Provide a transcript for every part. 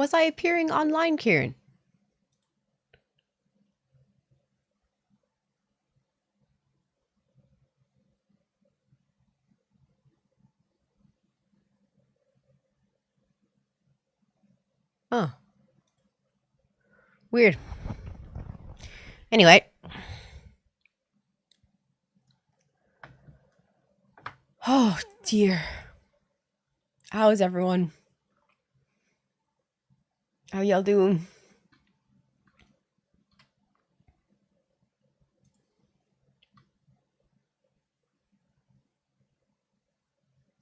Was I appearing online, Kieran? Oh. Weird. Anyway. Oh, dear. How's everyone? How y'all doing?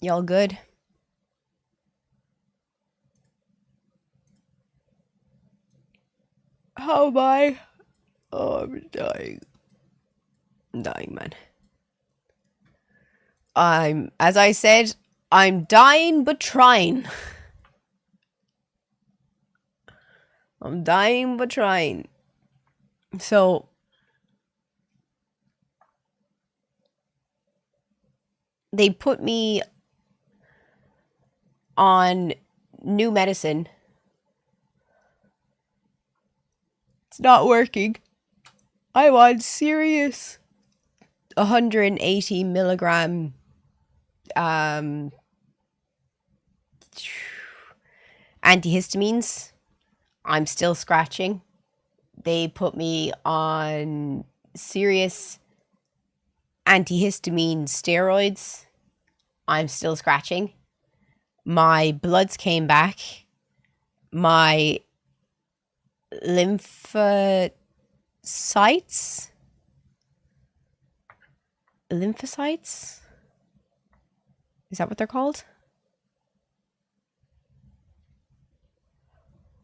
Y'all good? How am I? Oh, I'm dying. I'm dying, man. As I said, I'm dying but trying. I'm dying but trying. So, they put me on new medicine. It's not working. I'm on serious 180 milligram antihistamines. I'm still scratching. They put me on serious antihistamine steroids. I'm still scratching. My bloods came back. My lymphocytes? Lymphocytes? Is that what they're called?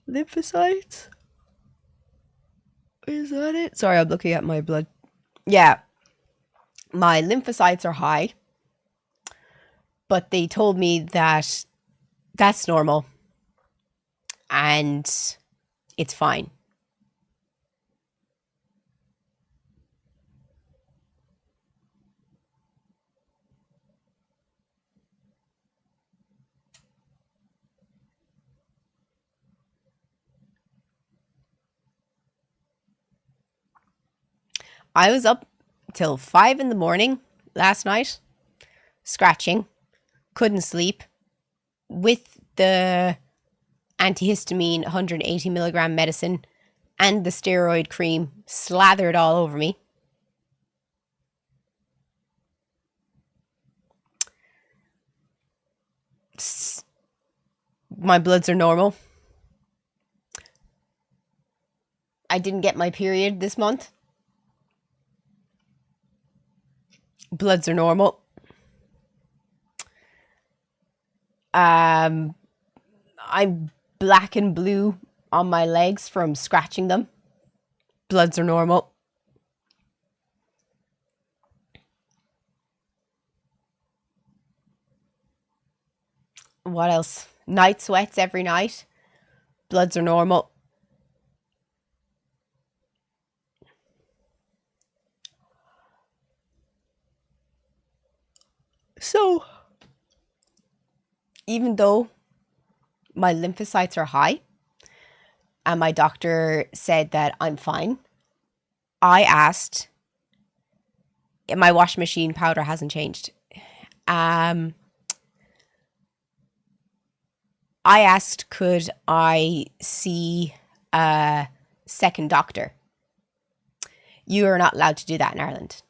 Lymphocytes? Is that it? Sorry, I'm looking at my blood. Yeah. My lymphocytes are high. But they told me that that's normal. And it's fine. I was up till 5 in the morning last night, scratching, couldn't sleep, with the antihistamine 180 milligram medicine and the steroid cream slathered all over me. My bloods are normal. I didn't get my period this month. Bloods are normal. I'm black and blue on my legs from scratching them. Bloods are normal. What else? Night sweats every night. Bloods are normal. So, even though my lymphocytes are high and my doctor said that I'm fine, I asked, my washing machine powder hasn't changed. I asked, could I see a second doctor? You are not allowed to do that in Ireland.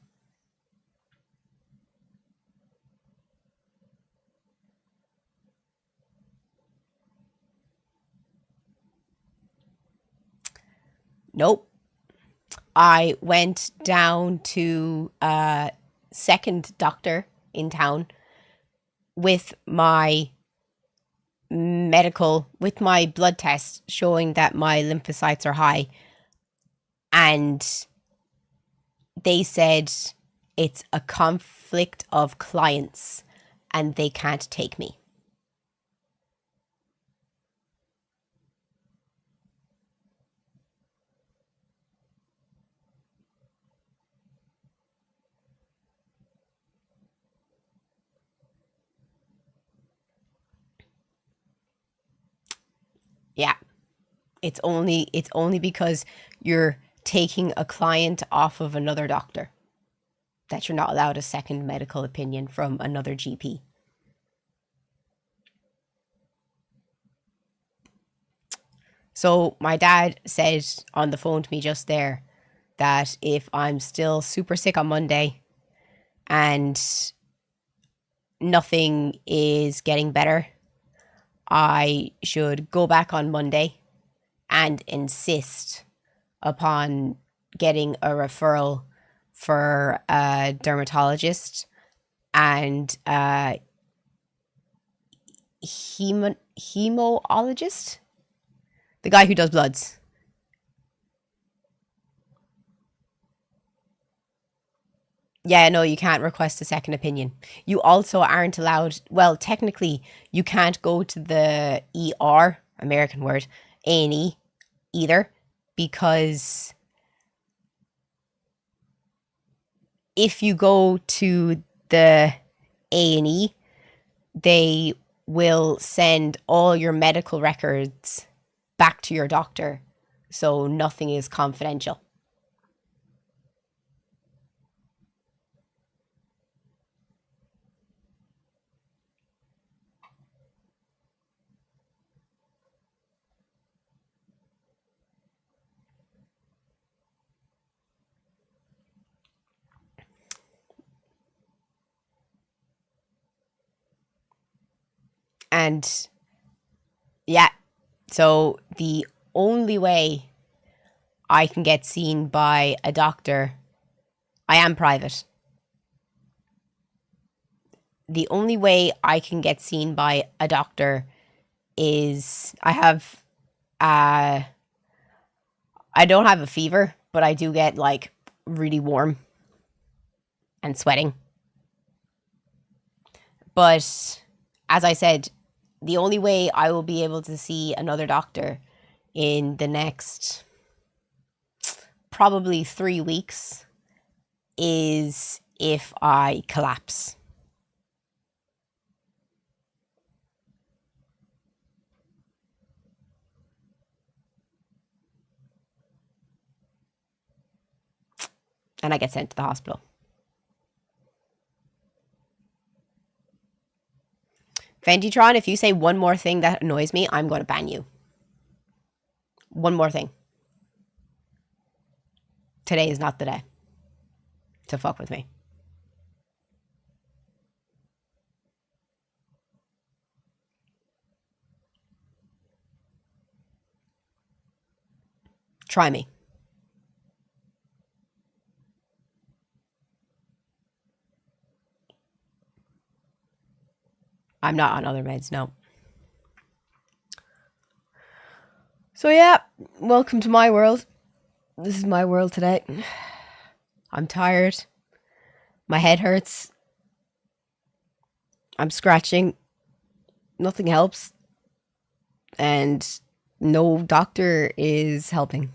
Nope. I went down to a second doctor in town with my with my blood test showing that my lymphocytes are high. And they said it's a conflict of clients and they can't take me. Yeah. It's only because you're taking a client off of another doctor that you're not allowed a second medical opinion from another GP. So my dad said on the phone to me just there that if I'm still super sick on Monday and nothing is getting better, I should go back on Monday and insist upon getting a referral for a dermatologist and a hemologist, the guy who does bloods. Yeah, no, you can't request a second opinion. You also aren't allowed, well, technically, you can't go to the ER, American word, A&E either, because if you go to the A&E, they will send all your medical records back to your doctor, so nothing is confidential. And yeah, so the only way I can get seen by a doctor, I am private. The only way I can get seen by a doctor is uh I don't have a fever, but I do get like really warm and sweating. But as I said, the only way I will be able to see another doctor in the next probably 3 weeks is if I collapse. And I get sent to the hospital. Ventitron, if you say one more thing that annoys me, I'm going to ban you. One more thing. Today is not the day to fuck with me. Try me. I'm not on other meds, no. So yeah, welcome to my world. This is my world today. I'm tired. My head hurts. I'm scratching. Nothing helps. And no doctor is helping.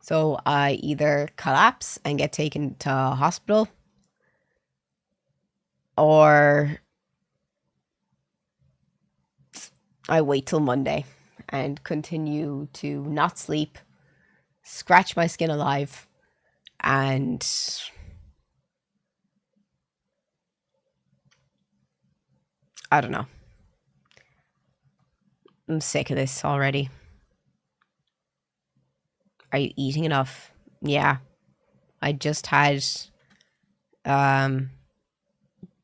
So I either collapse and get taken to hospital, or I wait till Monday and continue to not sleep, scratch my skin alive, and I don't know. I'm sick of this already. Are you eating enough? Yeah. I just had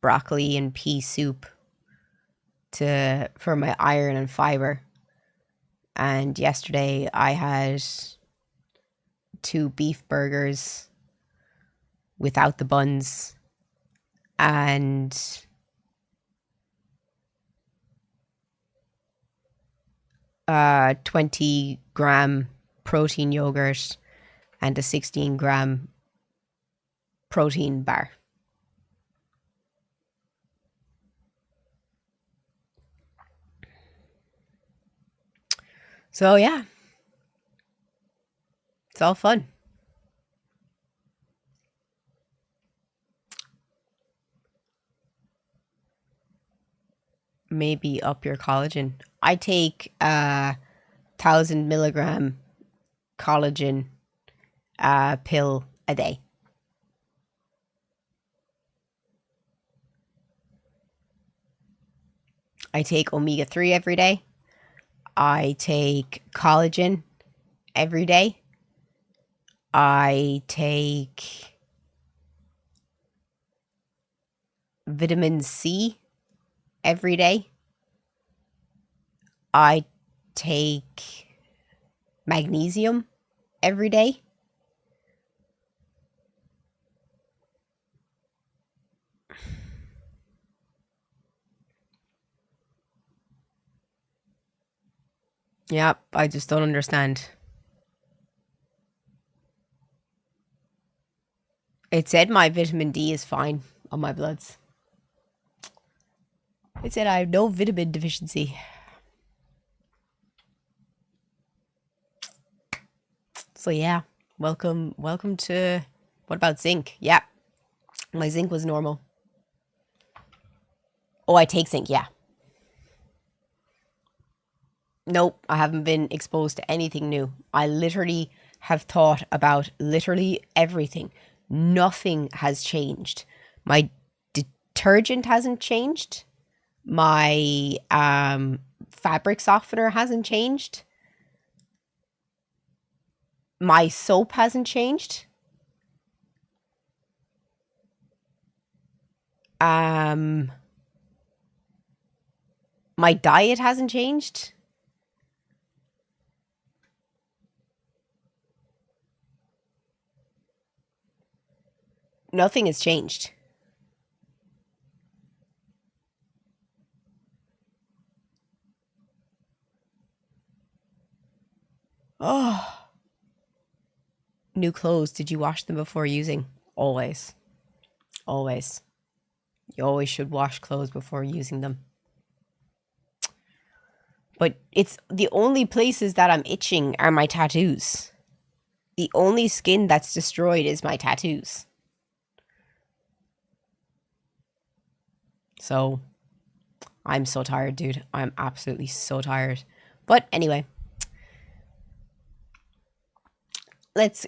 broccoli and pea soup for my iron and fiber. And yesterday I had 2 beef burgers without the buns and 20-gram protein yogurt and a 16-gram protein bar. So yeah, it's all fun. Maybe up your collagen. I take Tylenol 1,000 milligram collagen pill a day. I take omega-3 every day. I take collagen every day. I take vitamin C every day. I take magnesium every day. Yep, I just don't understand. It said my vitamin D is fine on my bloods. It said I have no vitamin deficiency. So yeah, welcome to, what about zinc? Yeah, my zinc was normal. Oh, I take zinc, yeah. Nope, I haven't been exposed to anything new. I literally have thought about literally everything. Nothing has changed. My detergent hasn't changed. My fabric softener hasn't changed. My soap hasn't changed. My diet hasn't changed. Nothing has changed. Oh. New clothes, did you wash them before using? Always. Always. You always should wash clothes before using them. But it's the only places that I'm itching are my tattoos. The only skin that's destroyed is my tattoos. So, I'm so tired, dude. I'm absolutely so tired. But anyway, let's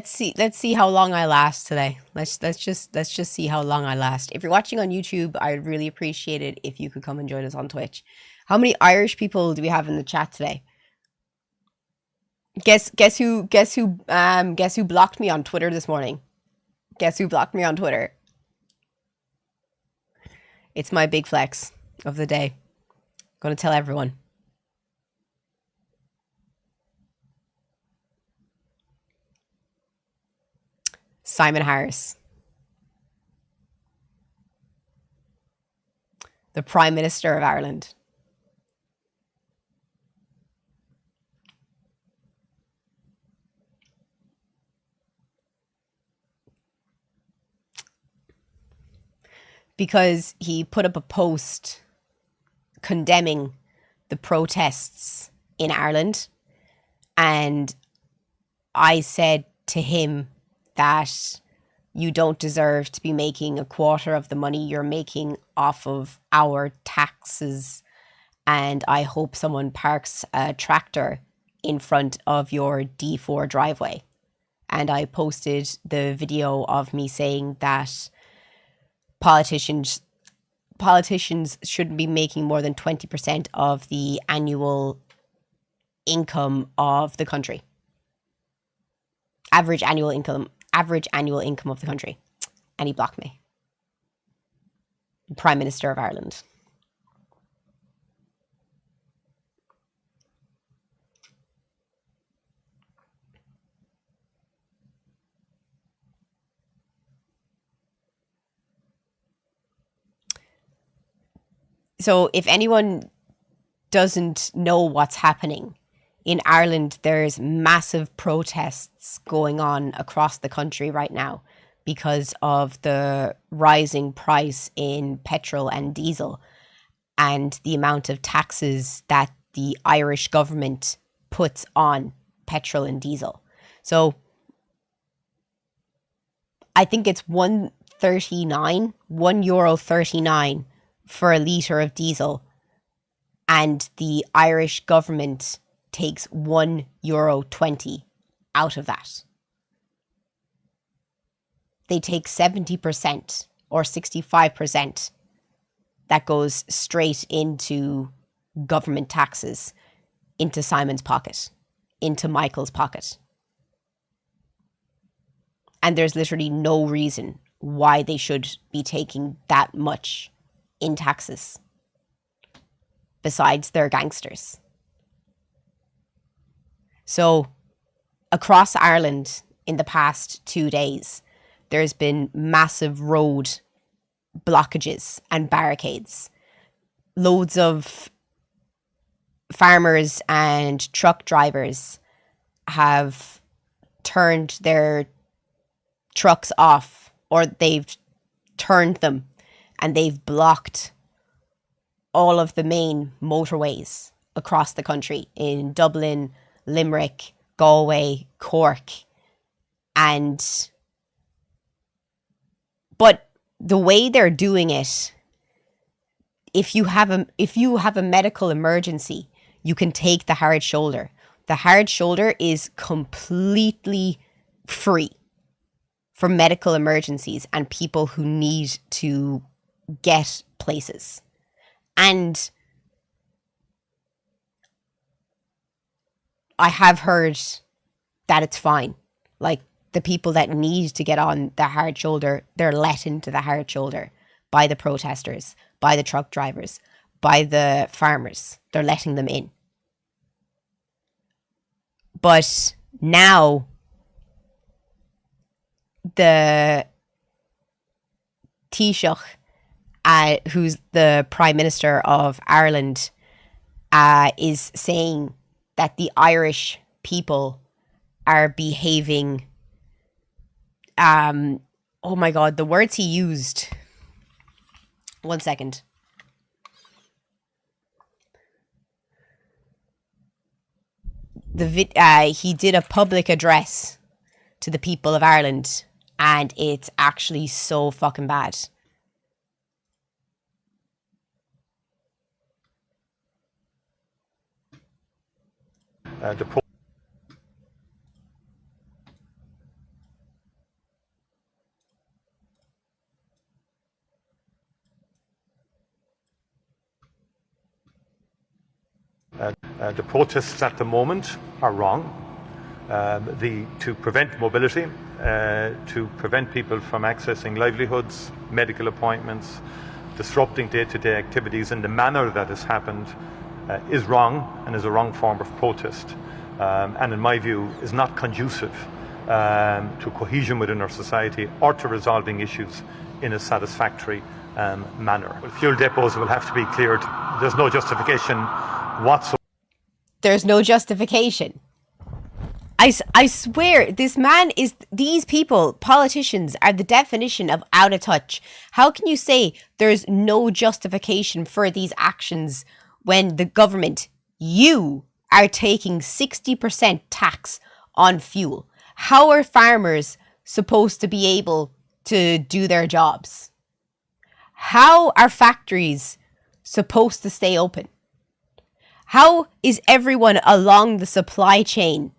see how long I last today. Let's just see how long I last. If you're watching on YouTube, I'd really appreciate it if you could come and join us on Twitch. How many Irish people do we have in the chat today? Guess who blocked me on Twitter this morning? Guess who blocked me on Twitter? It's my big flex of the day. I'm gonna tell everyone. Simon Harris, the Prime Minister of Ireland. Because he put up a post condemning the protests in Ireland. And I said to him that you don't deserve to be making a quarter of the money you're making off of our taxes. And I hope someone parks a tractor in front of your D4 driveway. And I posted the video of me saying that politicians shouldn't be making more than 20% of the annual income of the country. Average annual income of the country. And he blocked me. Prime Minister of Ireland. So if anyone doesn't know what's happening, in Ireland, there's massive protests going on across the country right now because of the rising price in petrol and diesel and the amount of taxes that the Irish government puts on petrol and diesel. So I think it's €1.39 for a litre of diesel and the Irish government takes €1.20 out of that. They take 70% or 65% that goes straight into government taxes, into Simon's pocket, into Michael's pocket. And there's literally no reason why they should be taking that much in taxes. Besides, they're gangsters. So, across Ireland in the past 2 days, there's been massive road blockages and barricades. Loads of farmers and truck drivers have turned their trucks off, or they've turned them and they've blocked all of the main motorways across the country in Dublin, Limerick, Galway, Cork. But the way they're doing it, if you have a medical emergency, you can take the hard shoulder. The hard shoulder is completely free for medical emergencies and people who need to get places. And I have heard that it's fine. Like, the people that need to get on the hard shoulder, they're let into the hard shoulder by the protesters, by the truck drivers, by the farmers. They're letting them in. But now, the Taoiseach, who's the Prime Minister of Ireland, is saying that the Irish people are behaving, oh my God, the words he used. 1 second. He did a public address to the people of Ireland, and it's actually so fucking bad. The protests at the moment are wrong. To prevent mobility, to prevent people from accessing livelihoods, medical appointments, disrupting day-to-day activities in the manner that has happened is wrong and is a wrong form of protest. And in my view, is not conducive to cohesion within our society or to resolving issues in a satisfactory manner. Well, fuel depots will have to be cleared. There's no justification whatsoever. There's no justification. I swear, these people, politicians, are the definition of out of touch. How can you say there's no justification for these actions when the government, you, are taking 60% tax on fuel? How are farmers supposed to be able to do their jobs? How are factories supposed to stay open? How is everyone along the supply chain,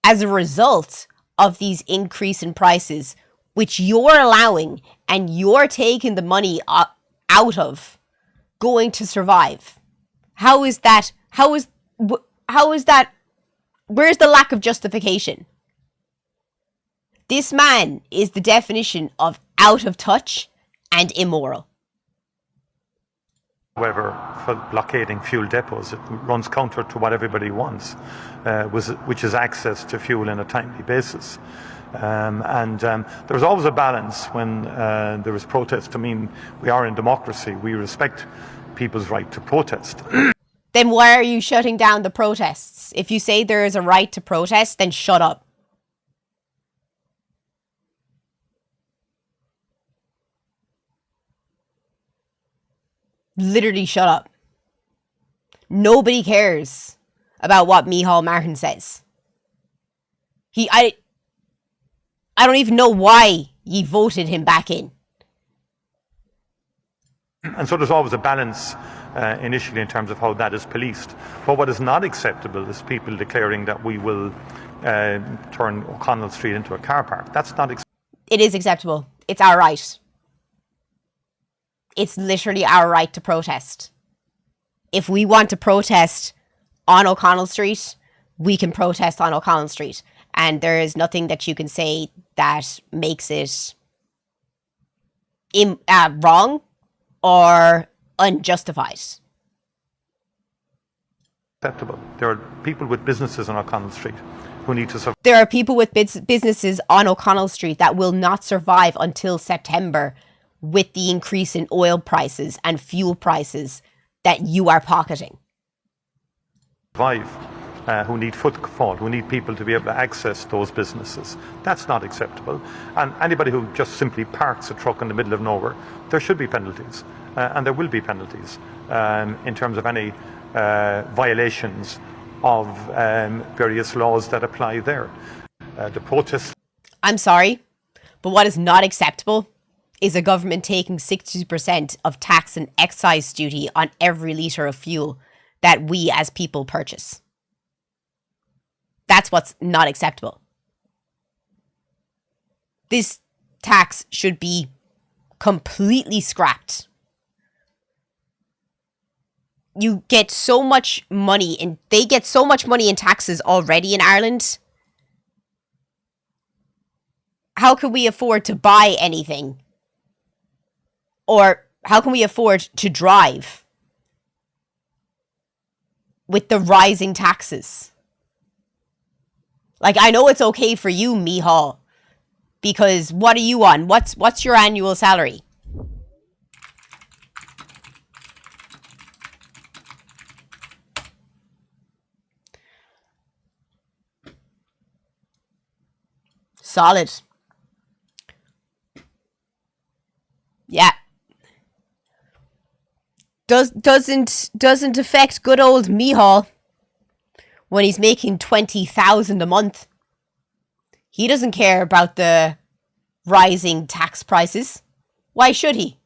as a result of these increase in prices, which you're allowing and you're taking the money out of, going to survive? How is that? Where's the lack of justification? This man is the definition of out of touch and immoral. However, for blockading fuel depots, it runs counter to what everybody wants, which is access to fuel on a timely basis. There's always a balance when there is protest. I mean, we are in democracy. We respect people's right to protest. Then why are you shutting down the protests? If you say there is a right to protest, then shut up. Literally shut up. Nobody cares about what Micheál Martin says. I don't even know why ye voted him back in. And so there's always a balance initially in terms of how that is policed. But what is not acceptable is people declaring that we will turn O'Connell Street into a car park. That's not acceptable. It is acceptable. It's our right. It's literally our right to protest. If we want to protest on O'Connell Street, we can protest on O'Connell Street. And there is nothing that you can say that makes it wrong or unjustified. Acceptable. There are people with businesses on O'Connell Street who need to survive. There are people with businesses on O'Connell Street that will not survive until September with the increase in oil prices and fuel prices that you are pocketing. Who need footfall, who need people to be able to access those businesses. That's not acceptable. And anybody who just simply parks a truck in the middle of nowhere, there should be penalties. And there will be penalties in terms of any violations of various laws that apply there. The protests... I'm sorry, but what is not acceptable is a government taking 60% of tax and excise duty on every litre of fuel that we as people purchase. That's what's not acceptable. This tax should be completely scrapped. You get so much money, and they get so much money in taxes already in Ireland. How can we afford to buy anything? Or how can we afford to drive with the rising taxes? Like, I know it's okay for you, Micheál, because what are you on? What's your annual salary? Solid. Yeah. Doesn't affect good old Micheál when he's making 20,000 a month. He doesn't care about the rising tax prices. Why should he?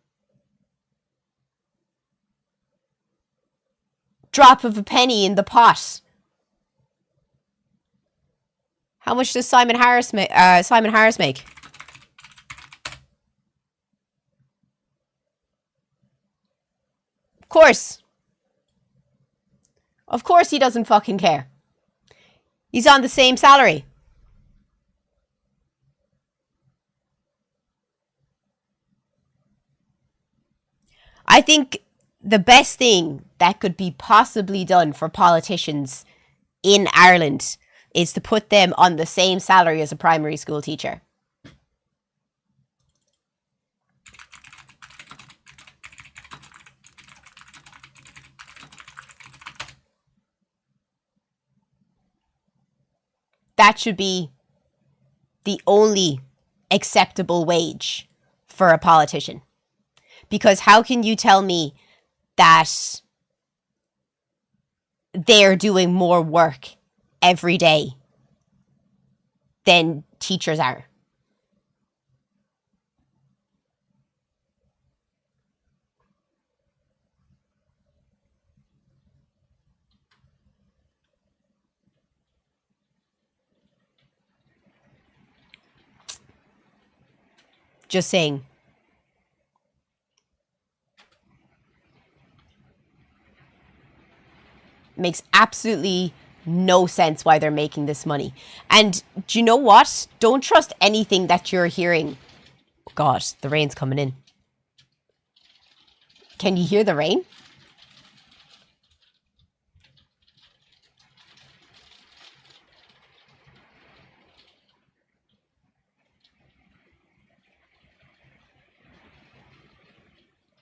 Drop of a penny in the pot. How much does Simon Harris make? Of course. Of course he doesn't fucking care. He's on the same salary. I think the best thing that could be possibly done for politicians in Ireland is to put them on the same salary as a primary school teacher. That should be the only acceptable wage for a politician. Because how can you tell me that they're doing more work every day than teachers are? Just saying. Makes absolutely no sense why they're making this money. And do you know what? Don't trust anything that you're hearing. God, the rain's coming in. Can you hear the rain?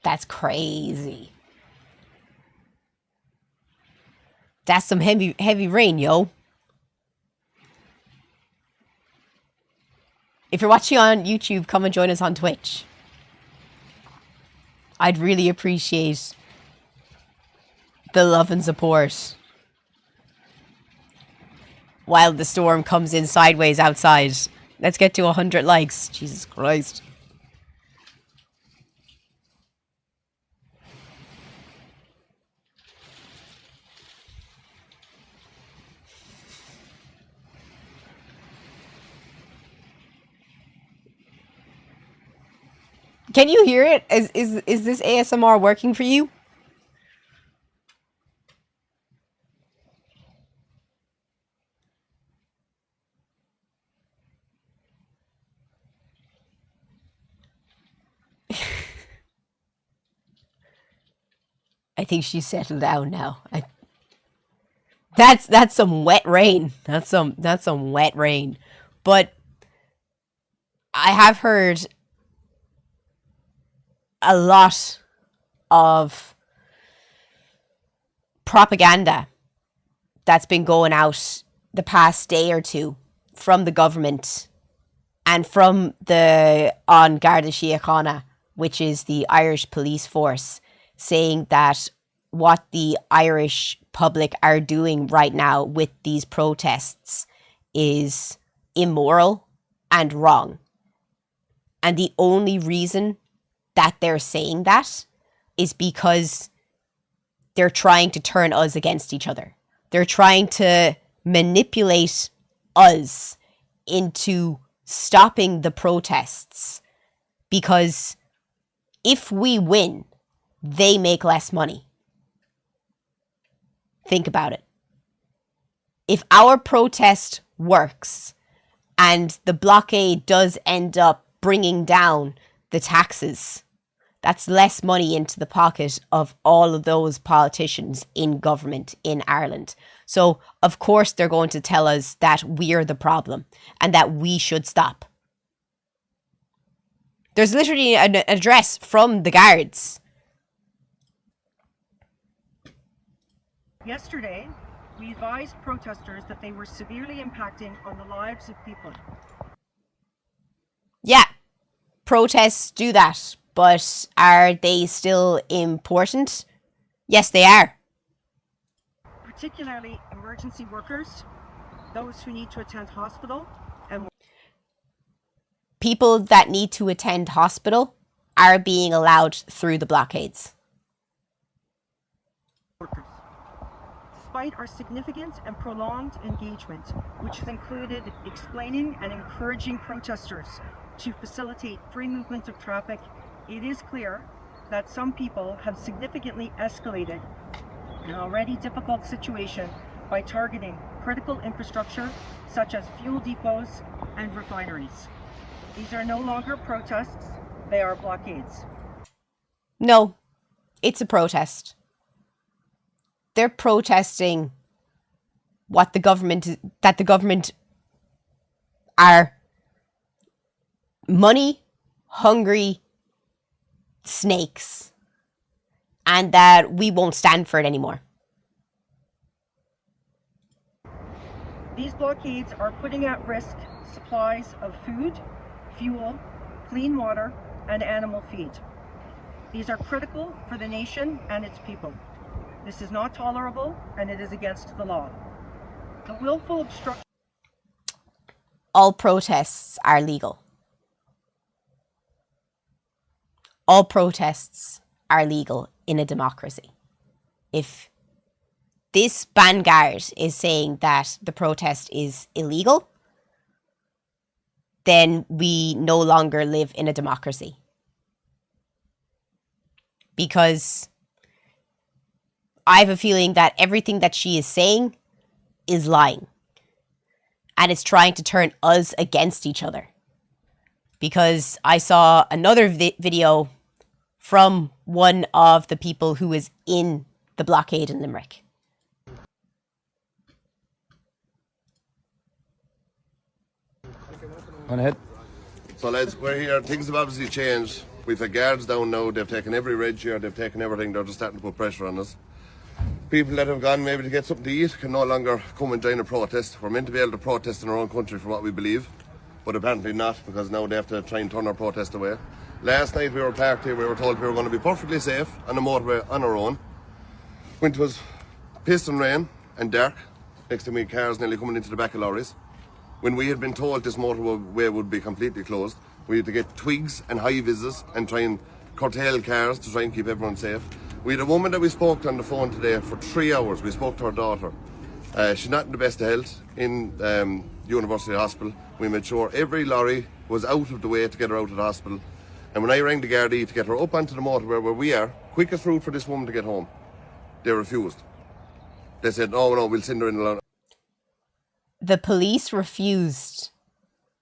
That's crazy. That's some heavy rain, yo. If you're watching on YouTube, come and join us on Twitch. I'd really appreciate the love and support while the storm comes in sideways outside. Let's get to 100 likes. Jesus Christ. Can you hear it? Is this ASMR working for you? I think she's settled down now. That's some wet rain. That's some wet rain. But I have heard a lot of propaganda that's been going out the past day or two from the government and from the An Garda Síochána, which is the Irish police force, saying that what the Irish public are doing right now with these protests is immoral and wrong. And the only reason that they're saying that is because they're trying to turn us against each other. They're trying to manipulate us into stopping the protests, because if we win, they make less money. Think about it. If our protest works and the blockade does end up bringing down the taxes, that's less money into the pocket of all of those politicians in government in Ireland. So, of course, they're going to tell us that we're the problem and that we should stop. There's literally an address from the guards. Yesterday, we advised protesters that they were severely impacting on the lives of people. Yeah, protests do that, but are they still important? Yes, they are. Particularly emergency workers, those who need to attend hospital, and people that need to attend hospital are being allowed through the blockades. workers. Despite our significant and prolonged engagement, which has included explaining and encouraging protesters to facilitate free movement of traffic, it is clear that some people have significantly escalated an already difficult situation by targeting critical infrastructure such as fuel depots and refineries. These are no longer protests, they are blockades. No, it's a protest. They're protesting what the government are money hungry snakes, and that we won't stand for it anymore. These blockades are putting at risk supplies of food, fuel, clean water, and animal feed. These are critical for the nation and its people. This is not tolerable, and it is against the law. The willful obstruction. All protests are legal. All protests are legal in a democracy. If this vanguard is saying that the protest is illegal, then we no longer live in a democracy. Because I have a feeling that everything that she is saying is lying. And it's trying to turn us against each other. Because I saw another video from one of the people who was in the blockade in Limerick. On ahead. So lads, we're here. Things have obviously changed. We've had guards down now. They've taken every red chair. They've taken everything. They're just starting to put pressure on us. People that have gone maybe to get something to eat can no longer come and join a protest. We're meant to be able to protest in our own country for what we believe, but apparently not, because now they have to try and turn our protest away. Last night we were parked here. We were told we were going to be perfectly safe on the motorway on our own. When it was piss and rain and dark, next to me cars nearly coming into the back of lorries. When we had been told this motorway would be completely closed, we had to get twigs and high vises and try and curtail cars to try and keep everyone safe. We had a woman that we spoke to on the phone today for 3 hours. We spoke to her daughter. She's not in the best of health in University Hospital. We made sure every lorry was out of the way to get her out of the hospital. And when I rang the Gardaí to get her up onto the motorway where we are, quickest route for this woman to get home, they refused. They said, no, we'll send her in alone. The police refused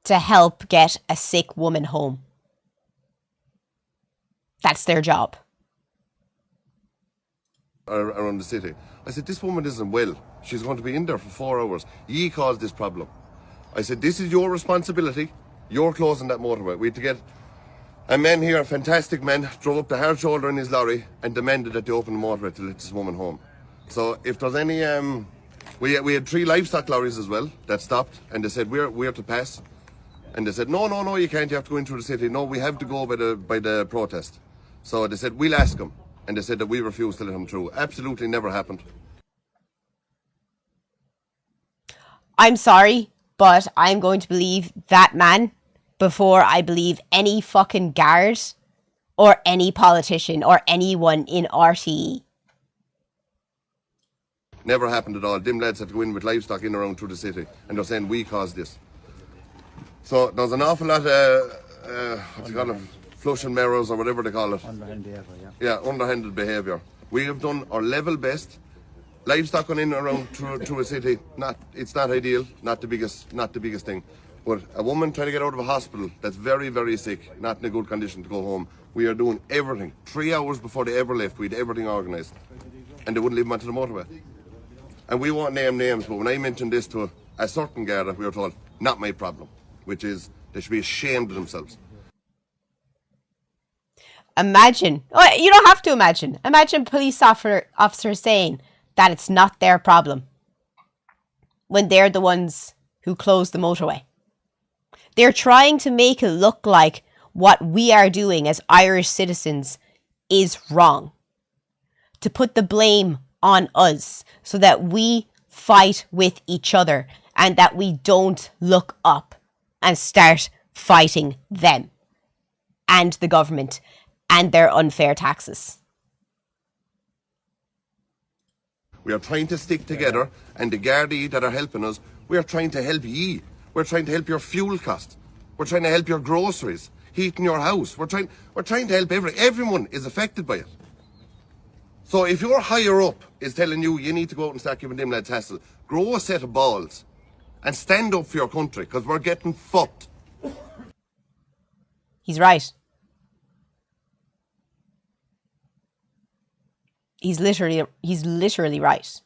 to help get a sick woman home. That's their job. Around the city. I said, this woman isn't well. She's going to be in there for 4 hours. Ye caused this problem. I said, this is your responsibility. You're closing that motorway. We had to get a man here, a fantastic man, drove up the hard shoulder in his lorry and demanded that they open the motorway to let this woman home. So if there's any, we had 3 livestock lorries as well that stopped, and they said, we're to pass. And they said, no, you can't. You have to go into the city. No, we have to go by the protest. So they said, we'll ask them. And they said that we refused to let them through. Absolutely never happened. I'm sorry, but I'm going to believe that man before I believe any fucking guard or any politician or anyone in RTE. Never happened at all. Them lads had to go in with livestock in around through the city, and they're saying we caused this. So there's an awful lot of, what do you call it, flushing mirrors or whatever they call it. Underhand behaviour, Yeah, underhanded behaviour. We have done our level best. Livestock going in around through a city, it's not ideal, not the biggest thing. But a woman trying to get out of a hospital that's very, very sick, not in a good condition to go home, we are doing everything. 3 hours before they ever left, we had everything organised. And they wouldn't leave them onto the motorway. And we won't name names, but when I mentioned this to a certain Garda, we were told, not my problem, which is they should be ashamed of themselves. Imagine, you don't have to imagine. Imagine police officer saying that it's not their problem when they're the ones who close the motorway. They're trying to make it look like what we are doing as Irish citizens is wrong. To put the blame on us so that we fight with each other and that we don't look up and start fighting them and the government and their unfair taxes. We are trying to stick together, and the Gardaí that are helping us, we are trying to help ye. We're trying to help your fuel cost. We're trying to help your groceries, heating your house. We're trying to help everyone is affected by it. So if your higher up is telling you need to go out and start giving them lads hassle, grow a set of balls and stand up for your country, because we're getting fucked. He's right. He's literally right.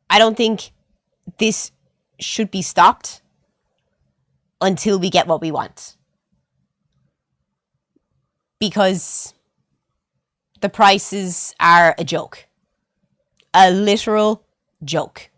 I don't think this should be stopped until we get what we want. Because the prices are a joke. A literal joke.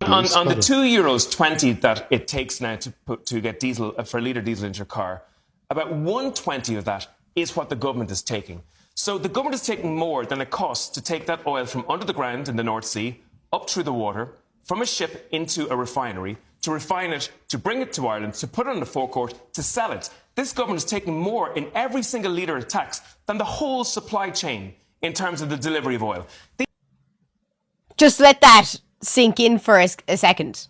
On the €2.20 that it takes now to get diesel for a litre diesel into your car, about 1.20 of that is what the government is taking. So the government is taking more than it costs to take that oil from under the ground in the North Sea, up through the water, from a ship into a refinery, to refine it, to bring it to Ireland, to put it on the forecourt, to sell it. This government is taking more in every single litre of tax than the whole supply chain in terms of the delivery of oil. Just let that sink in for a second.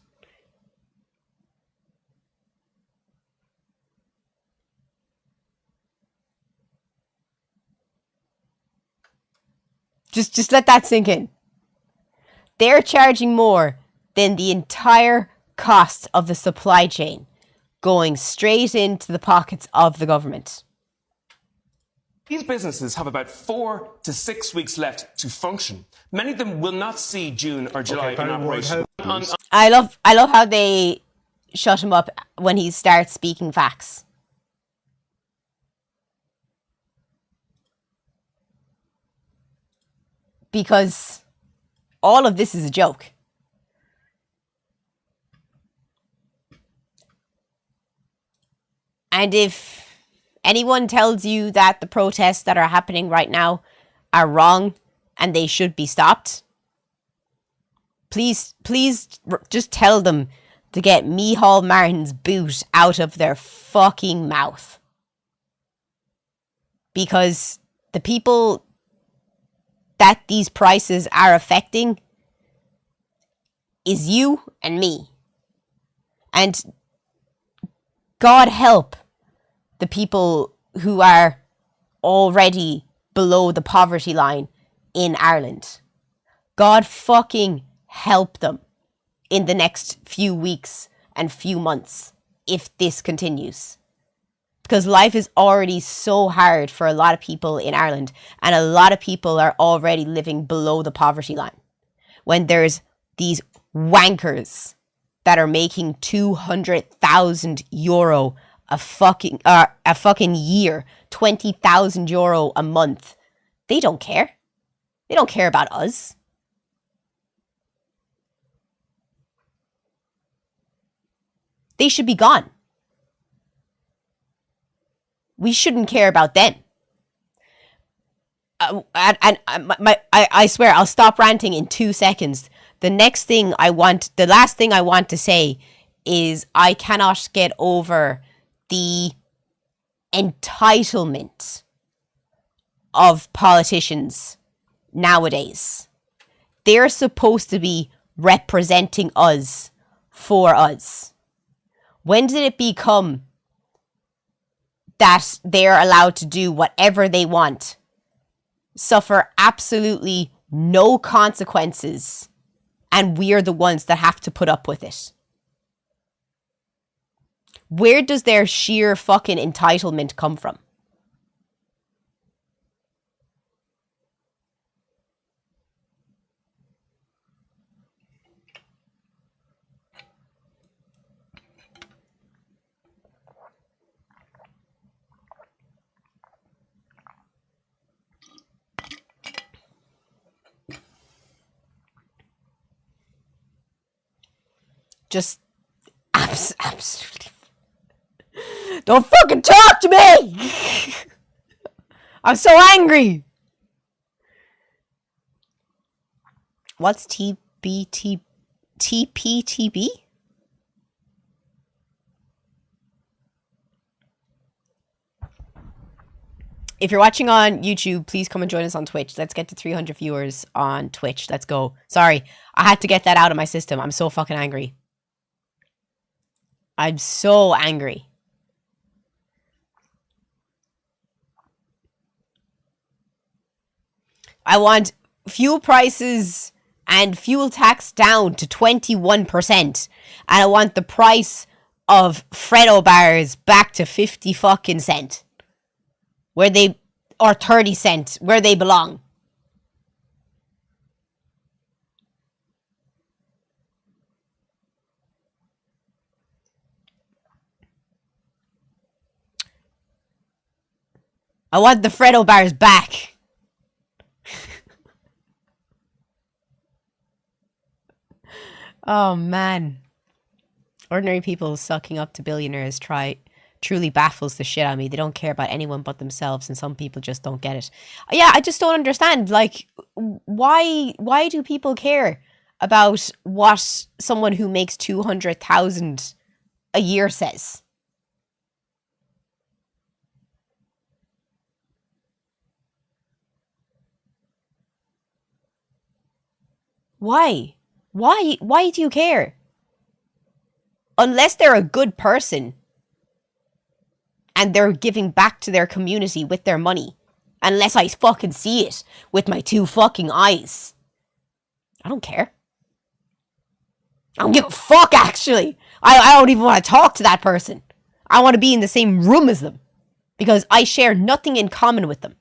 Just let that sink in. They're charging more than the entire cost of the supply chain going straight into the pockets of the government. These businesses have about 4 to 6 weeks left to function. Many of them will not see June or July in operation. I love how they shut him up when he starts speaking facts. Because all of this is a joke. And if anyone tells you that the protests that are happening right now are wrong and they should be stopped, please just tell them to get Micheál Martin's boot out of their fucking mouth. Because the people that these prices are affecting is you and me. And God help the people who are already below the poverty line in Ireland. God fucking help them in the next few weeks and few months if this continues. Because life is already so hard for a lot of people in Ireland, and a lot of people are already living below the poverty line. When there's these wankers that are making €200,000 a fucking year, €20,000 a month, they don't care. They don't care about us. They should be gone. We shouldn't care about them. I swear, I'll stop ranting in 2 seconds. The last thing I want to say is I cannot get over the entitlement of politicians nowadays. They're supposed to be representing us for us. When did it become that they're allowed to do whatever they want, suffer absolutely no consequences, and we're the ones that have to put up with it? Where does their sheer fucking entitlement come from? Just absolutely. Don't fucking talk to me! I'm so angry! What's TPTB? If you're watching on YouTube, please come and join us on Twitch. Let's get to 300 viewers on Twitch. Let's go. Sorry, I had to get that out of my system. I'm so fucking angry. I'm so angry. I want fuel prices and fuel tax down to 21%. And I want the price of Freddo bars back to 50 fucking cent. Or 30 cent, where they belong. I want the Freddo bars back. Oh, man. Ordinary people sucking up to billionaires truly baffles the shit out of me. They don't care about anyone but themselves, and some people just don't get it. Yeah, I just don't understand. Like, why do people care about what someone who makes 200,000 a year says? Why? Why do you care? Unless they're a good person and they're giving back to their community with their money. Unless I fucking see it with my 2 fucking eyes. I don't care. I don't give a fuck, actually. I don't even want to talk to that person. I want to be in the same room as them. Because I share nothing in common with them.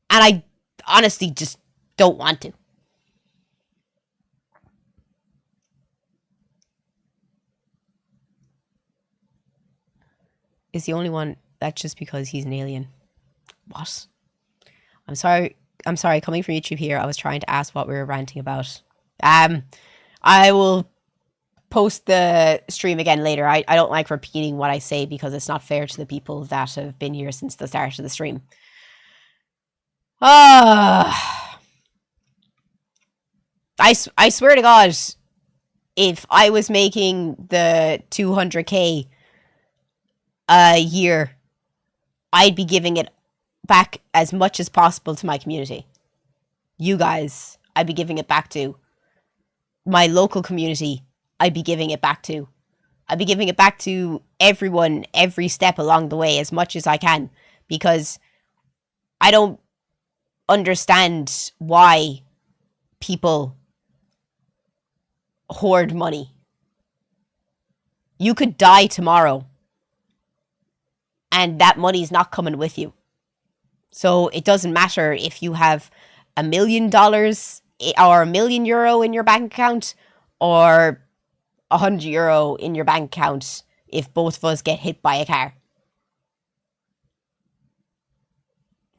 And I honestly just don't want to. Is the only one. That's just because he's an alien. What? I'm sorry. Coming from YouTube here, I was trying to ask what we were ranting about. I will post the stream again later. I don't like repeating what I say because it's not fair to the people that have been here since the start of the stream. I swear to God, if I was making the 200k a year, I'd be giving it back as much as possible to my community. You guys, I'd be giving it back to. my local community, I'd be giving it back to. I'd be giving it back to everyone every step along the way as much as I can, because I don't understand why people hoard money. You could die tomorrow and that money's not coming with you. So it doesn't matter if you have $1 million or €1 million in your bank account or €100 in your bank account if both of us get hit by a car.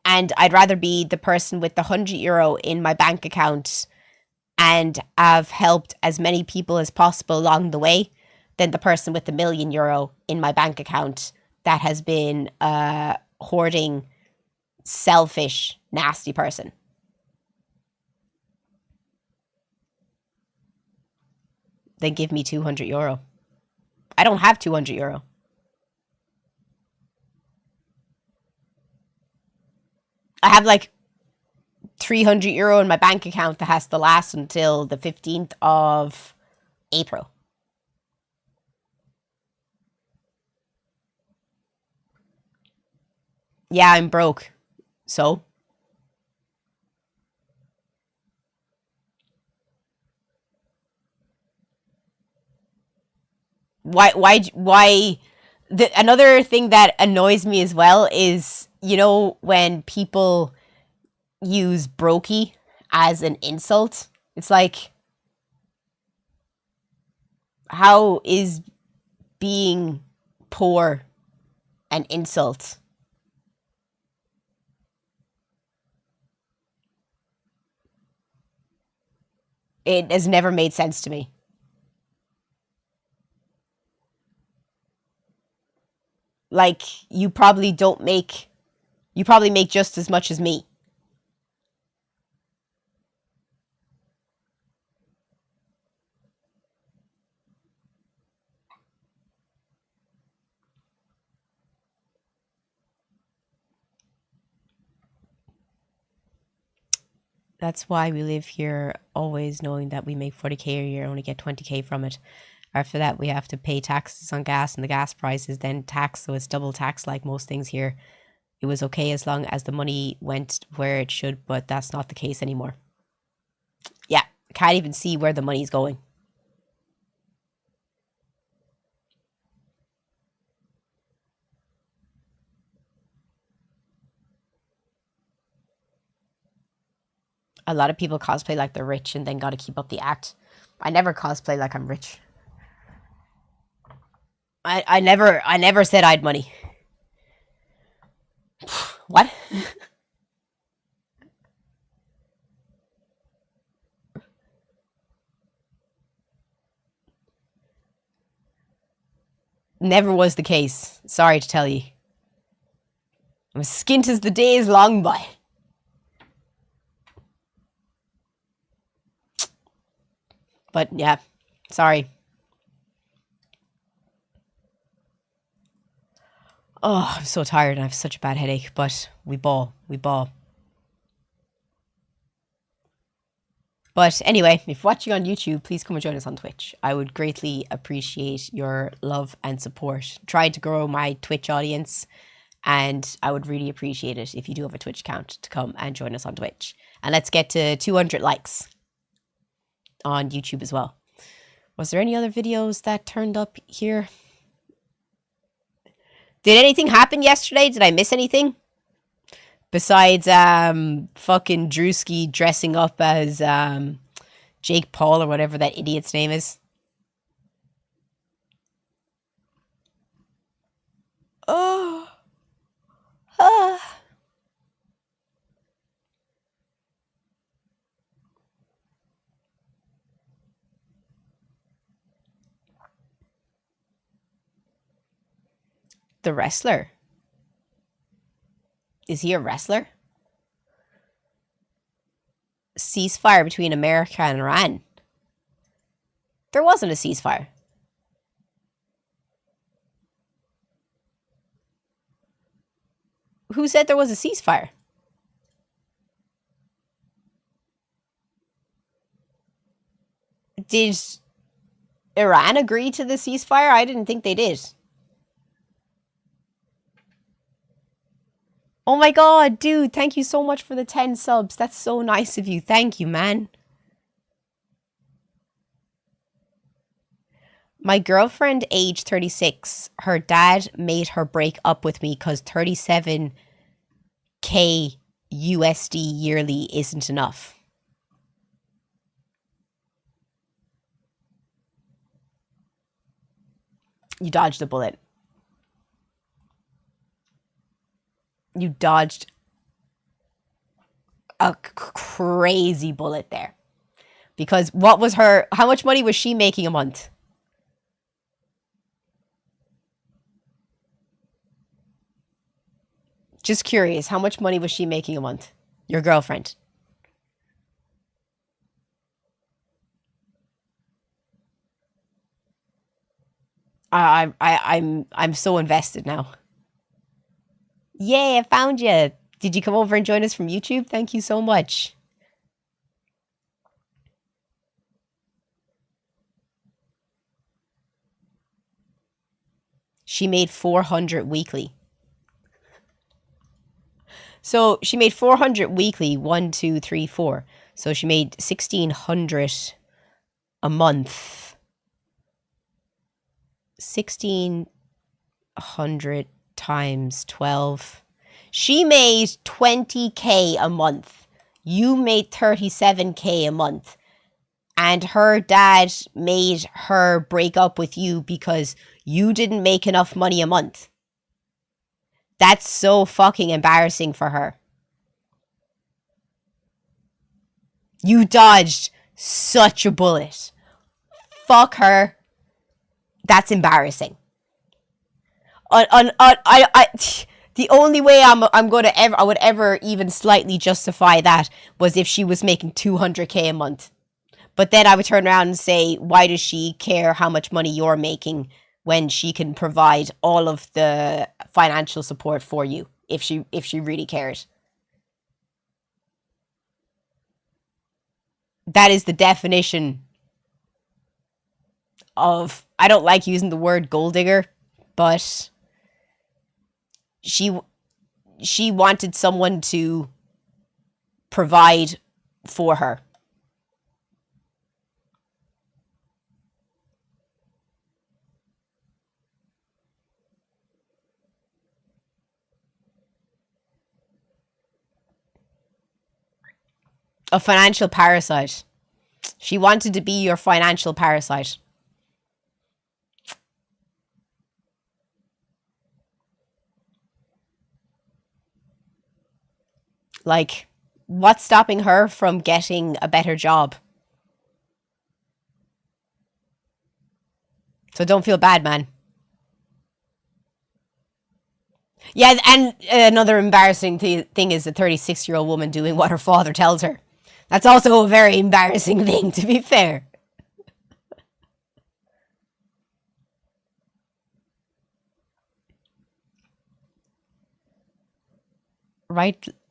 And I'd rather be the person with the €100 in my bank account and have helped as many people as possible along the way than the person with the €1 million in my bank account that has been a hoarding, selfish, nasty person. Then give me €200. I don't have €200. I have like €300 in my bank account that has to last until the 15th of April. Yeah, I'm broke. So? Why? Another thing that annoys me as well is, you know, when people use brokey as an insult. It's like, how is being poor an insult? It has never made sense to me. Like, you probably make just as much as me. That's why we live here, always knowing that we make 40k a year, only get 20k from it. After that, we have to pay taxes on gas, and the gas price is then taxed, so it's double tax like most things here. It was okay as long as the money went where it should, but that's not the case anymore. Yeah, I can't even see where the money's going. A lot of people cosplay like they're rich and then got to keep up the act. I never cosplay like I'm rich. I never said I had money. What? Never was the case. Sorry to tell you. I'm as skint as the day is long by. But yeah, sorry. Oh, I'm so tired and I have such a bad headache, but we ball. But anyway, if you're watching on YouTube, please come and join us on Twitch. I would greatly appreciate your love and support. Trying to grow my Twitch audience, and I would really appreciate it if you do have a Twitch account to come and join us on Twitch. And let's get to 200 likes on YouTube as well. Was there any other videos that turned up here? Did anything happen yesterday? Did I miss anything? Besides fucking Drewski dressing up as Jake Paul or whatever that idiot's name is. Oh. Ah. The wrestler. Is he a wrestler? Ceasefire between America and Iran. There wasn't a ceasefire. Who said there was a ceasefire? Did Iran agree to the ceasefire? I didn't think they did. Oh my god, dude, thank you so much for the 10 subs. That's so nice of you. Thank you, man. My girlfriend, age 36, her dad made her break up with me because 37k USD yearly isn't enough. You dodged a bullet. You dodged a crazy bullet there. Because what was how much money was she making a month? Just curious, how much money was she making a month? Your girlfriend. I'm so invested now. Yay, I found you. Did you come over and join us from YouTube? Thank you so much. She made 400 weekly. So she made 400 weekly, 1, 2, 3, 4. So she made 1,600 a month. 1,600 times 12. She made 20k a month. You made 37k a month. And her dad made her break up with you because you didn't make enough money a month. That's so fucking embarrassing for her. You dodged such a bullet. Fuck her. That's embarrassing. The only way I would ever even slightly justify that was if she was making 200k a month. But then I would turn around and say, why does she care how much money you're making when she can provide all of the financial support for you if she really cares? That is the definition of, I don't like using the word gold digger, but she wanted someone to provide for her. A financial parasite. She wanted to be your financial parasite. Like, what's stopping her from getting a better job? So don't feel bad, man. Yeah, and another embarrassing thing is the 36-year-old woman doing what her father tells her. That's also a very embarrassing thing, to be fair.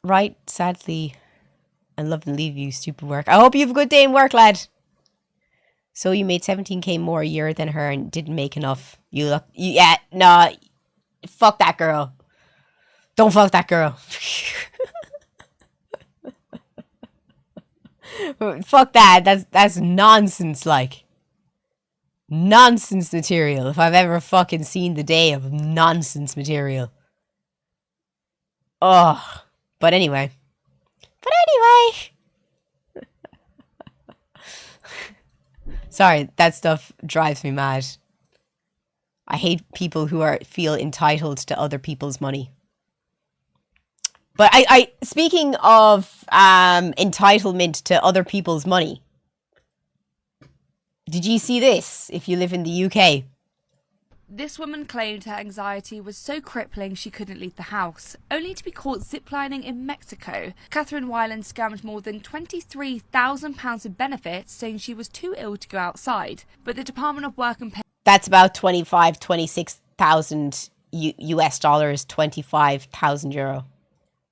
Right, sadly, I love and leave you, stupid work. I hope you have a good day in work, lad. So you made 17k more a year than her and didn't make enough. Yeah, nah, fuck that girl. Don't fuck that girl. Fuck that. That's nonsense, like. Nonsense material. If I've ever fucking seen the day of nonsense material. Oh. But anyway. Sorry, that stuff drives me mad. I hate people who feel entitled to other people's money. But I speaking of entitlement to other people's money, did you see this if you live in the UK? This woman claimed her anxiety was so crippling she couldn't leave the house, only to be caught ziplining in Mexico. Catherine Weiland scammed more than £23,000 in benefits, saying she was too ill to go outside. But the Department of Work and That's about 26,000 US dollars, 25,000 euro.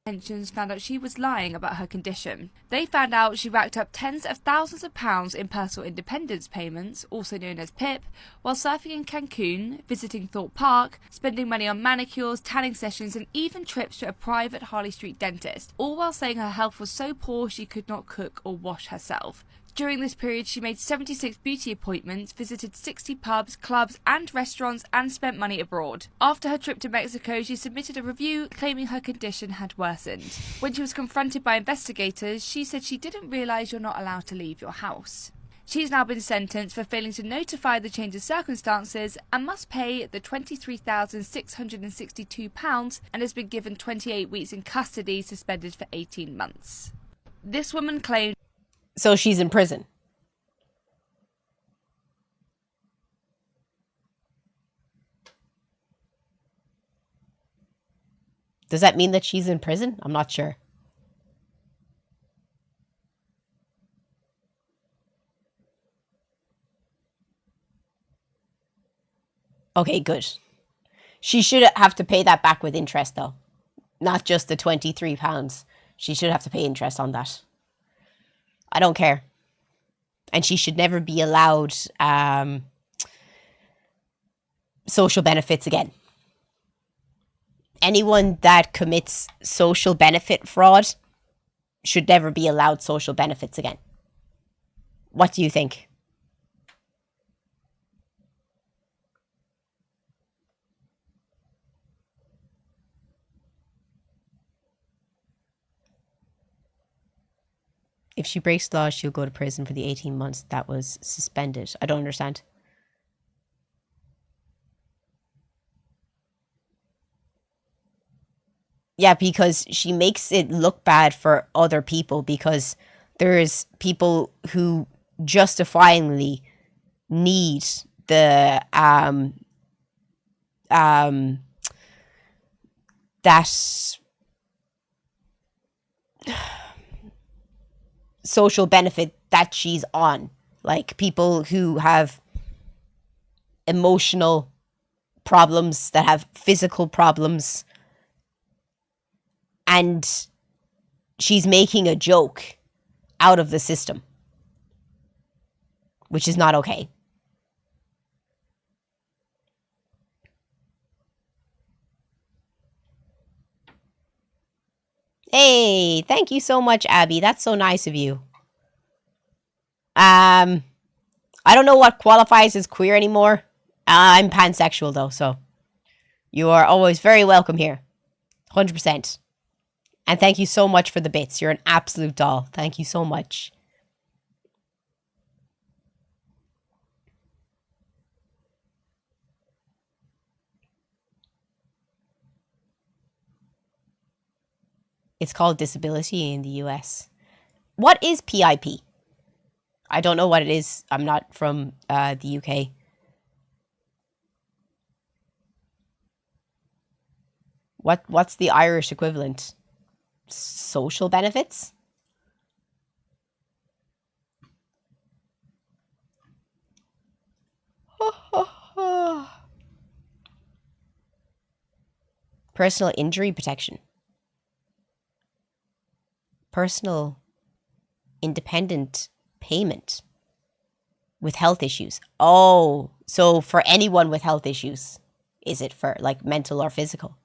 Pensions found out she was lying about her condition. They found out she racked up tens of thousands of pounds in personal independence payments, also known as PIP, while surfing in Cancun, visiting Thorpe Park, spending money on manicures, tanning sessions, and even trips to a private Harley Street dentist, all while saying her health was so poor she could not cook or wash herself. During this period, she made 76 beauty appointments, visited 60 pubs, clubs and restaurants, and spent money abroad. After her trip to Mexico, she submitted a review claiming her condition had worsened. When she was confronted by investigators, she said she didn't realise you're not allowed to leave your house. She's now been sentenced for failing to notify the change of circumstances and must pay the £23,662 and has been given 28 weeks in custody, suspended for 18 months. This woman claimed... So she's in prison. Does that mean that she's in prison? I'm not sure. Okay, good. She should have to pay that back with interest, though. Not just the £23. She should have to pay interest on that. I don't care. And she should never be allowed social benefits again. Anyone that commits social benefit fraud should never be allowed social benefits again. What do you think? If she breaks the law, she'll go to prison for the 18 months that was suspended. I don't understand. Yeah, because she makes it look bad for other people, because there's people who justifiably need the that social benefit that she's on, like people who have emotional problems, that have physical problems, and she's making a joke out of the system, which is not okay. Hey, thank you so much, Abby. That's so nice of you. I don't know what qualifies as queer anymore. I'm pansexual, though, so you are always very welcome here. 100%. And thank you so much for the bits. You're an absolute doll. Thank you so much. It's called disability in the US. What is PIP? I don't know what it is. I'm not from the UK. What's the Irish equivalent? Social benefits? Personal injury protection. Personal independent payment with health issues. Oh, so for anyone with health issues, is it for like mental or physical?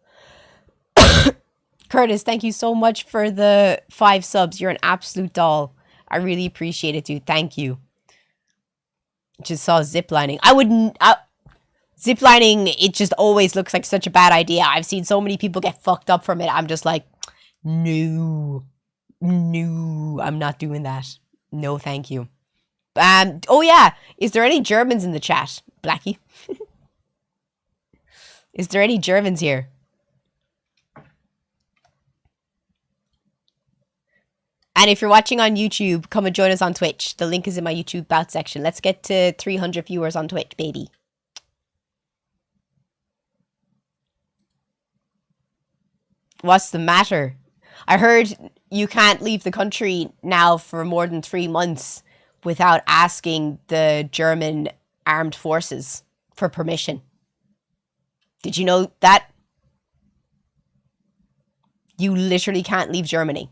Curtis, thank you so much for the 5 subs. You're an absolute doll. I really appreciate it, dude. Thank you. Just saw ziplining. Ziplining, it just always looks like such a bad idea. I've seen so many people get fucked up from it. I'm just like, no, I'm not doing that. No, thank you. Oh yeah, is there any Germans in the chat, Blackie? Is there any Germans here? And if you're watching on YouTube, come and join us on Twitch. The link is in my YouTube about section. Let's get to 300 viewers on Twitch, baby. What's the matter? I heard you can't leave the country now for more than 3 months without asking the German armed forces for permission. Did you know that? You literally can't leave Germany.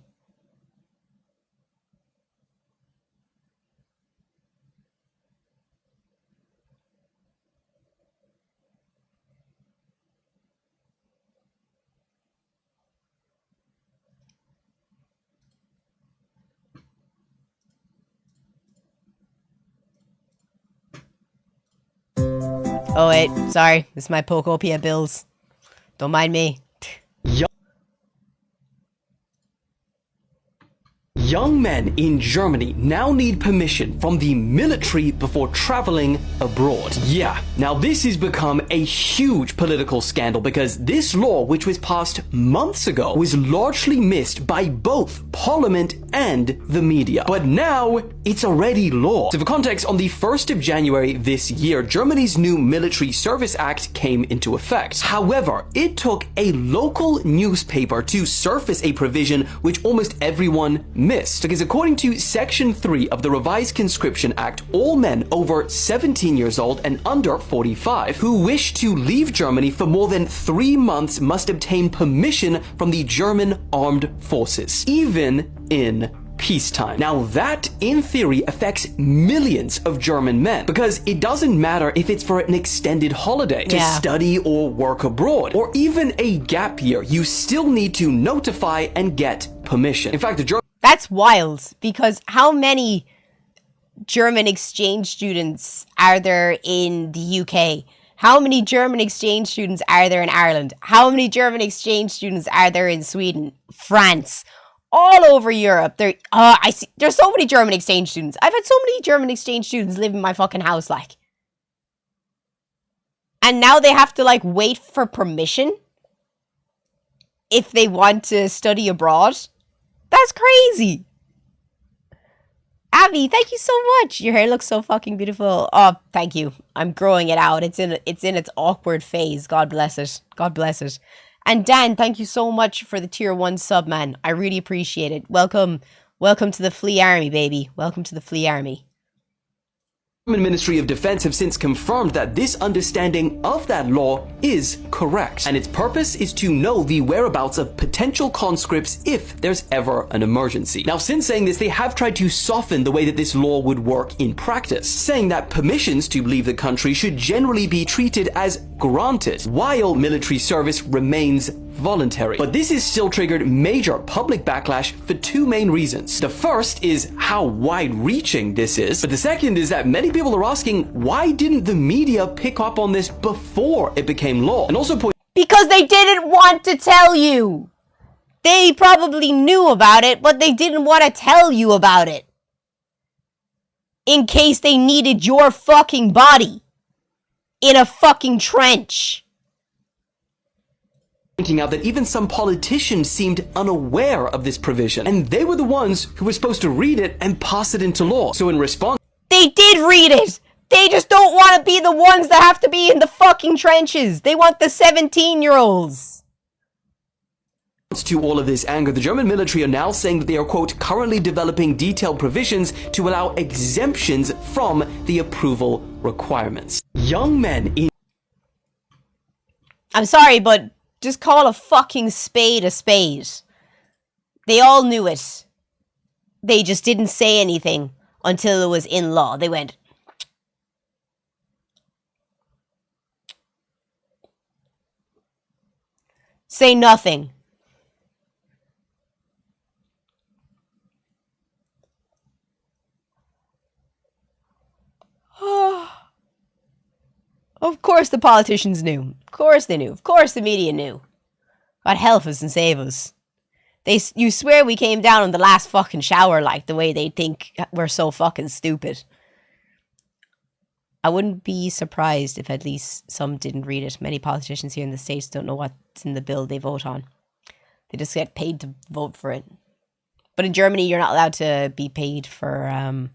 Oh wait, sorry. This is my Pokopia bills. Don't mind me. Young men in Germany now need permission from the military before traveling abroad. Yeah, now this has become a huge political scandal because this law, which was passed months ago, was largely missed by both Parliament and the media. But now, it's already law. So for context, on the 1st of January this year, Germany's new Military Service Act came into effect. However, it took a local newspaper to surface a provision which almost everyone missed. Because according to Section 3 of the revised Conscription Act, all men over 17 years old and under 45 who wish to leave Germany for more than 3 months must obtain permission from the German armed forces, even in peacetime. Now that, in theory, affects millions of German men, because it doesn't matter if it's for an extended holiday, to study or work abroad, or even a gap year, you still need to notify and get permission. In fact, That's wild, because how many German exchange students are there in the UK? How many German exchange students are there in Ireland? How many German exchange students are there in Sweden, France, all over Europe? I see. There's so many German exchange students. I've had so many German exchange students live in my fucking house, like. And now they have to, like, wait for permission if they want to study abroad. That's crazy. Abby, thank you so much. Your hair looks so fucking beautiful. Oh, thank you. I'm growing it out. It's in its awkward phase. God bless it. God bless it. And Dan, thank you so much for the tier 1 sub, man. I really appreciate it. Welcome to the Flea Army, baby. Welcome to the Flea Army. The German Ministry of Defense have since confirmed that this understanding of that law is correct, and its purpose is to know the whereabouts of potential conscripts if there's ever an emergency. Now, since saying this, they have tried to soften the way that this law would work in practice, saying that permissions to leave the country should generally be treated as granted, while military service remains voluntary. But this has still triggered major public backlash for 2 main reasons. The first is how wide-reaching this is, but the second is that many people are asking, why didn't the media pick up on this before it became law? And also because they didn't want to tell you. They probably knew about it, but they didn't want to tell you about it. In case they needed your fucking body in a fucking trench. Pointing out that even some politicians seemed unaware of this provision, and they were the ones who were supposed to read it and pass it into law. So in response, they did read it. They just don't want to be the ones that have to be in the fucking trenches. They want the 17-year-olds. To all of this anger, the German military are now saying that they are, quote, currently developing detailed provisions to allow exemptions from the approval requirements. Young men in... I'm sorry, but just call a fucking spade a spade. They all knew it. They just didn't say anything until it was in law. They went... Say nothing. Of course the politicians knew. Of course they knew. Of course the media knew. God help us and save us. You swear we came down on the last fucking shower, like, the way they think we're so fucking stupid. I wouldn't be surprised if at least some didn't read it. Many politicians here in the States don't know what's in the bill they vote on. They just get paid to vote for it. But in Germany, you're not allowed to be paid for...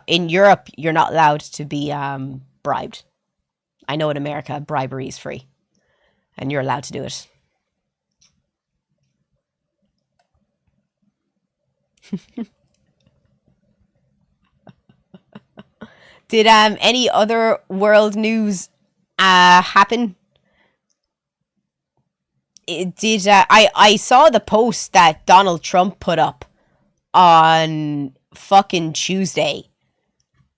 in Europe, you're not allowed to be bribed. I know in America, bribery is free. And you're allowed to do it. Did any other world news happen I saw the post that Donald Trump put up on fucking Tuesday.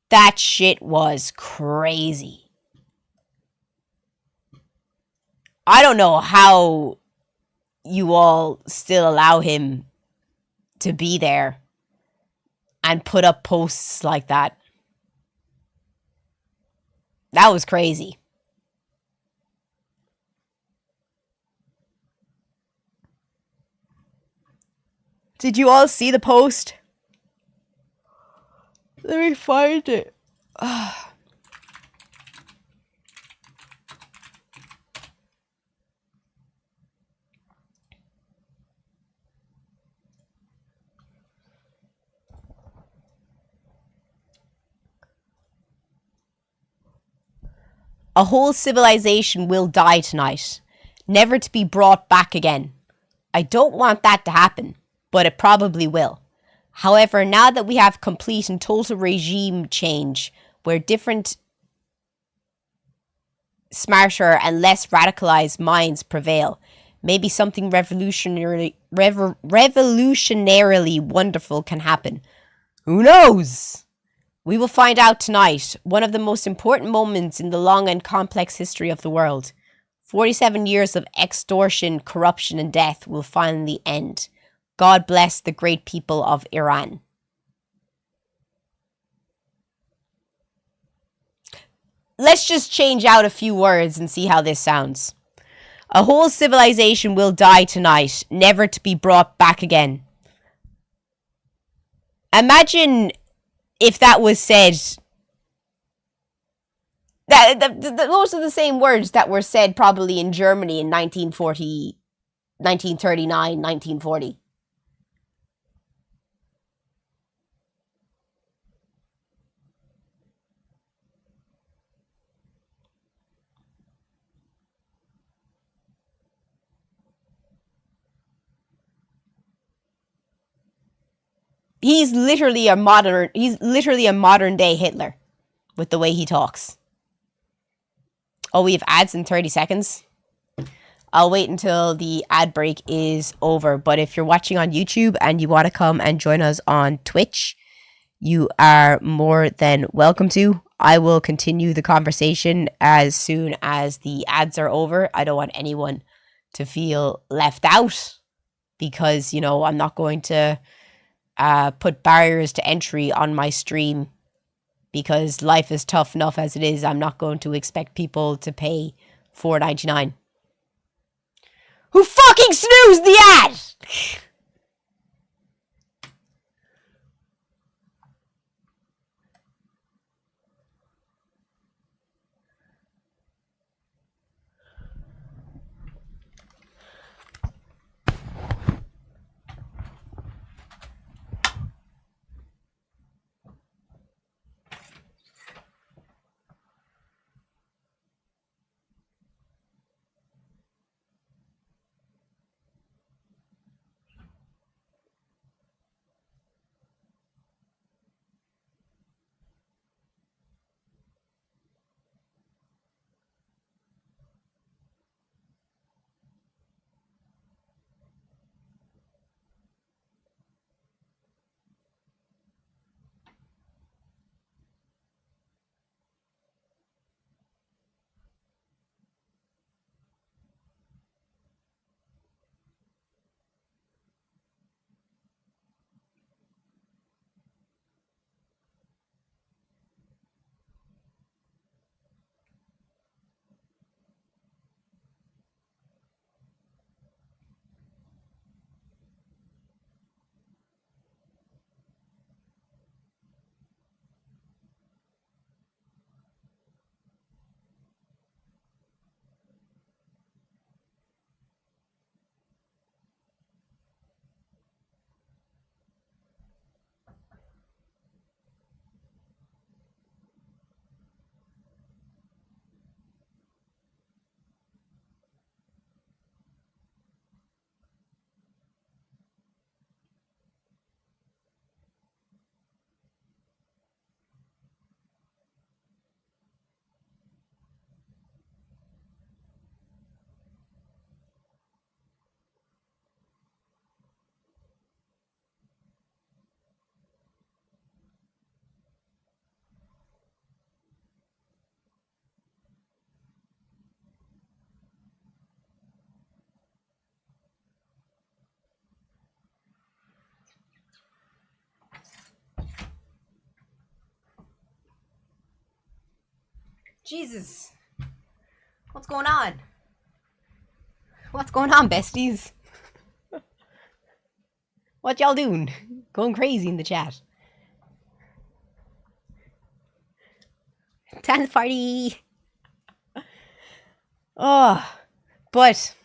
That shit was crazy. I don't know how you all still allow him to be there and put up posts like that. That was crazy. Did you all see the post? Let me find it. A whole civilization will die tonight, never to be brought back again. I don't want that to happen, but it probably will. However, now that we have complete and total regime change, where different, smarter and less radicalized minds prevail, maybe something revolutionarily wonderful can happen. Who knows? We will find out tonight, one of the most important moments in the long and complex history of the world. 47 years of extortion, corruption, and death will finally end. God bless the great people of Iran. Let's just change out a few words and see how this sounds. A whole civilization will die tonight, never to be brought back again. Imagine if that was said, those are the same words that were said probably in Germany in 1940, 1939, 1940. He's literally a modern day Hitler with the way he talks. Oh, we have ads in 30 seconds. I'll wait until the ad break is over. But if you're watching on YouTube and you want to come and join us on Twitch, you are more than welcome to. I will continue the conversation as soon as the ads are over. I don't want anyone to feel left out because, you know, I'm not going to put barriers to entry on my stream because life is tough enough as it is. I'm not going to expect people to pay $4.99. Who fucking snoozed the ad? Jesus. What's going on? What's going on, besties? What y'all doing? Going crazy in the chat. Dance party! Oh, but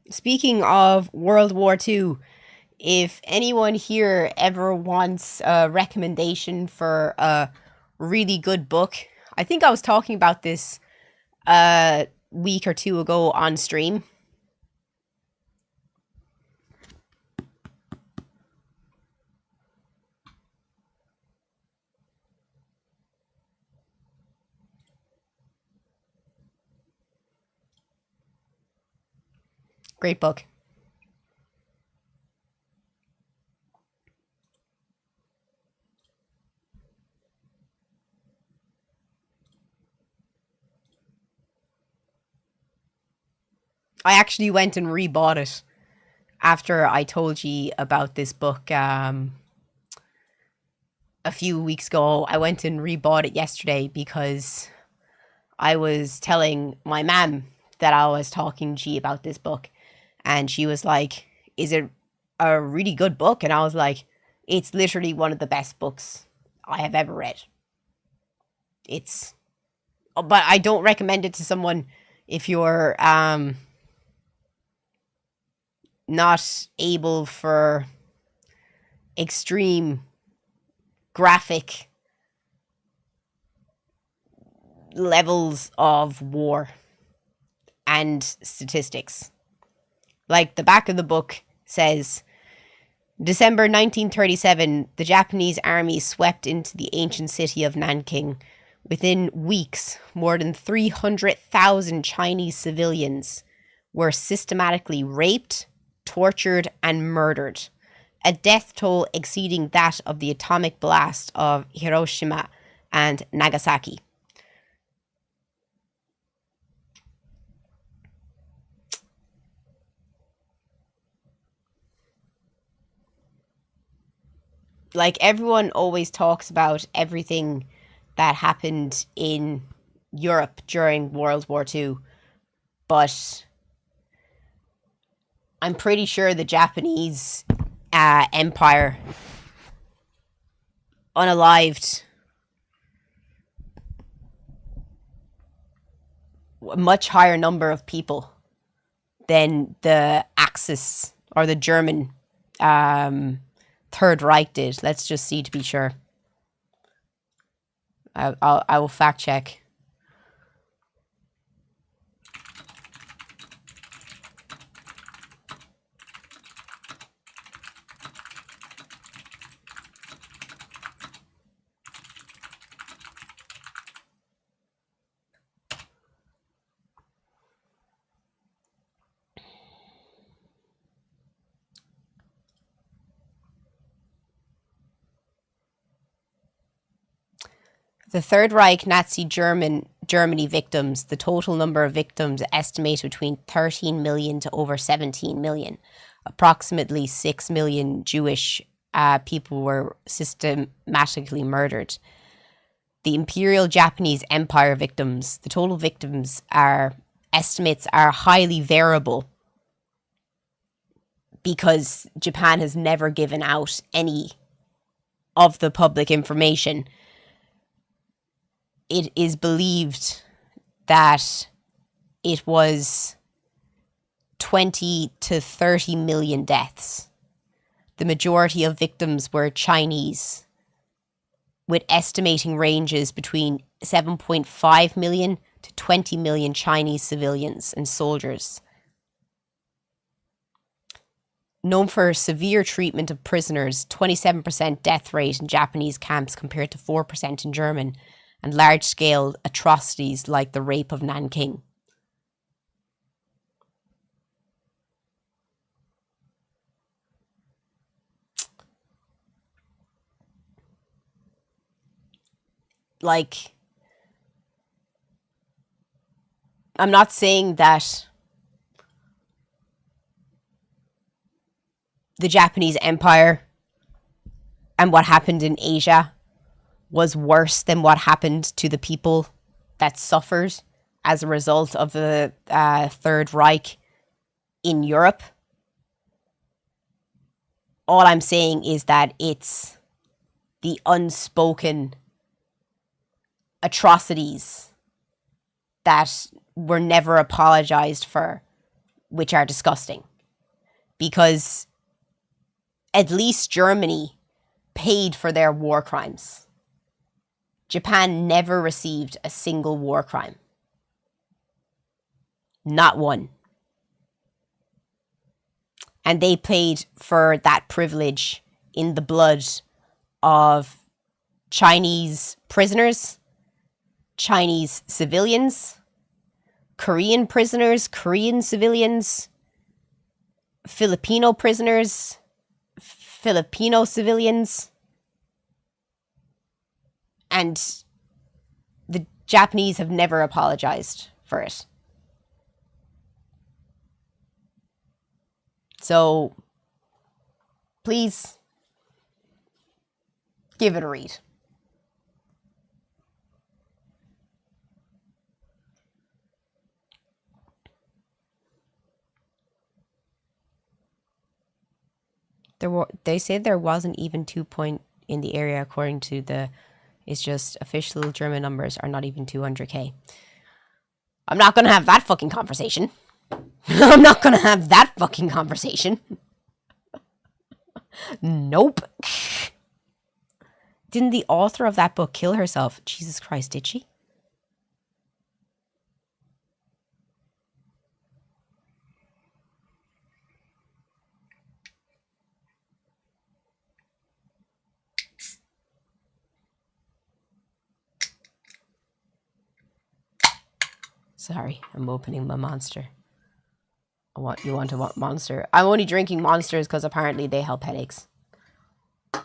speaking of World War II, if anyone here ever wants a recommendation for a really good book, I think I was talking about this a week or two ago on stream. Great book. I actually went and rebought it after I told you about this book a few weeks ago. I went and rebought it yesterday because I was telling my mum that I was talking to you about this book. And she was like, is it a really good book? And I was like, it's literally one of the best books I have ever read. But I don't recommend it to someone if you're not able for extreme graphic levels of war and statistics. Like the back of the book says, December 1937, the Japanese army swept into the ancient city of Nanking. Within weeks, more than 300,000 Chinese civilians were systematically raped, tortured, and murdered, a death toll exceeding that of the atomic blast of Hiroshima and Nagasaki. Like, everyone always talks about everything that happened in Europe during World War II, but I'm pretty sure the Japanese empire unalived a much higher number of people than the Axis or the German Third Reich did. Let's just see to be sure. I will fact check. The Third Reich Nazi Germany victims, the total number of victims estimated between 13 million to over 17 million. Approximately 6 million Jewish people were systematically murdered. The Imperial Japanese Empire victims, the total victims estimates are highly variable because Japan has never given out any of the public information. It is believed that it was 20 to 30 million deaths. The majority of victims were Chinese, with estimating ranges between 7.5 million to 20 million Chinese civilians and soldiers. Known for severe treatment of prisoners, 27% death rate in Japanese camps compared to 4% in German, and large-scale atrocities like the rape of Nanking. Like, I'm not saying that the Japanese Empire and what happened in Asia was worse than what happened to the people that suffered as a result of the Third Reich in Europe. All I'm saying is that it's the unspoken atrocities that were never apologized for, which are disgusting. Because at least Germany paid for their war crimes. Japan never received a single war crime. Not one. And they paid for that privilege in the blood of Chinese prisoners, Chinese civilians, Korean prisoners, Korean civilians, Filipino prisoners, Filipino civilians, and the Japanese have never apologized for it. So, please, give it a read. They said there wasn't even 2 point in the area according to the... It's just official German numbers are not even 200k. I'm not going to have that fucking conversation. I'm not going to have that fucking conversation. Nope. Didn't the author of that book kill herself? Jesus Christ, did she? Sorry, I'm opening my Monster. You want a Monster? I'm only drinking Monsters because apparently they help headaches.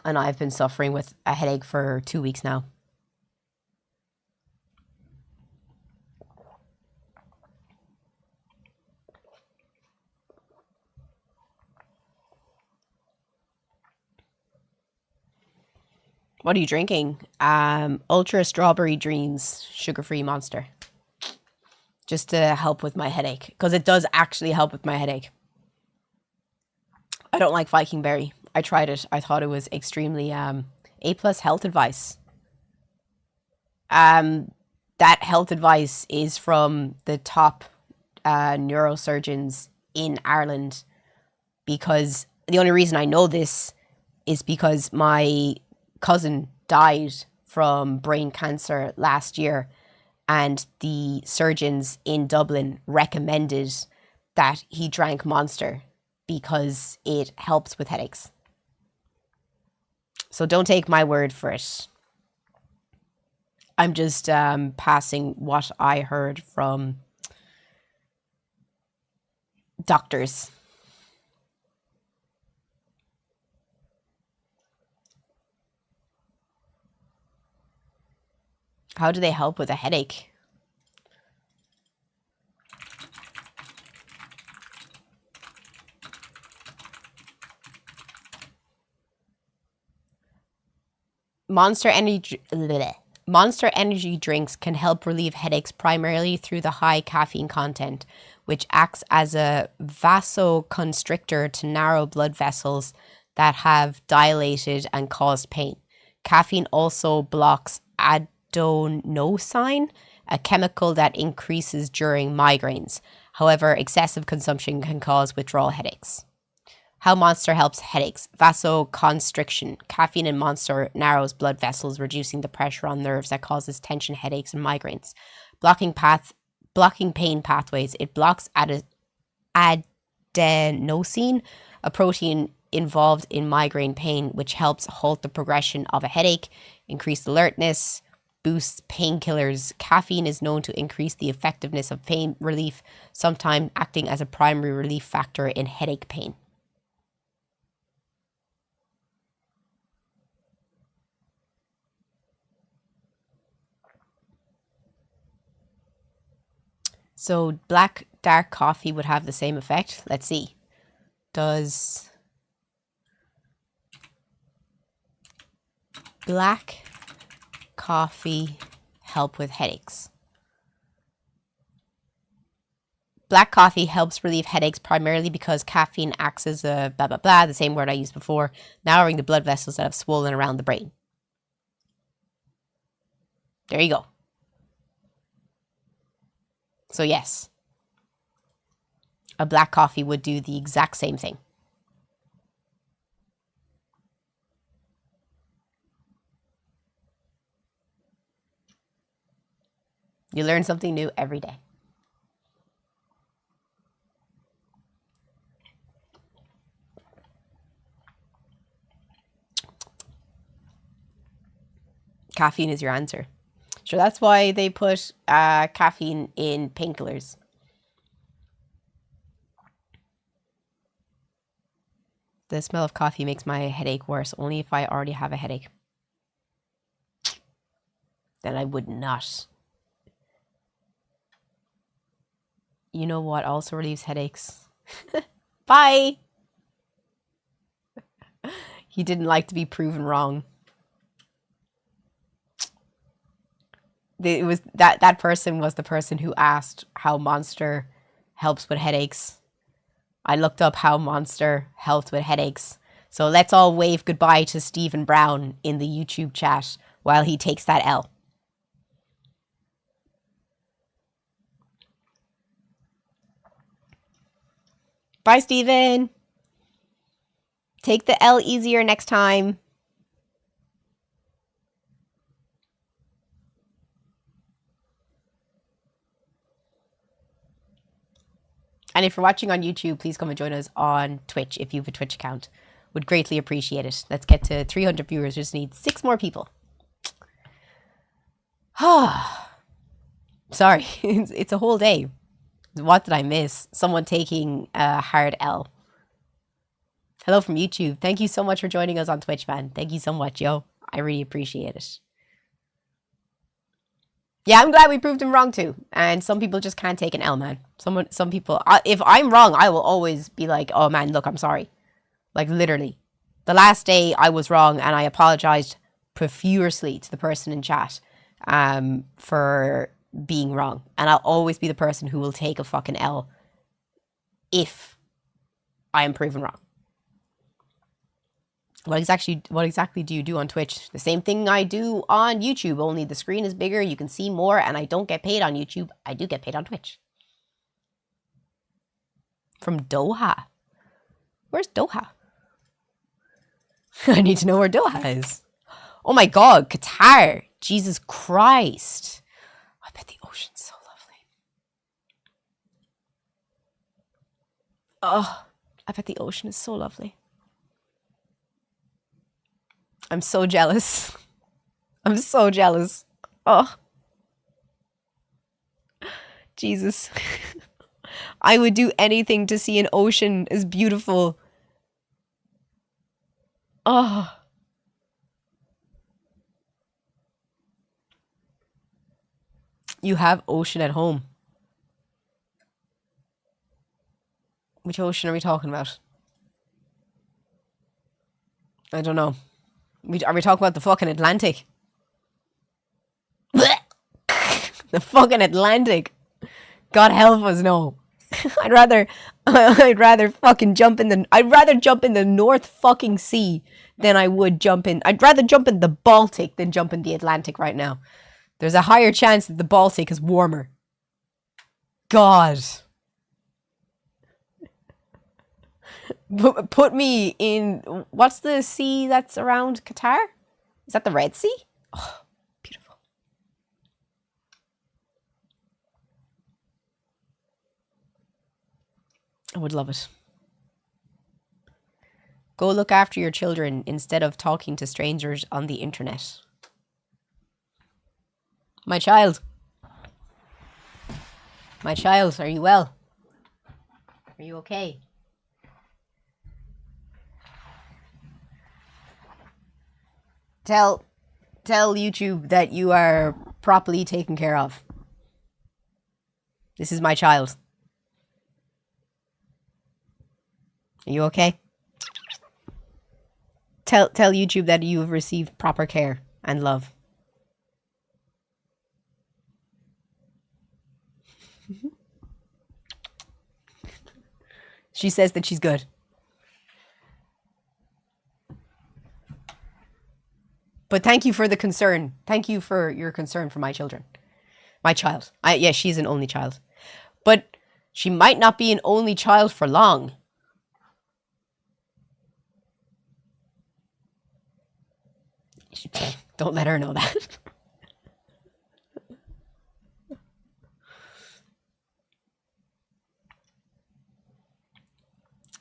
And I've been suffering with a headache for 2 weeks now. What are you drinking? Ultra Strawberry Dreams sugar-free Monster. Just to help with my headache. Because it does actually help with my headache. I don't like Viking Berry. I tried it. I thought it was extremely A+ health advice. That health advice is from the top neurosurgeons in Ireland. Because the only reason I know this is because my cousin died from brain cancer last year. And the surgeons in Dublin recommended that he drank Monster because it helps with headaches. So don't take my word for it. I'm just passing what I heard from doctors. How do they help with a headache? Monster Energy drinks can help relieve headaches primarily through the high caffeine content, which acts as a vasoconstrictor to narrow blood vessels that have dilated and caused pain. Caffeine also blocks adenosine, a chemical that increases during migraines. However, excessive consumption can cause withdrawal headaches. How Monster helps headaches. Vasoconstriction. Caffeine in Monster narrows blood vessels, reducing the pressure on nerves that causes tension, headaches, and migraines. Blocking pain pathways. It blocks adenosine, a protein involved in migraine pain, which helps halt the progression of a headache, increase alertness, boosts painkillers. Caffeine is known to increase the effectiveness of pain relief, sometimes acting as a primary relief factor in headache pain. So black dark coffee would have the same effect. Let's see. Does black coffee help with headaches? Black coffee helps relieve headaches primarily because caffeine acts as a blah, blah, blah, the same word I used before, narrowing the blood vessels that have swollen around the brain. There you go. So yes, a black coffee would do the exact same thing. You learn something new every day. Caffeine is your answer. Sure, that's why they put caffeine in painkillers. The smell of coffee makes my headache worse, only if I already have a headache. Then I would not. You know what also relieves headaches? Bye! He didn't like to be proven wrong. It was that person was the person who asked how Monster helps with headaches. I looked up how Monster helped with headaches. So let's all wave goodbye to Stephen Brown in the YouTube chat while he takes that L. Bye, Stephen. Take the L easier next time. And if you're watching on YouTube, please come and join us on Twitch if you have a Twitch account. Would greatly appreciate it. Let's get to 300 viewers. We just need 6 more people. Sorry, it's a whole day. What did I miss? Someone taking a hard L. Hello from YouTube. Thank you so much for joining us on Twitch, man. Thank you so much, yo. I really appreciate it. Yeah, I'm glad we proved him wrong too. And some people just can't take an L, man. Some people, if I'm wrong, I will always be like, oh man, look, I'm sorry. Like literally. The last day I was wrong and I apologized profusely to the person in chat for being wrong. And I'll always be the person who will take a fucking L if I am proven wrong. What exactly do you do on Twitch? The same thing I do on YouTube, only the screen is bigger, you can see more, and I don't get paid on YouTube. I do get paid on Twitch. From Doha. Where's Doha? I need to know where Doha is. Oh my god, Qatar. Jesus Christ. I bet the ocean's so lovely. Oh, I bet the ocean is so lovely. I'm so jealous. I'm so jealous. Oh. Jesus. I would do anything to see an ocean as beautiful. Oh. You have ocean at home. Which ocean are we talking about? I don't know. Are we talking about the fucking Atlantic? The fucking Atlantic. God help us, no. I'd rather fucking jump in the... I'd rather jump in the North fucking Sea than I would jump in... I'd rather jump in the Baltic than jump in the Atlantic right now. There's a higher chance that the Baltic is warmer. God. Put me in... What's the sea that's around Qatar? Is that the Red Sea? Oh, beautiful. I would love it. Go look after your children instead of talking to strangers on the internet. My child. My child, are you well? Are you okay? Tell YouTube that you are properly taken care of. This is my child. Are you okay? Tell YouTube that you have received proper care and love. She says that she's good. But thank you for the concern. Thank you for your concern for my children. My child. Yeah, she's an only child. But she might not be an only child for long. Don't let her know that.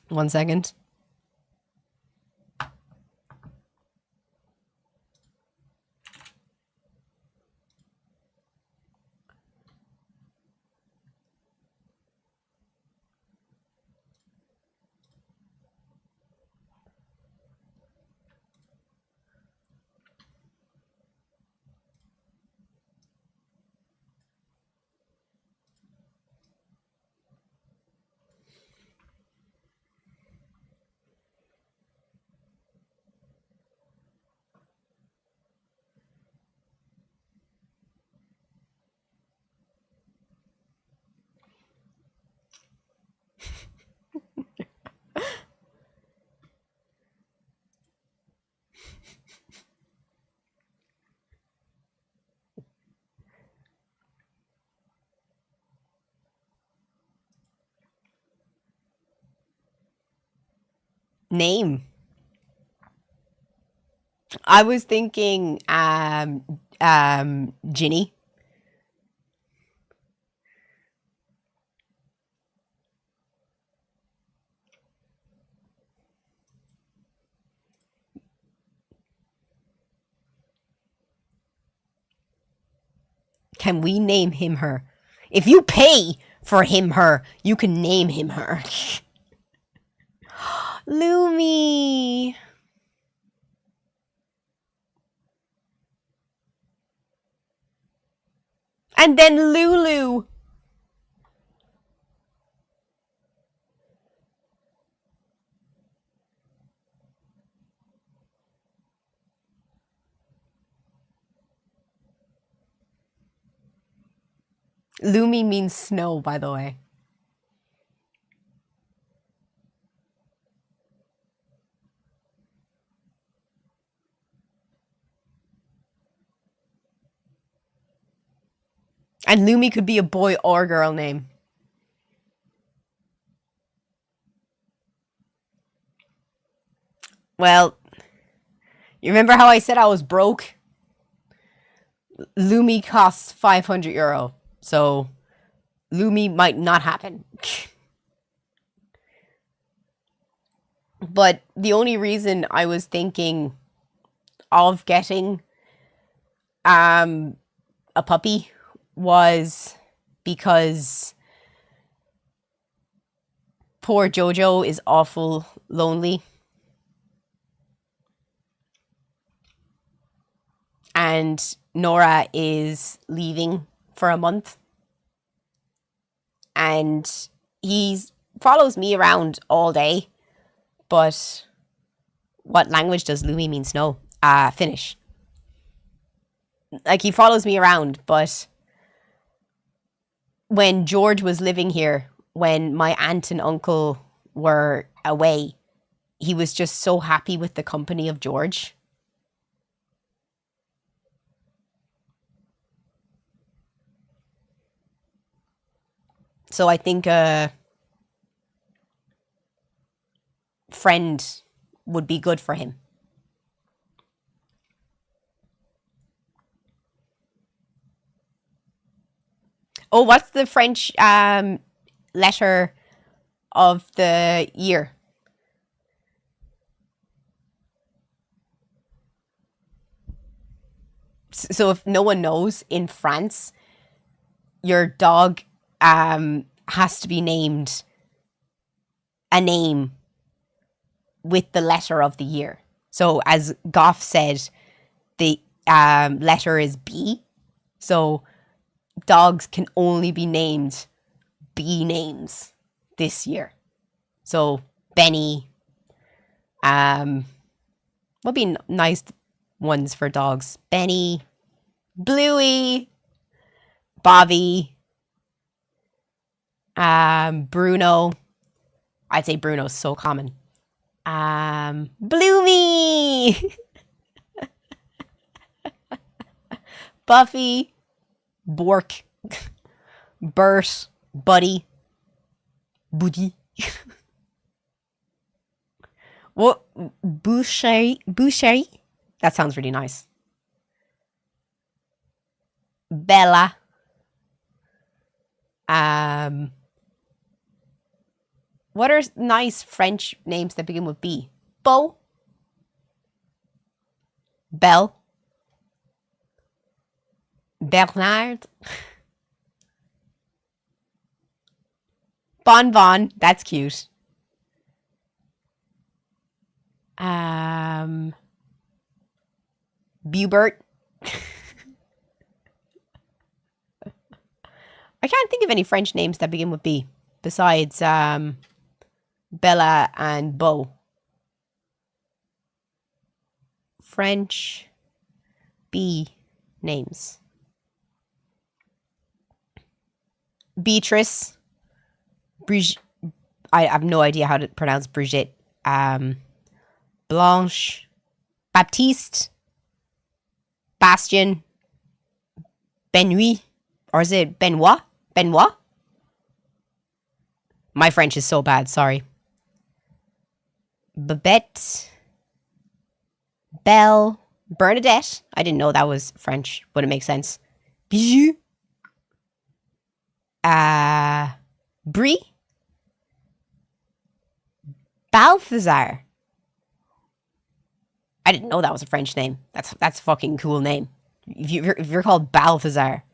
One second. Name. I was thinking Ginny. Can we name him her? If you pay for him her, you can name him her. Lumi. And then Lulu. Lumi means snow, by the way. And Lumi could be a boy or girl name. Well, you remember how I said I was broke? Lumi costs €500, so Lumi might not happen. But the only reason I was thinking of getting a puppy was because poor Jojo is awful lonely. And Nora is leaving for a month. And he follows me around all day. But what language does Lumi mean snow? Finnish. Like, he follows me around, but when George was living here, when my aunt and uncle were away, he was just so happy with the company of George. So I think a friend would be good for him. Oh, what's the French letter of the year? So if no one knows, in France, your dog has to be named a name with the letter of the year. So as Goff said, the letter is B. So dogs can only be named B names this year. So Benny, what be nice ones for dogs? Benny, Bluey, Bobby, Bruno. I'd say Bruno's so common. Bloomy! Buffy, Bork, Bert, Buddy, Buddy. What? Boucherie? That sounds really nice. Bella. What are nice French names that begin with B? Beau. Belle. Bernard. Bonbon. That's cute. Bubert. I can't think of any French names that begin with B besides Bella and Beau. French B names. Beatrice. I have no idea how to pronounce Brigitte. Blanche. Baptiste. Bastion. Benoit. Or is it Benoit? Benoit? My French is so bad, sorry. Babette. Belle. Bernadette. I didn't know that was French, but it makes sense. Bijou. Brie. Balthazar. I didn't know that was a French name. That's a fucking cool name. If you're called Balthazar,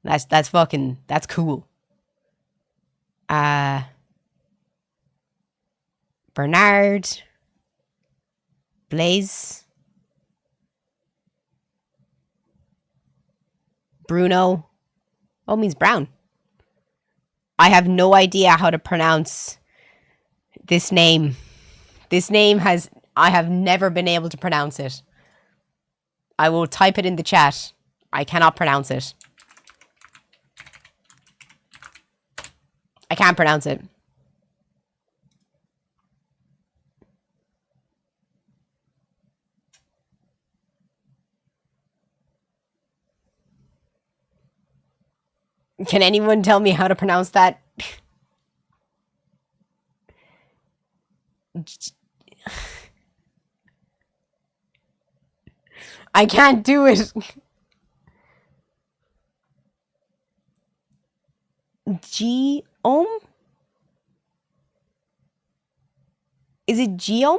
that's cool. Bernard. Blaise. Bruno. Oh, means brown. I have no idea how to pronounce this name. I have never been able to pronounce it. I will type it in the chat. I cannot pronounce it. I can't pronounce it. Can anyone tell me how to pronounce that? I can't do it. Geom? Is it Geom?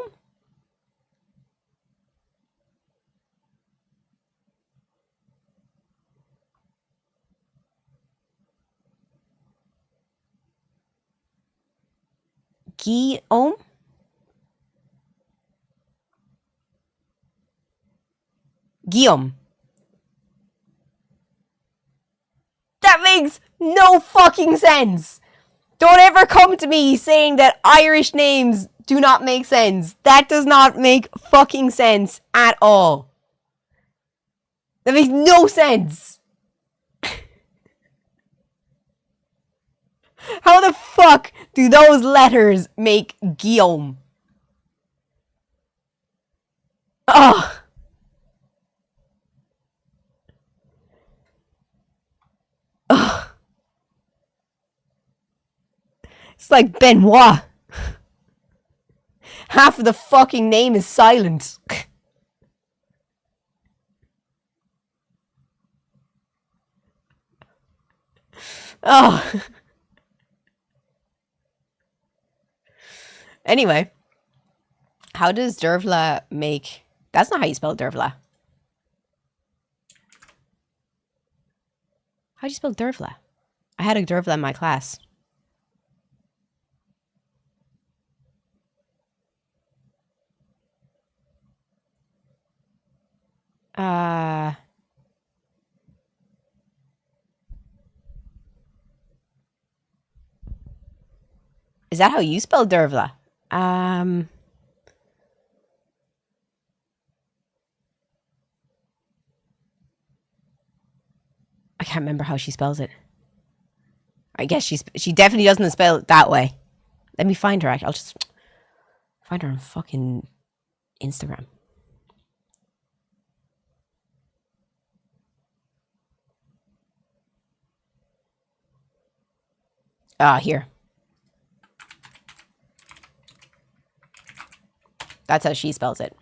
Guillaume? Guillaume. That makes no fucking sense. Don't ever come to me saying that Irish names do not make sense. That does not make fucking sense at all. That makes no sense. How the fuck do those letters make Guillaume? Ugh. Ugh. It's like Benoit. Half of the fucking name is silent. Oh. Anyway, how does Dervla make... That's not how you spell Dervla. How do you spell Dervla? I had a Dervla in my class. Is that how you spell Dervla? I can't remember how she spells it. I guess she definitely doesn't spell it that way. Let me find her. I'll just find her on fucking Instagram. Here. That's how she spells it.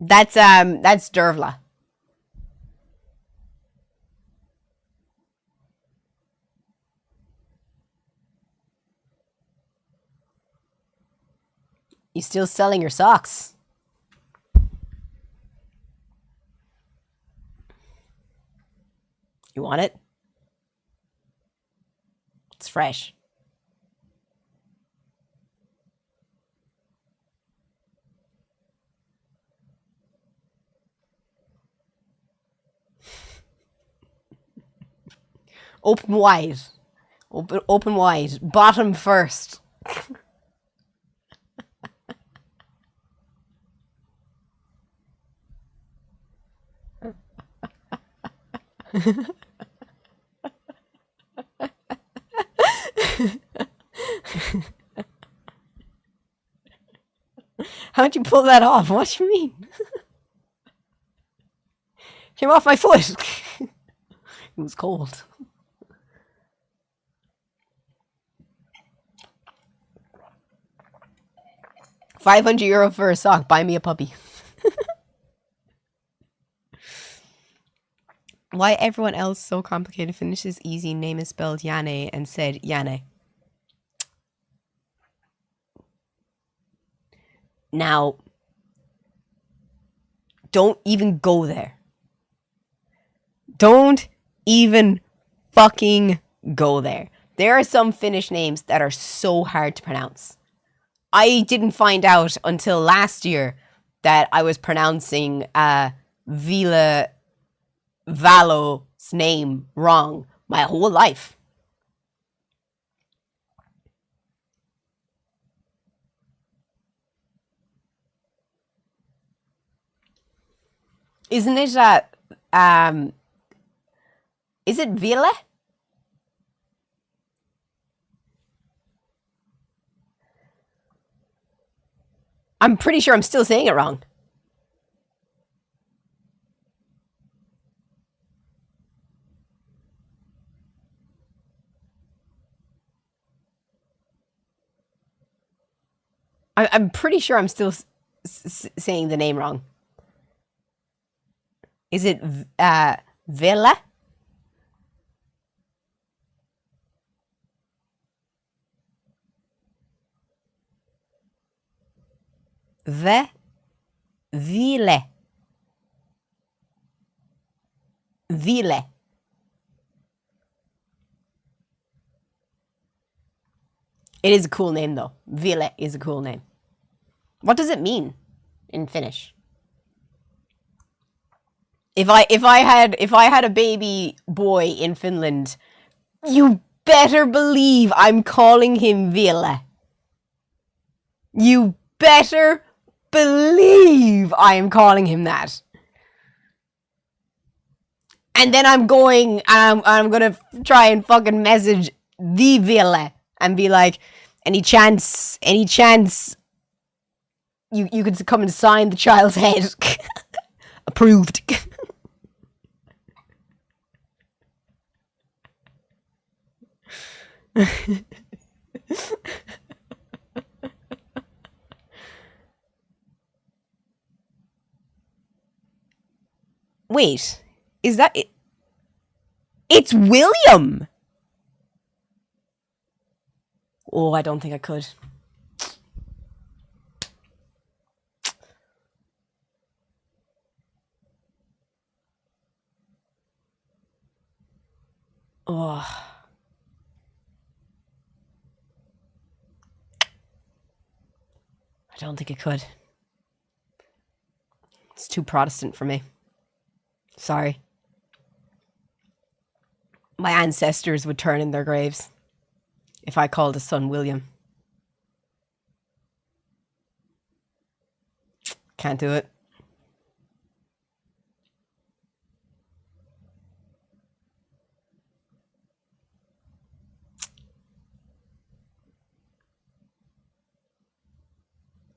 That's Dervla. You still selling your socks? You want it? It's fresh. Open wide. Open wide. Bottom first. How'd you pull that off? What do you mean? Came off my foot. It was cold. €500 for a sock. Buy me a puppy. Why everyone else so complicated finishes easy, name is spelled Yane and said Yane. Now, don't even go there. Don't even fucking go there. There are some Finnish names that are so hard to pronounce. I didn't find out until last year that I was pronouncing Vila Valo's name wrong my whole life. Isn't it is it Vila? I'm pretty sure I'm still saying it wrong. I'm pretty sure I'm still saying the name wrong. Is it Vela? Vile. Vile. It is a cool name though. Vile is a cool name. What does it mean in Finnish? If I had a baby boy in Finland, you better believe I'm calling him Vile. You better believe I am calling him that. And then I'm going and I'm gonna try and fucking message the Vile and be like, any chance you could come and sign the child's head. Approved. Wait, is that it? It's William. Oh, I don't think I could. Oh. I don't think I could. It's too Protestant for me. Sorry. My ancestors would turn in their graves if I called a son William. Can't do it.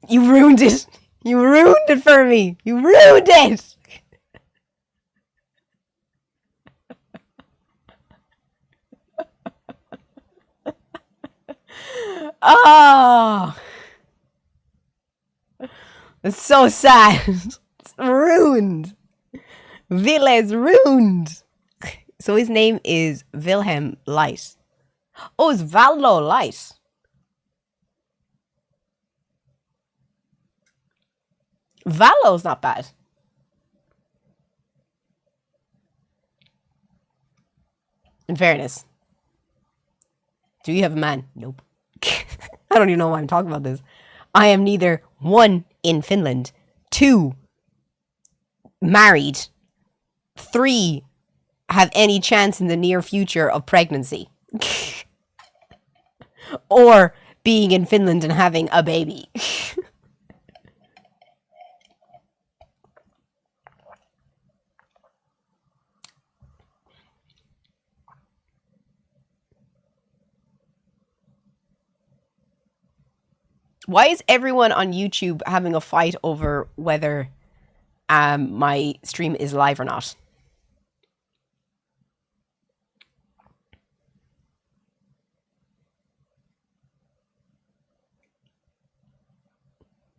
You ruined it. You ruined it for me. You ruined it. Oh, it's so sad. It's ruined. Villa is ruined. So his name is Wilhelm Light. Oh, it's Vallo Light. Vallo's not bad. In fairness. Do you have a man? Nope. I don't even know why I'm talking about this. I am neither 1, in Finland, 2, married, 3, have any chance in the near future of pregnancy. Or being in Finland and having a baby. Why is everyone on YouTube having a fight over whether my stream is live or not?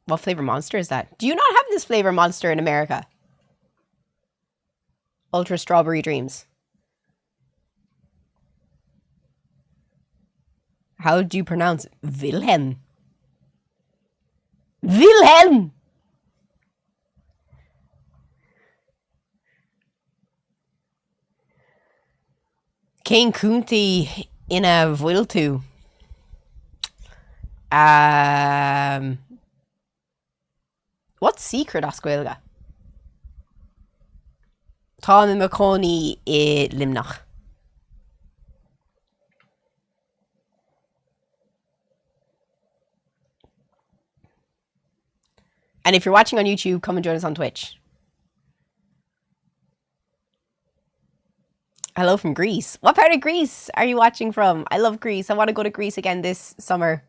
What flavor Monster is that? Do you not have this flavor Monster in America? Ultra Strawberry Dreams. How do you pronounce Wilhelm? Wilhelm! Cain County in a Vueltu. What's secret Oscuelga? Tá na Maconi I Limnach. And if you're watching on YouTube, come and join us on Twitch. Hello from Greece. What part of Greece are you watching from? I love Greece. I want to go to Greece again this summer.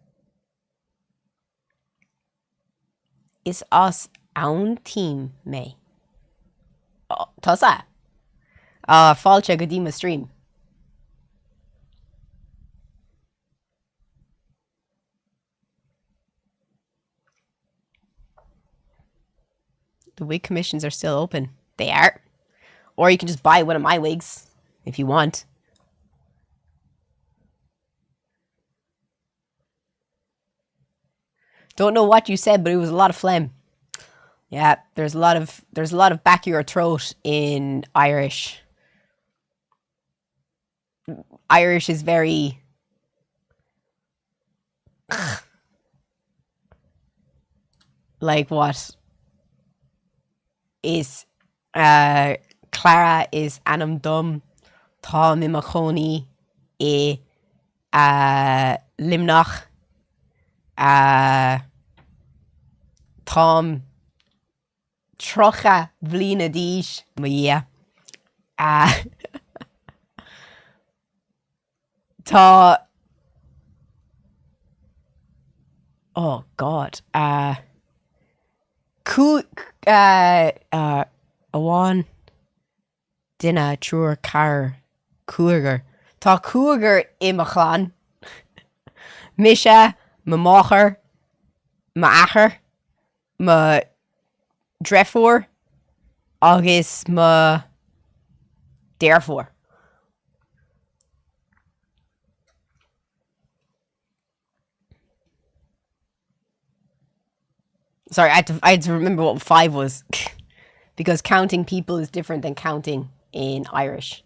Is us own team, May? Oh, Tosa. Falcha Godima stream. The wig commissions are still open. They are. Or you can just buy one of my wigs if you want. Don't know what you said, but it was a lot of phlegm. Yeah, there's a lot of back of your throat in Irish. Irish is very like what is Clara is Anam Dum Tá Mimachoni Limnach Tom Trocha Vlina Dish Maya Tá oh god Awan Dinna Trur Car Cougar Tá Cougar Imachan Misha Mamacher Maacher Ma Drefor August Ma Therefore. Sorry, I had to remember what 5 was. Because counting people is different than counting in Irish.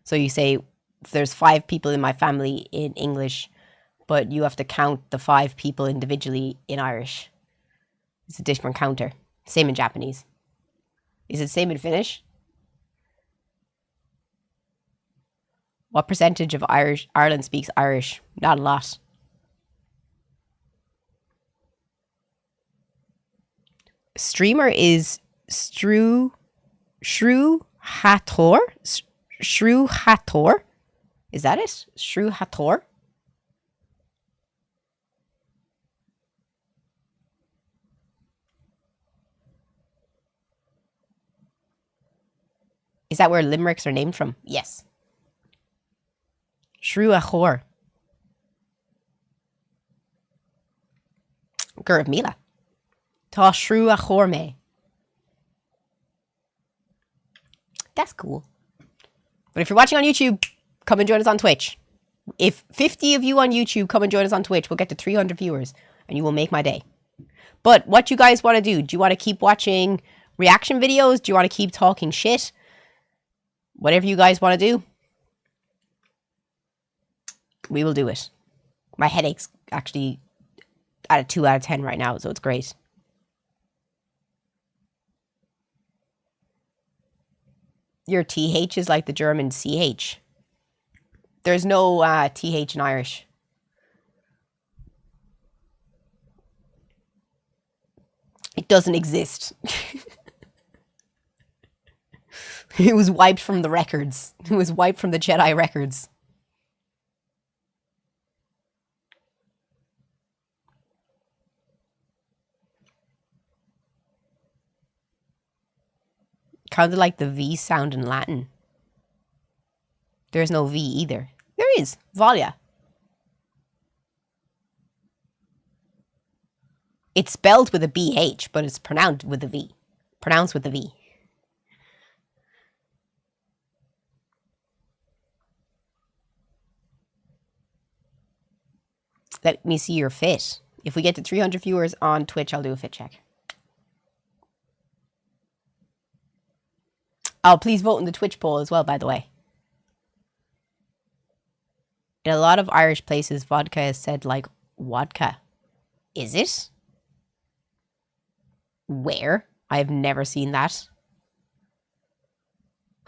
So you say, if there's 5 people in my family in English, but you have to count the 5 people individually in Irish. It's a different counter. Same in Japanese. Is it same in Finnish? What percentage of Ireland speaks Irish? Not a lot. Streamer is Shrew Hator? Shrew Hator? Is that it? Shrew Hator? Is that where limericks are named from? Yes. Shrew a chor. Gurv Mila. Ta shrew a chor me. That's cool. But if you're watching on YouTube, come and join us on Twitch. If 50 of you on YouTube come and join us on Twitch, we'll get to 300 viewers and you will make my day. But what you guys want to do? Do you want to keep watching reaction videos? Do you want to keep talking shit? Whatever you guys want to do, we will do it. My headache's actually at a 2 out of 10 right now, so it's great. Your TH is like the German CH. There's no TH in Irish. It doesn't exist. It was wiped from the records. It was wiped from the Jedi records. Kind of like the V sound in Latin. There's no V either. There is. Volia. It's spelled with a BH, but it's pronounced with a V. Pronounced with a V. Let me see your fit. If we get to 300 viewers on Twitch, I'll do a fit check. Oh, please vote in the Twitch poll as well, by the way. In a lot of Irish places, vodka is said like vodka. Is it? Where? I've never seen that.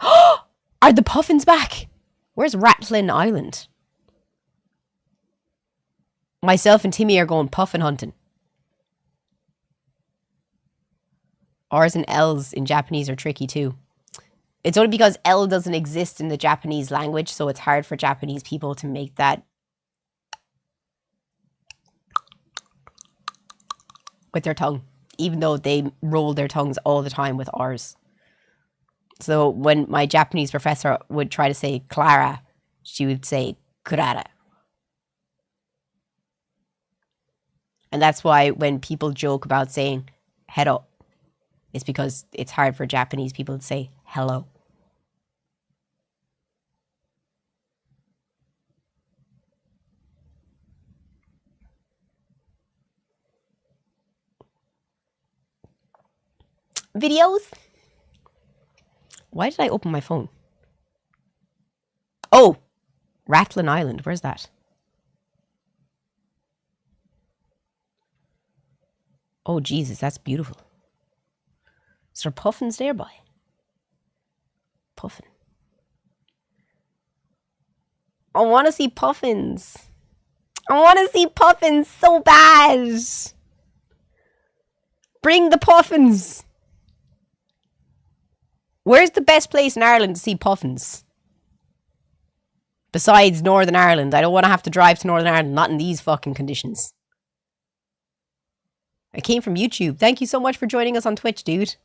Are the puffins back? Where's Rathlin Island? Myself and Timmy are going puffin hunting. R's and L's in Japanese are tricky too. It's only because L doesn't exist in the Japanese language, so it's hard for Japanese people to make that with their tongue, even though they roll their tongues all the time with R's. So when my Japanese professor would try to say Clara, she would say Kurara. And that's why when people joke about saying hello, it's because it's hard for Japanese people to say hello. Videos? Why did I open my phone? Oh! Rathlin Island. Where's that? Oh, Jesus, that's beautiful. Is there puffins nearby? Puffin. I want to see puffins. I want to see puffins so bad. Bring the puffins. Where's the best place in Ireland to see puffins? Besides Northern Ireland. I don't want to have to drive to Northern Ireland, not in these fucking conditions. I came from YouTube. Thank you so much for joining us on Twitch, dude.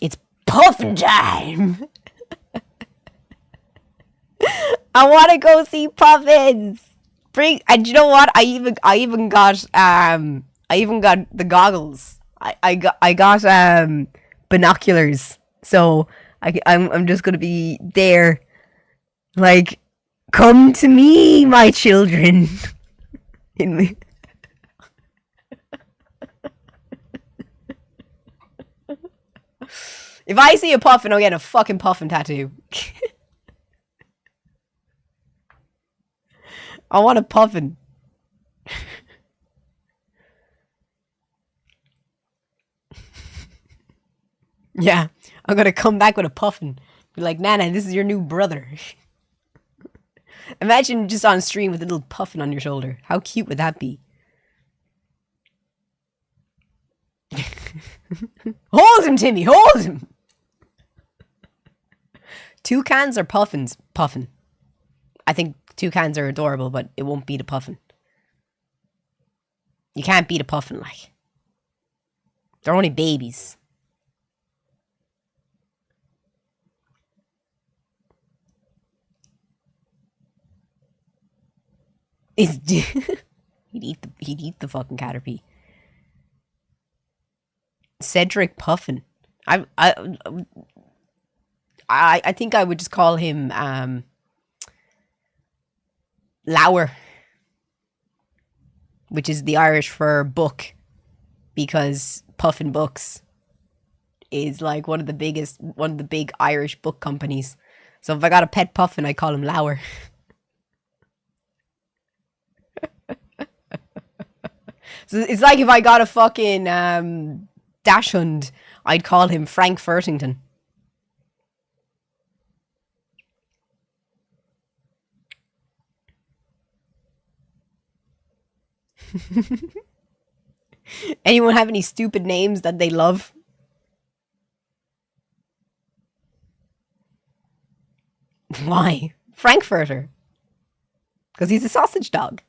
It's puffin time! I want to go see puffins. And you know what? I even got the goggles. I got binoculars. So I'm just gonna be there, like, come to me, my children. If I see a puffin, I'll get a fucking puffin tattoo. I want a puffin. Yeah, I'm gonna come back with a puffin. Be like, Nana, this is your new brother. Imagine just on stream with a little puffin on your shoulder. How cute would that be? Hold him, Timmy, hold him! Toucans or puffins? Puffin. I think toucans are adorable, but it won't beat a puffin. You can't beat a puffin, like. They're only babies. He'd eat the fucking caterpie. Cedric Puffin. I think I would just call him Lower, which is the Irish for book, because Puffin Books is like one of the big Irish book companies. So if I got a pet puffin, I call him Lower. So it's like if I got a fucking dachshund, I'd call him Frank Furtington. Anyone have any stupid names that they love? Why? Frankfurter. Because he's a sausage dog.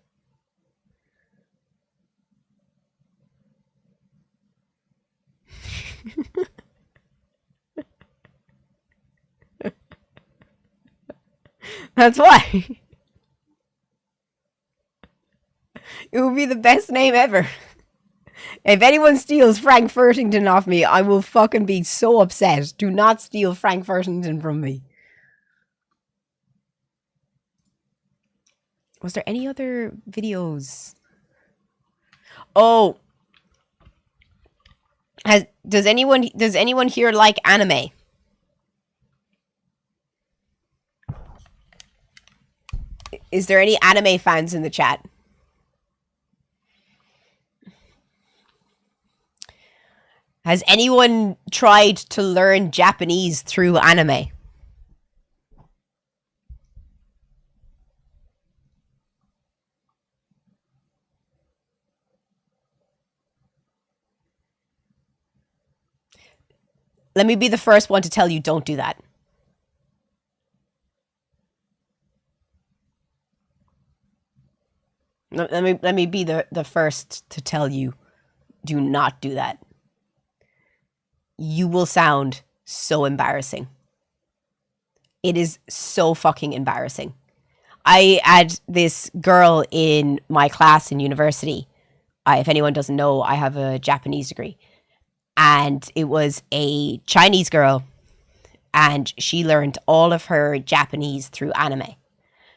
That's why. It would be the best name ever. If anyone steals Frank Furtington off me, I will fucking be so upset. Do not steal Frank Furtington from me. Was there any other videos? Oh. Does anyone here like anime? Is there any anime fans in the chat? Has anyone tried to learn Japanese through anime? Let me be the first one to tell you, don't do that. Let me be the first to tell you, do not do that. You will sound so embarrassing. It is so fucking embarrassing. I had this girl in my class in university. If anyone doesn't know, I have a Japanese degree. And it was a Chinese girl. And she learned all of her Japanese through anime.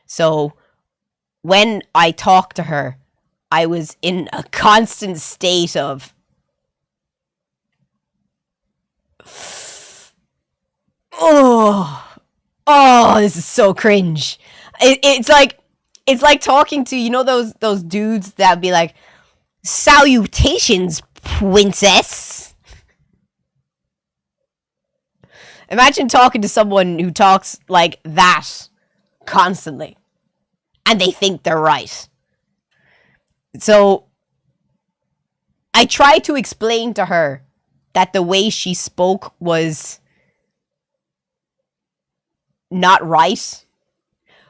So when I talked to her, I was in a constant state of, this is so cringe. It's like talking to, you know, those dudes that be like, salutations, princess. Imagine talking to someone who talks like that constantly, and they think they're right. So I tried to explain to her that the way she spoke was not right,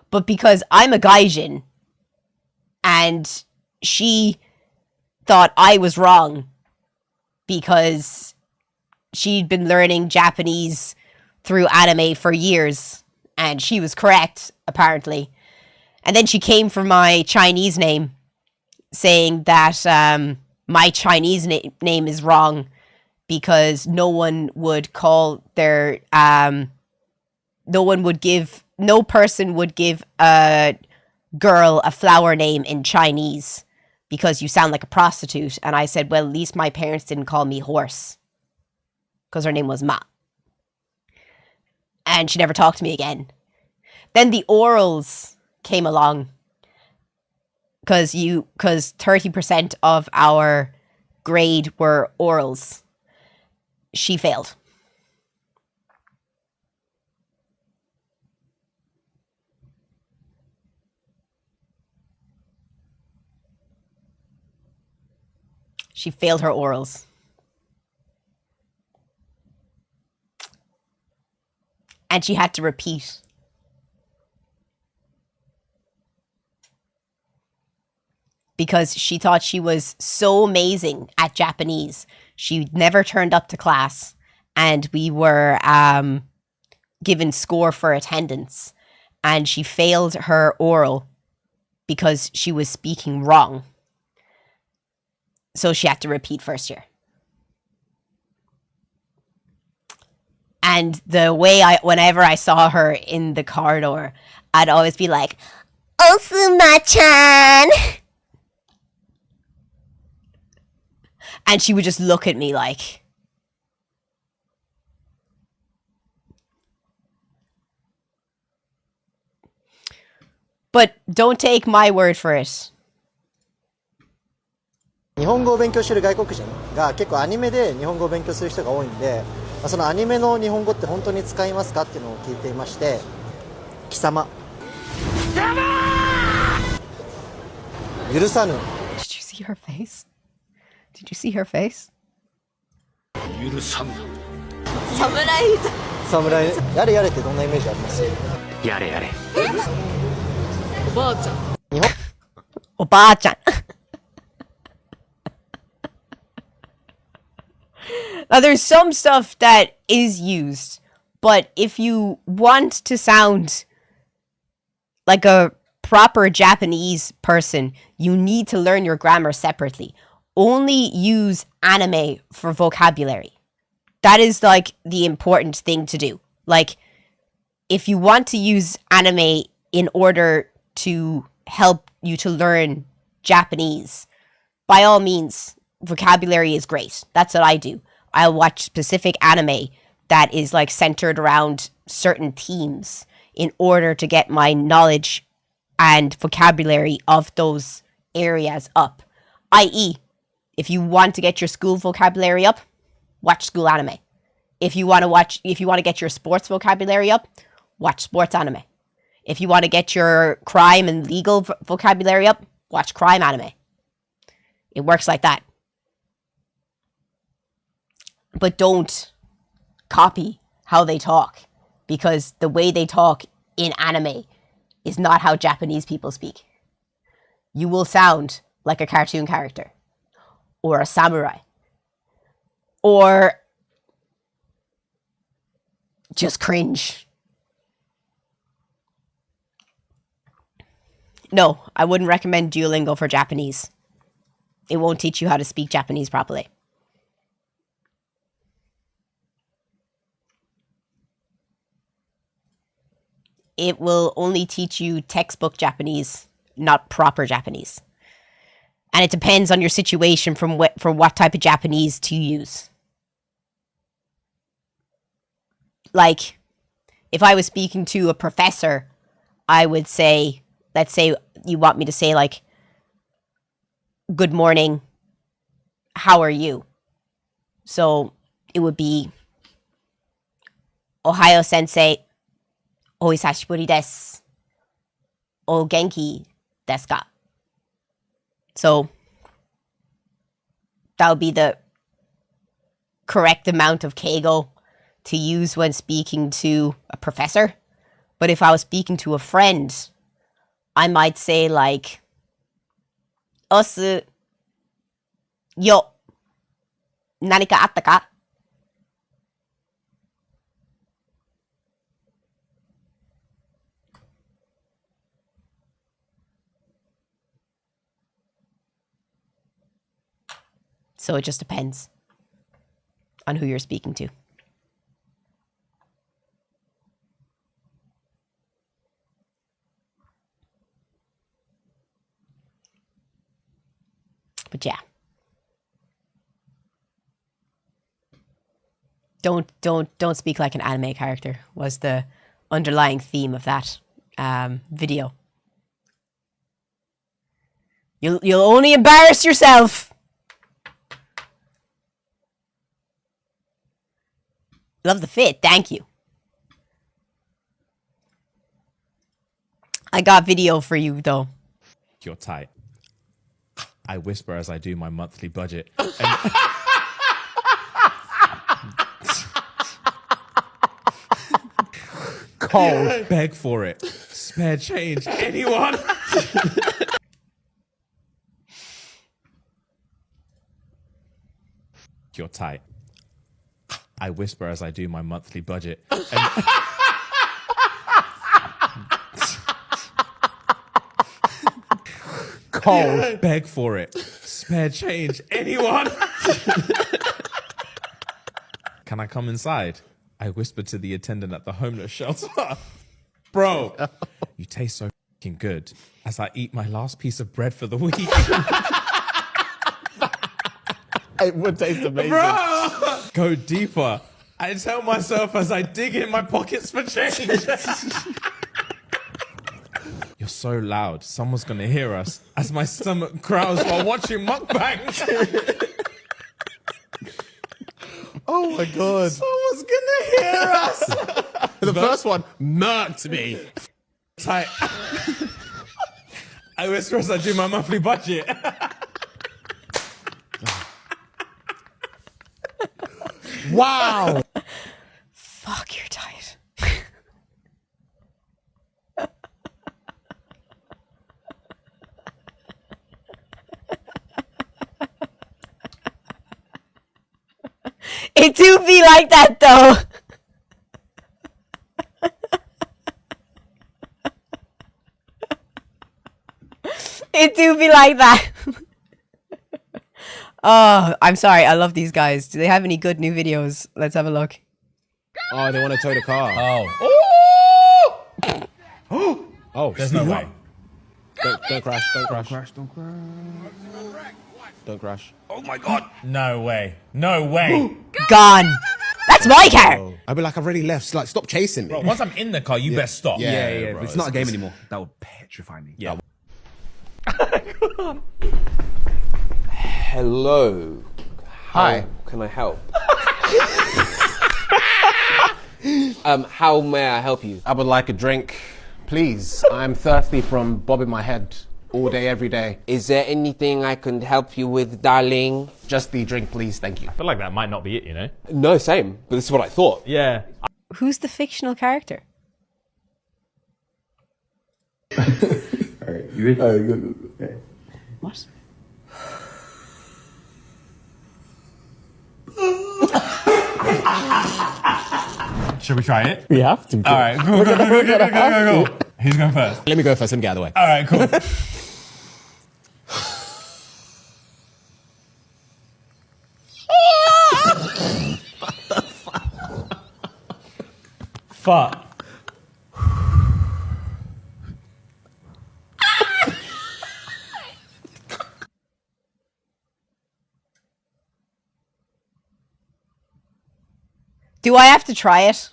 but because I'm a gaijin and she thought I was wrong because she'd been learning Japanese through anime for years and she was correct, apparently. And then she came for my Chinese name, saying that my Chinese name is wrong because no one would call their no person would give a girl a flower name in Chinese because you sound like a prostitute. And I said, well, at least my parents didn't call me horse because her name was Ma. And she never talked to me again. Then the orals came along because 30% of our grade were orals. She failed. She failed her orals. And she had to repeat. because she thought she was so amazing at Japanese. She never turned up to class, and we were given score for attendance, and she failed her oral because she was speaking wrong. So she had to repeat first year. And the way whenever I saw her in the corridor, I'd always be like, Osuma-chan! And she would just look at me like... But don't take my word for it. 日本語を勉強している外国人が結構アニメで日本語を勉強する人が多いんで、そのアニメの日本語って本当に使いますかっていうのを聞いていまして、貴様。貴様！許さぬ。Did you see her face? Did you see her face? 許さぬ。侍。侍。やれやれってどんなイメージあります？やれやれ。おばあちゃん。日本。おばあちゃん。Now, there's some stuff that is used, but if you want to sound like a proper Japanese person, you need to learn your grammar separately. Only use anime for vocabulary. That is like the important thing to do. Like, if you want to use anime in order to help you to learn Japanese, by all means, vocabulary is great. That's what I do. I'll watch specific anime that is like centered around certain themes in order to get my knowledge and vocabulary of those areas up. I.e., if you want to get your school vocabulary up, watch school anime. If you want to get your sports vocabulary up, watch sports anime. If you want to get your crime and legal vocabulary up, watch crime anime. It works like that. But don't copy how they talk, because the way they talk in anime is not how Japanese people speak. You will sound like a cartoon character, or a samurai, or just cringe. No, I wouldn't recommend Duolingo for Japanese. It won't teach you how to speak Japanese properly. It will only teach you textbook Japanese, not proper Japanese. And it depends on your situation for what type of Japanese to use. Like, if I was speaking to a professor, I would say, let's say you want me to say like, good morning, how are you? So it would be, Ohayo sensei, o hisashiburi desu. O genki desu ka? So that would be the correct amount of keigo to use when speaking to a professor. But if I was speaking to a friend, I might say like, Osu yo, nanika atta ka? So it just depends on who you're speaking to. But yeah. Don't speak like an anime character was the underlying theme of that video. You'll only embarrass yourself. Love the fit, thank you. I got video for you though. You're tight. I whisper as I do my monthly budget. Cold. Beg for it. Spare change. Anyone? tight. I whisper as I do my monthly budget. Cold. Beg for it. Spare change. Anyone? Can I come inside? I whispered to the attendant at the homeless shelter. Bro, you taste so fucking good as I eat my last piece of bread for the week. It would taste amazing. Bro! Go deeper. I tell myself as I dig in my pockets for change. You're so loud. Someone's gonna hear us as my stomach growls while watching mukbangs. Oh my god. Someone's gonna hear us. The first one murked me. Tight. I whisper as I do my monthly budget. Wow. Fuck, you're tight. It do be like that though. It do be like that. Oh, I'm sorry. I love these guys. Do they have any good new videos? Let's have a look. Oh, they want to tow the car. Oh! Oh, there's no way. Don't crash. Don't crash. Don't crash. Oh my god. No way. No way. Gone. That's my car. I'd be like, I've already left. Like, stop chasing me. Bro, once I'm in the car, you best stop. Yeah, bro, It's not a game anymore. That would petrify me. Yeah. Hello. Hi. How can I help? How may I help you? I would like a drink, please. I'm thirsty from bobbing my head all day, every day. Is there anything I can help you with, darling? Just the drink, please. Thank you. I feel like that might not be it, you know? No, same. But this is what I thought. Yeah. Who's the fictional character? Alright, you ready? Alright, go. Okay. What? Should we try it? We have to. All right, go. Who's going first? Let me go first. Let me get out of the way. All right, cool. Fuck. Do I have to try it?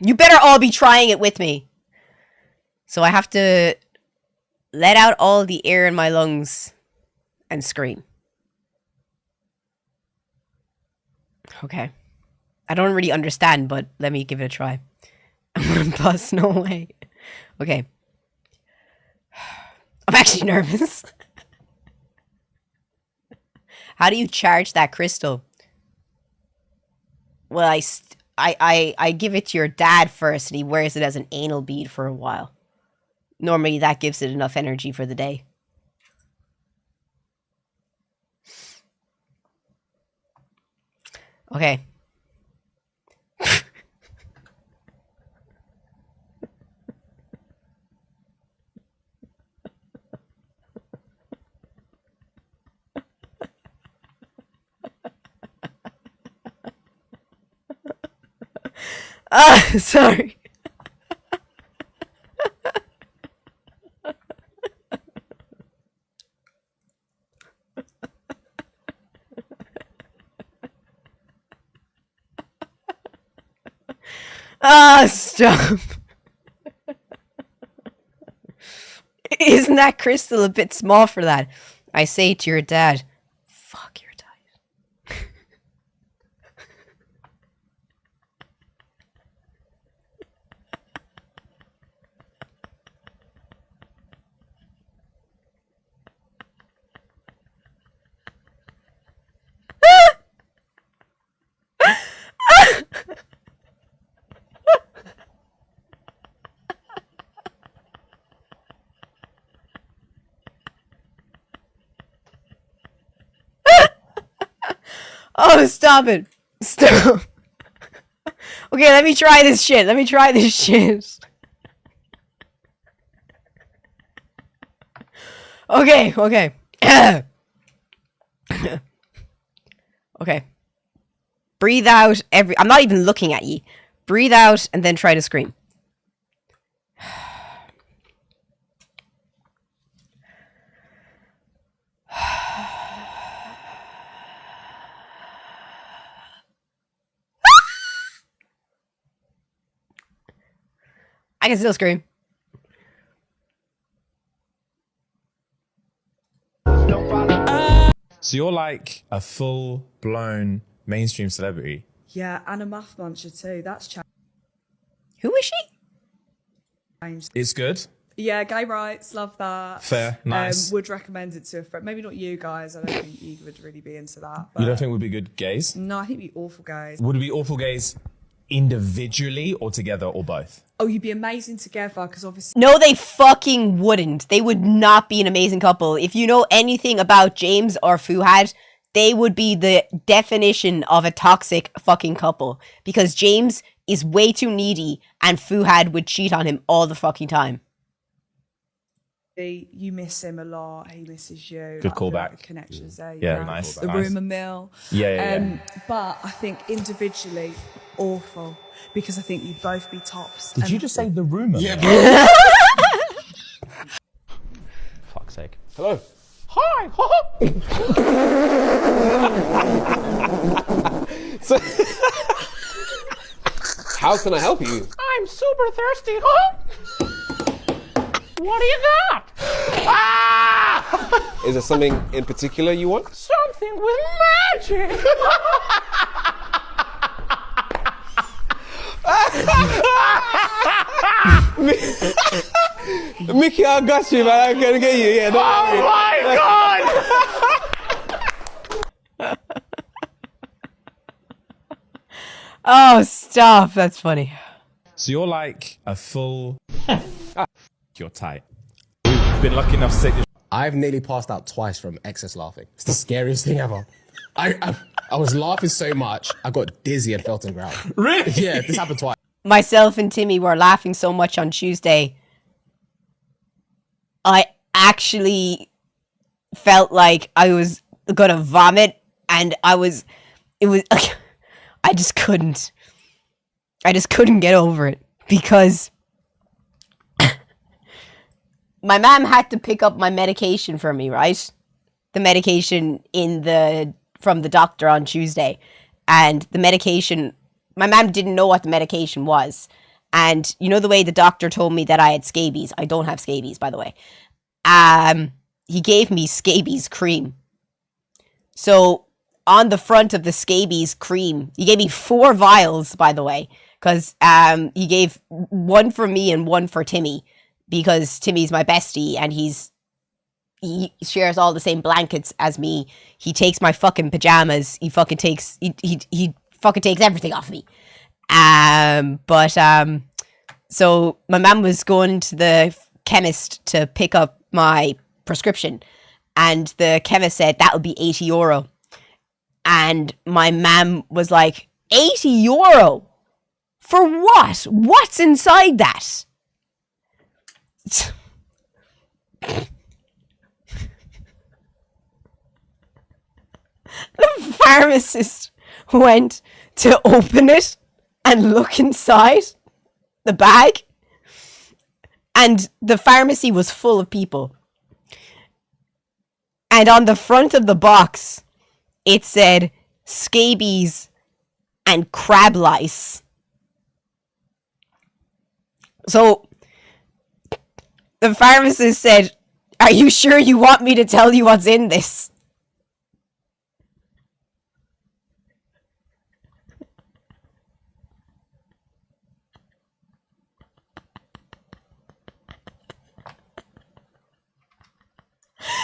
You better all be trying it with me. So I have to let out all the air in my lungs and scream. Okay. I don't really understand, but let me give it a try. I'm gonna bust, no way. Okay. I'm actually nervous. How do you charge that crystal? Well, I give it to your dad first, and he wears it as an anal bead for a while. Normally, that gives it enough energy for the day. Okay. Sorry. Stop. Isn't that crystal a bit small for that? I say to your dad, fuck your diet. Oh, stop it. Stop. Okay, let me try this shit. Okay. Okay. Breathe out I'm not even looking at ye. Breathe out and then try to scream. I can still scream. So you're like a full-blown mainstream celebrity. Yeah, and a math muncher too. That's Who is she? changed. It's good. Yeah, gay rights, love that. Fair, nice. Would recommend it to a friend. Maybe not you guys. I don't think you would really be into that. You don't think we'd be good gays? No, I think it'd be awful gays. Would it be awful gays individually or together or both? Oh, you'd be amazing together because obviously. No, they fucking wouldn't. They would not be an amazing couple. If you know anything about James or Fuhad, they would be the definition of a toxic fucking couple. Because James is way too needy and Fuhad would cheat on him all the fucking time. You miss him a lot. He misses you. Good I feel callback. like the connections there. Yeah, nice. The nice. rumour mill. Yeah. But I think individually, awful. Because I think you'd both be tops. Did you just say the rumour? Yeah, mill? Fuck's sake. Hello. Hi! So, how can I help you? I'm super thirsty. What do you got? Is there something in particular you want? Something with magic. Mickey, I got you, man. I'm gonna get you. Yeah, oh my God! Oh, stop. That's funny. So you're like a full... You're tight. You've been lucky enough to take this... I've nearly passed out twice from excess laughing. It's the scariest thing ever. I was laughing so much, I got dizzy and fell to the ground. Really? Yeah, this happened twice. Myself and Timmy were laughing so much on Tuesday. I actually felt like I was gonna vomit, and I just couldn't get over it because my mom had to pick up my medication for me, right? The medication from the doctor on Tuesday, and the medication, my mom didn't know what the medication was. And you know the way the doctor told me that I had scabies? I don't have scabies, by the way. He gave me scabies cream. So on the front of the scabies cream, he gave me 4 vials, by the way, because he gave one for me and one for Timmy, because Timmy's my bestie and he shares all the same blankets as me. He takes my fucking pajamas. He fucking takes everything off me. So my mum was going to the chemist to pick up my prescription, and the chemist said that would be €80. And my mum was like, €80? For what? What's inside that? The pharmacist went to open it and look inside the bag, and the pharmacy was full of people. And on the front of the box, it said scabies and crab lice. So the pharmacist said, "Are you sure you want me to tell you what's in this?"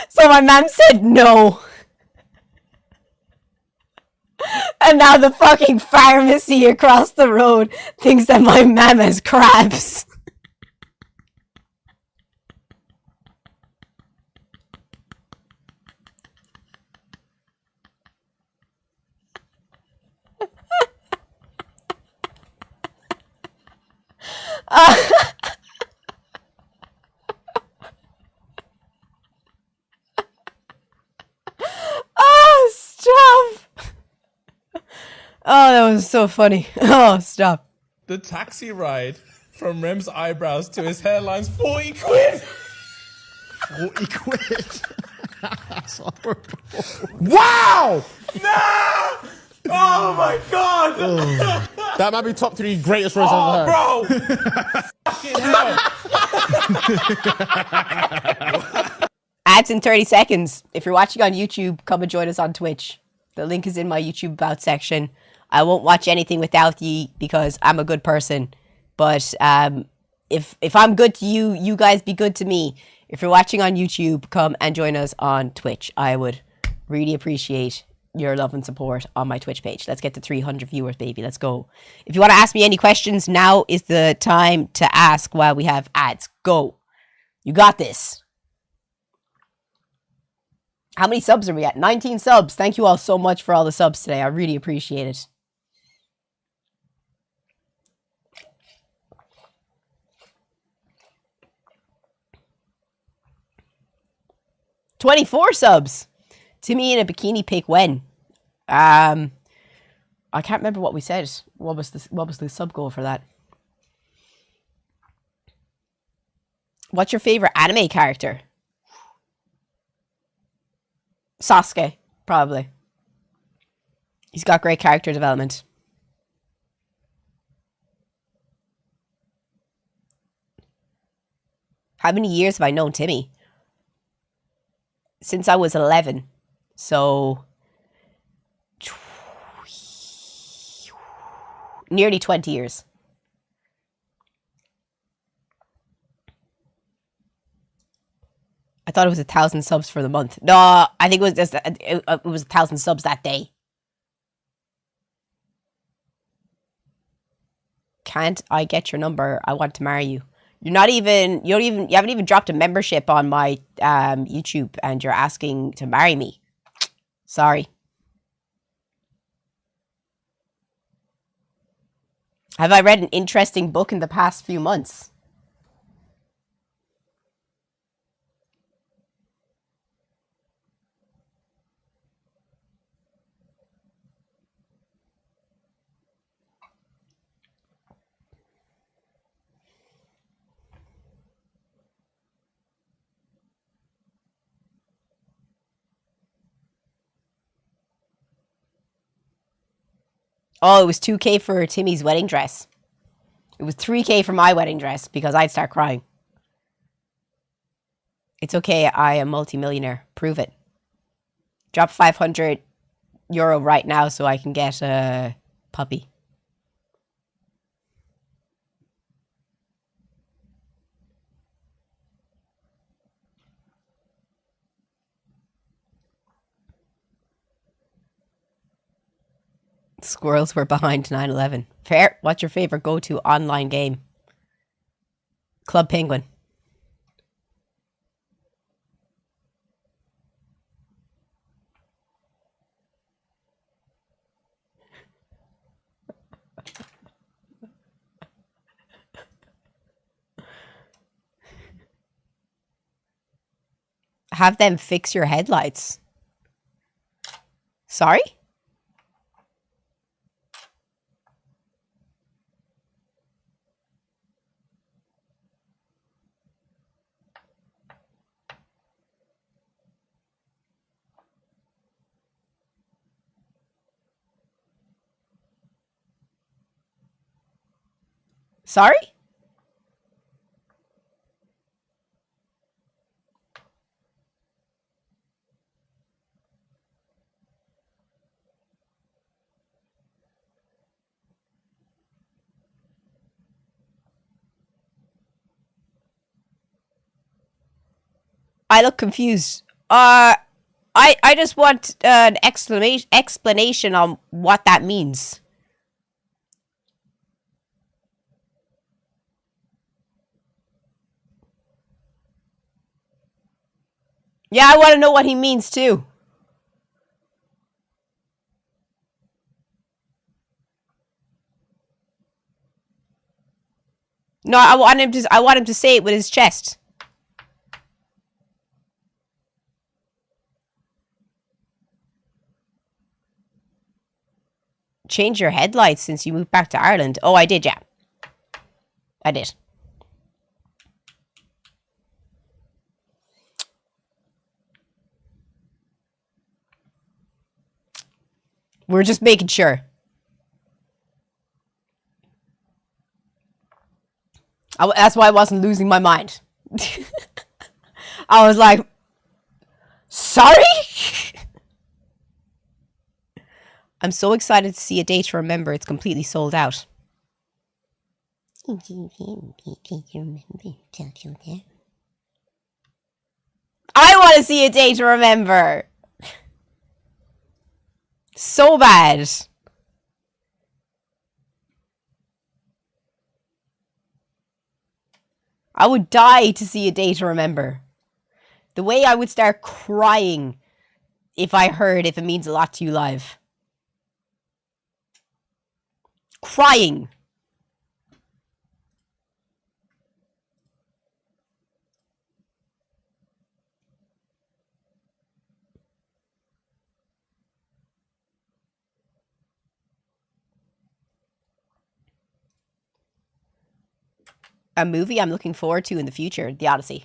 So my mom said no. And now the fucking pharmacy across the road thinks that my mom has crabs. Oh, stop. Oh, that was so funny. Oh, stop. The taxi ride from Rem's eyebrows to his hairline's 40 quid. 40 quid. That's horrible. Wow! No! Oh my god! That might be top 3 greatest roasts I've ever heard. Bro! Fucking hell! Ads in 30 seconds. If you're watching on YouTube, come and join us on Twitch. The link is in my YouTube About section. I won't watch anything without ye because I'm a good person. But if I'm good to you, you guys be good to me. If you're watching on YouTube, come and join us on Twitch. I would really appreciate your love and support on my Twitch page. Let's get to 300 viewers, baby. Let's go. If you want to ask me any questions, now is the time to ask while we have ads. Go. You got this. How many subs are we at? 19 subs. Thank you all so much for all the subs today. I really appreciate it. $24 subs. Timmy in a bikini pic when? I can't remember what we said. What was the sub goal for that? What's your favorite anime character? Sasuke, probably. He's got great character development. How many years have I known Timmy? Since I was 11. So nearly 20 years. I thought it was 1,000 subs for the month. No, I think it was just it was 1,000 subs that day. Can't I get your number? I want to marry you. You haven't even dropped a membership on my YouTube and you're asking to marry me. Sorry. Have I read an interesting book in the past few months? Oh, it was 2K for Timmy's wedding dress. It was 3K for my wedding dress because I'd start crying. It's okay, I am multimillionaire. Prove it. Drop €500 right now so I can get a puppy. Squirrels were behind 9/11. Fair. What's your favorite go-to online game? Club Penguin. Have them fix your headlights. Sorry? Sorry? I look confused. I just want an explanation on what that means. Yeah, I want to know what he means too. No, I want him to say it with his chest. Change your headlights since you moved back to Ireland. Oh, I did, yeah. I did. We're just making sure. That's why I wasn't losing my mind. I was like, sorry? I'm so excited to see A Day to Remember. It's completely sold out. I want to see A Day to Remember. So bad. I would die to see A Day to Remember. The way I would start crying if I heard If It Means a Lot to You live. Crying. A movie I'm looking forward to in the future, The Odyssey.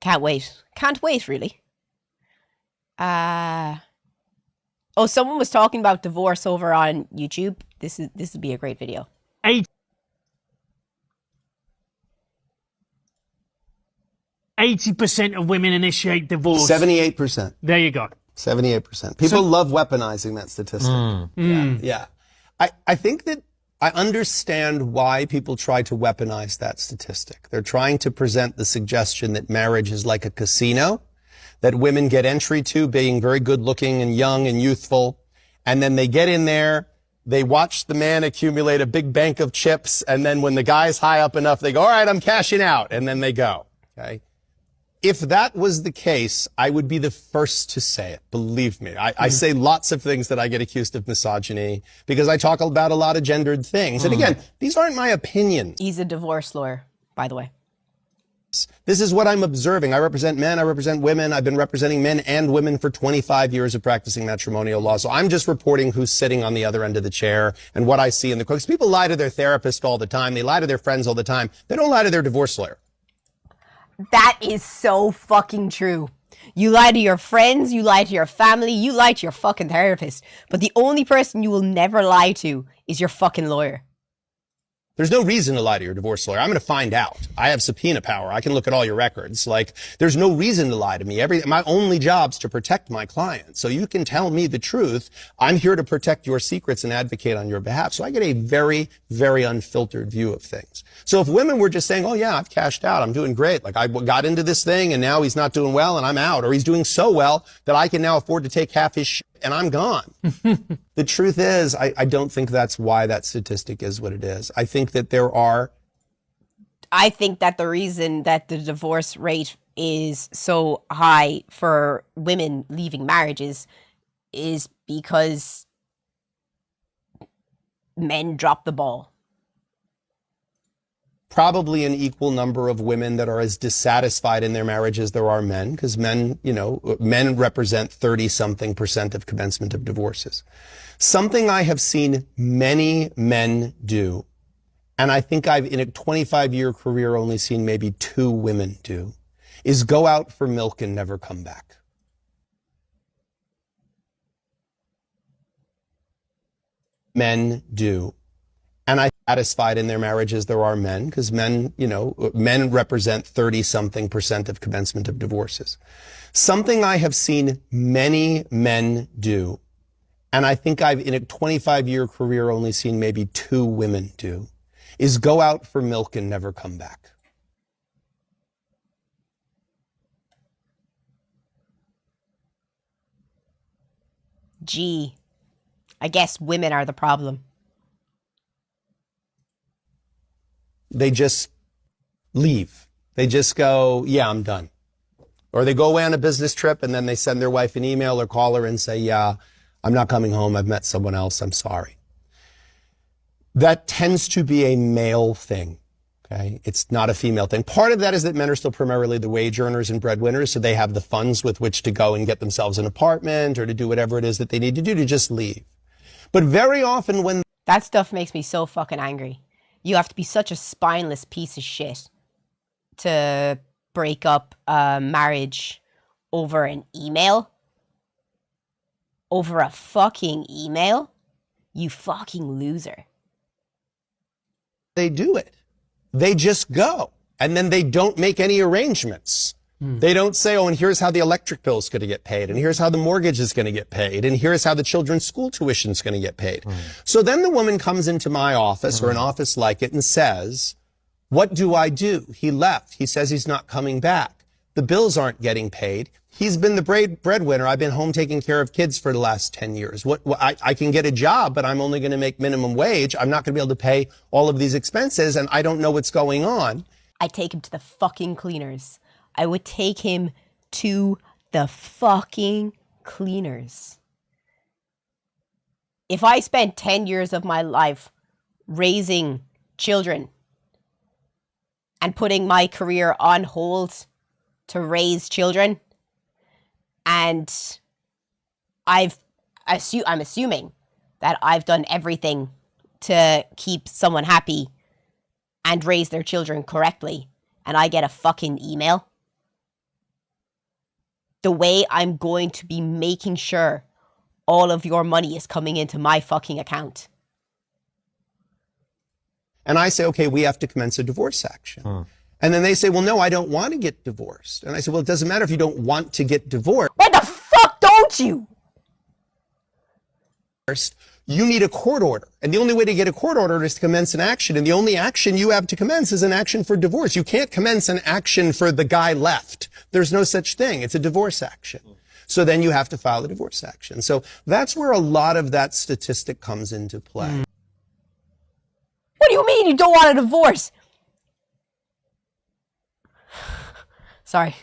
Can't wait. Can't wait, really. Oh, someone was talking about divorce over on YouTube. This would be a great video. 80% of women initiate divorce. 78%. There you go. 78%. People love weaponizing that statistic. Yeah. I think that I understand why people try to weaponize that statistic. They're trying to present the suggestion that marriage is like a casino, that women get entry to being very good looking and young and youthful. And then they get in there, they watch the man accumulate a big bank of chips. And then when the guy's high up enough, they go, all right, I'm cashing out. And then they go. Okay. If that was the case, I would be the first to say it. Believe me. I say lots of things that I get accused of misogyny because I talk about a lot of gendered things. And again, these aren't my opinions. He's a divorce lawyer, by the way. This is what I'm observing. I represent men. I represent women. I've been representing men and women for 25 years of practicing matrimonial law. So I'm just reporting who's sitting on the other end of the chair and what I see in the courts. People lie to their therapist all the time. They lie to their friends all the time. They don't lie to their divorce lawyer. That is so fucking true. You lie to your friends, you lie to your family, you lie to your fucking therapist. But the only person you will never lie to is your fucking lawyer. There's no reason to lie to your divorce lawyer. I'm going to find out. I have subpoena power. I can look at all your records. Like, there's no reason to lie to me. My only job's to protect my client. So you can tell me the truth. I'm here to protect your secrets and advocate on your behalf. So I get a very, very unfiltered view of things. So if women were just saying, oh yeah, I've cashed out, I'm doing great. Like, I got into this thing and now he's not doing well and I'm out. Or he's doing so well that I can now afford to take half his shit and I'm gone. The truth is, I don't think that's why that statistic is what it is. I think that I think that the reason that the divorce rate is so high for women leaving marriages is because men drop the ball. Probably an equal number of women that are as dissatisfied in their marriage as there are men, because men represent 30-something% of commencement of divorces. Something I have seen many men do, and I think I've, in a 25-year career, only seen maybe 2 women do, is go out for milk and never come back. Men do. And I'm satisfied in their marriage as there are men, because men represent 30-something% of commencement of divorces. Something I have seen many men do, and I think I've, in a 25-year career, only seen maybe 2 women do, is go out for milk and never come back. Gee, I guess women are the problem. They just leave. They just go, yeah, I'm done. Or they go away on a business trip and then they send their wife an email or call her and say, yeah, I'm not coming home. I've met someone else. I'm sorry. That tends to be a male thing. Okay. It's not a female thing. Part of that is that men are still primarily the wage earners and breadwinners, so they have the funds with which to go and get themselves an apartment or to do whatever it is that they need to do to just leave. But very often when that stuff makes me so fucking angry. You have to be such a spineless piece of shit to break up a marriage over an email. Over a fucking email? You fucking loser. they do it. They just go. And then they don't make any arrangements. They don't say, oh, and here's how the electric bill is going to get paid, and here's how the mortgage is going to get paid, and here's how the children's school tuition is going to get paid. So then the woman comes into my office or an office like it and says, what do I do? He left. He says he's not coming back. The bills aren't getting paid. He's been the breadwinner. I've been home taking care of kids for the last 10 years. I can get a job, but I'm only going to make minimum wage. I'm not going to be able to pay all of these expenses, and I don't know what's going on. I take him to the fucking cleaners. I would take him to the fucking cleaners. If I spent 10 years of my life raising children and putting my career on hold to raise children, and I'm assuming that I've done everything to keep someone happy and raise their children correctly, and I get a fucking email, the way I'm going to be making sure all of your money is coming into my fucking account. And I say, okay, we have to commence a divorce action. And then they say, well, no, I don't want to get divorced. And I say, well, it doesn't matter if you don't want to get divorced. Why the fuck don't you? You need a court order. And the only way to get a court order is to commence an action. And the only action you have to commence is an action for divorce. You can't commence an action for the guy left. There's no such thing. It's a divorce action. So then you have to file a divorce action. So that's where a lot of that statistic comes into play. What do you mean you don't want a divorce? Sorry.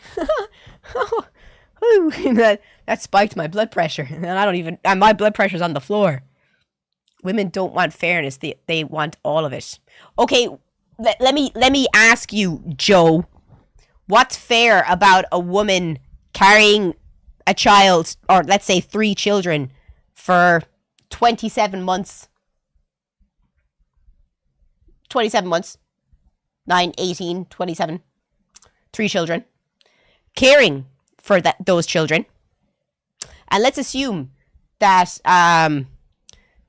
that spiked my blood pressure. And my blood pressure's on the floor. Women don't want fairness. They want all of it. Okay, let me ask you, Joe. What's fair about a woman carrying a child, or let's say 3 children, for 27 months? 27 months. 9, 18, 27. 3 children. Caring for those children. And let's assume that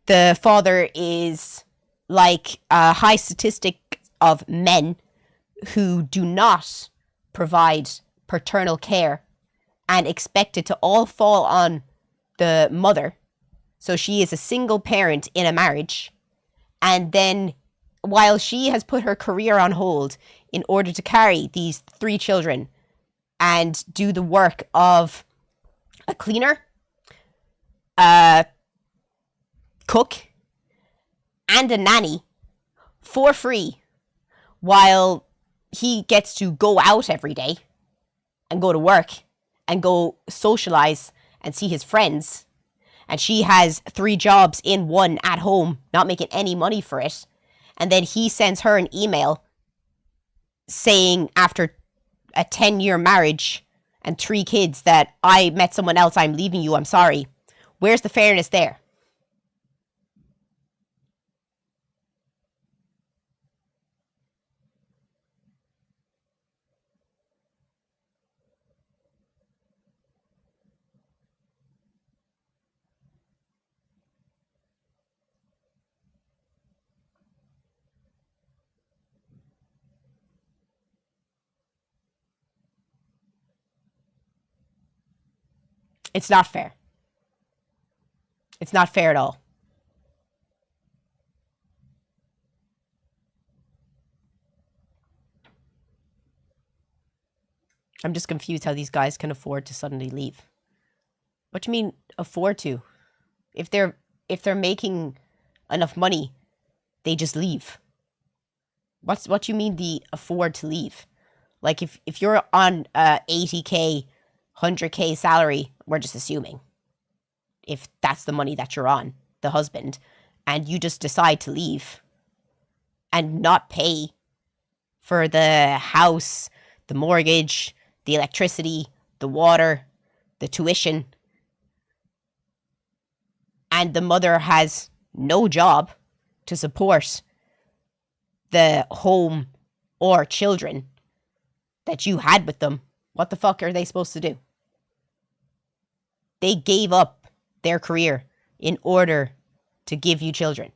the father is like a high statistic of men who do not provide paternal care and expect it to all fall on the mother. So she is a single parent in a marriage. And then while she has put her career on hold in order to carry these 3 children and do the work of a cleaner, a cook, and a nanny for free, while he gets to go out every day and go to work and go socialize and see his friends, and she has 3 jobs in one at home, not making any money for it, and then he sends her an email saying after a 10-year marriage and 3 kids that I met someone else, I'm leaving you, I'm sorry. Where's the fairness there? It's not fair. It's not fair at all. I'm just confused how these guys can afford to suddenly leave. What do you mean afford to? If they're making enough money, they just leave. What do you mean the afford to leave? Like if you're on 80K, 100K salary, we're just assuming, if that's the money that you're on, the husband, and you just decide to leave, and not pay for the house, the mortgage, the electricity, the water, the tuition, and the mother has no job to support the home or children that you had with them, what the fuck are they supposed to do? They gave up their career in order to give you children.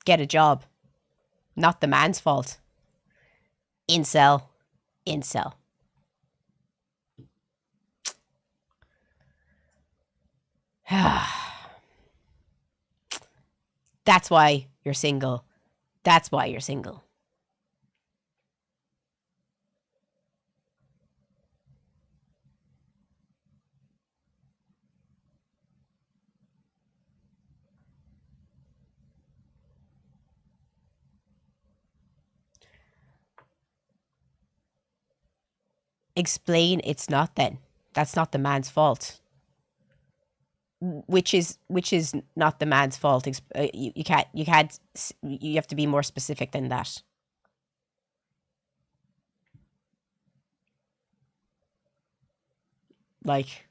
Get a job. Not the man's fault. Incel. Incel. That's why you're single. That's why you're single. Explain it's not then. That's not the man's fault. Which is not the man's fault. You have to be more specific than that. Like,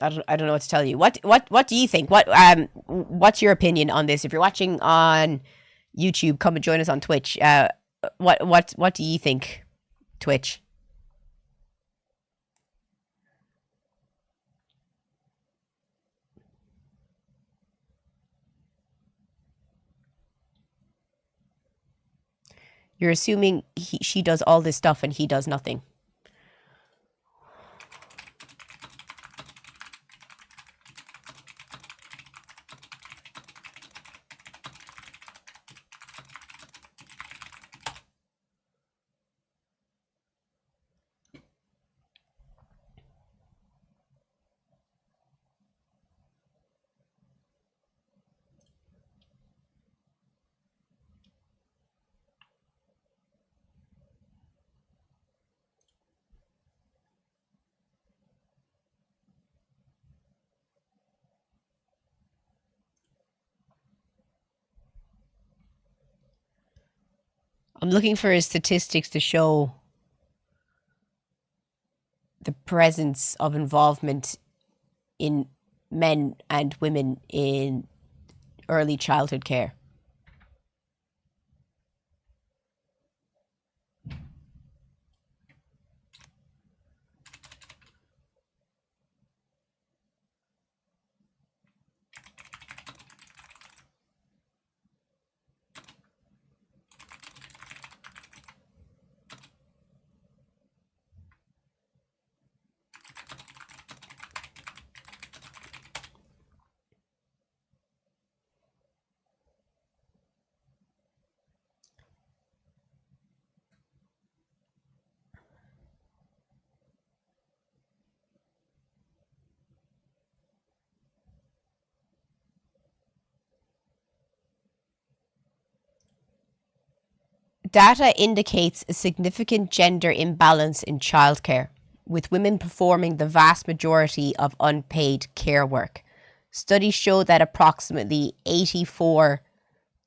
I don't know what to tell you. What do you think? What's your opinion on this? If you're watching on YouTube, come and join us on Twitch. What do you think? Twitch. You're assuming she does all this stuff and he does nothing. I'm looking for statistics to show the presence of involvement in men and women in early childhood care. Data indicates a significant gender imbalance in childcare, with women performing the vast majority of unpaid care work. Studies show that approximately 84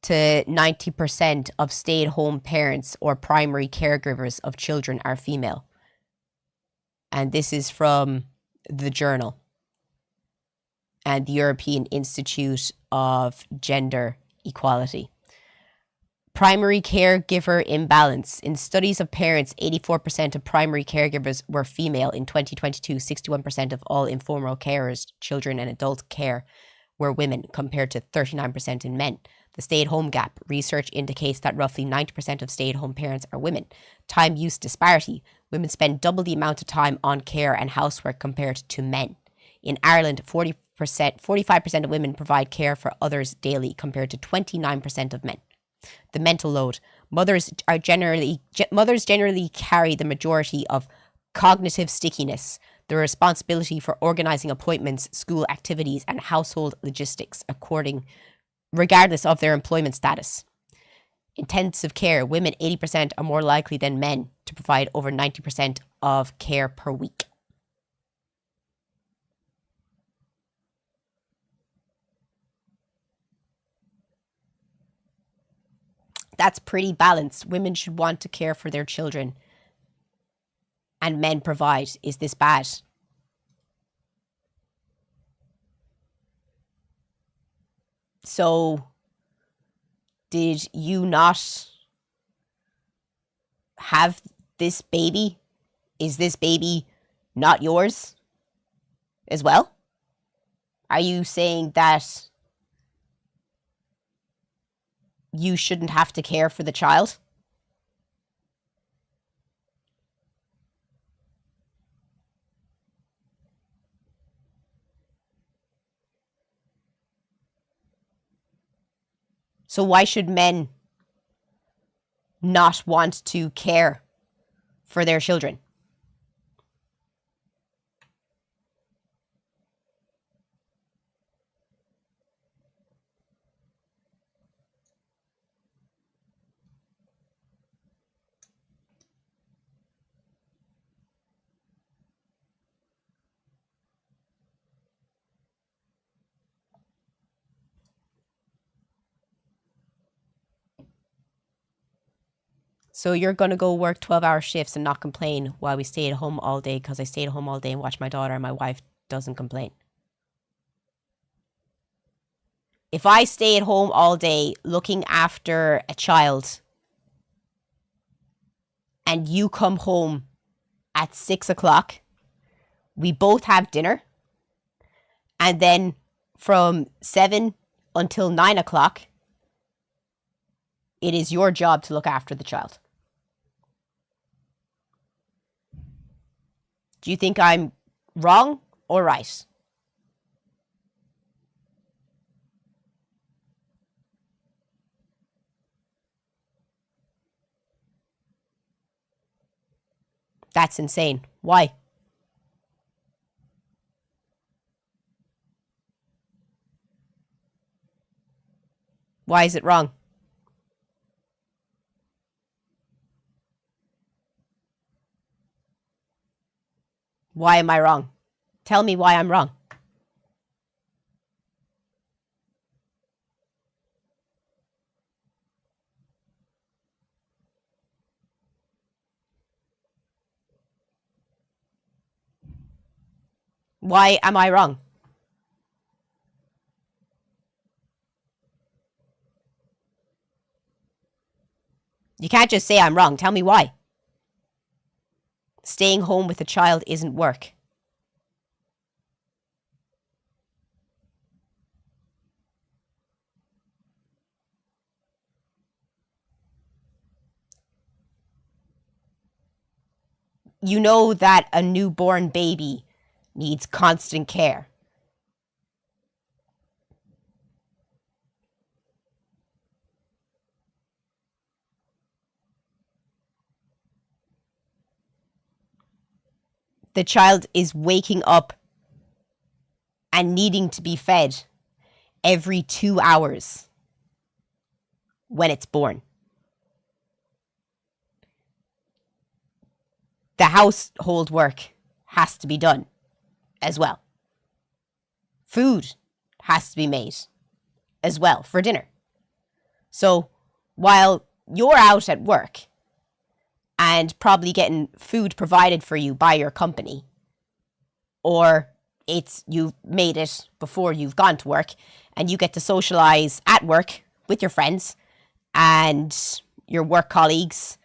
to 90% of stay-at-home parents or primary caregivers of children are female. And this is from the Journal and the European Institute of Gender Equality. Primary caregiver imbalance. In studies of parents, 84% of primary caregivers were female. In 2022, 61% of all informal carers, children and adult care, were women, compared to 39% in men. The stay-at-home gap. Research indicates that roughly 90% of stay-at-home parents are women. Time use disparity. Women spend double the amount of time on care and housework compared to men. In Ireland, 45% of women provide care for others daily, compared to 29% of men. The mental load. Mothers generally carry the majority of cognitive stickiness, the responsibility for organizing appointments, school activities, and household logistics, according regardless of their employment status. Intensive care, women 80% are more likely than men to provide over 90% of care per week. That's pretty balanced. Women should want to care for their children and men provide. Is this bad? So, did you not have this baby? Is this baby not yours as well? Are you saying that you shouldn't have to care for the child? So why should men not want to care for their children? So you're going to go work 12-hour shifts and not complain while we stay at home all day because I stayed at home all day and watched my daughter and my wife doesn't complain. If I stay at home all day looking after a child and you come home at 6 o'clock, we both have dinner, and then from 7 until 9 o'clock, it is your job to look after the child. Do you think I'm wrong or right? That's insane. Why? Why is it wrong? Why am I wrong? Tell me why I'm wrong. Why am I wrong? You can't just say I'm wrong. Tell me why. Staying home with a child isn't work. You know that a newborn baby needs constant care. The child is waking up and needing to be fed every 2 hours when it's born. The household work has to be done as well. Food has to be made as well for dinner. So while you're out at work and probably getting food provided for you by your company, or it's you've made it before you've gone to work and you get to socialize at work with your friends and your work colleagues,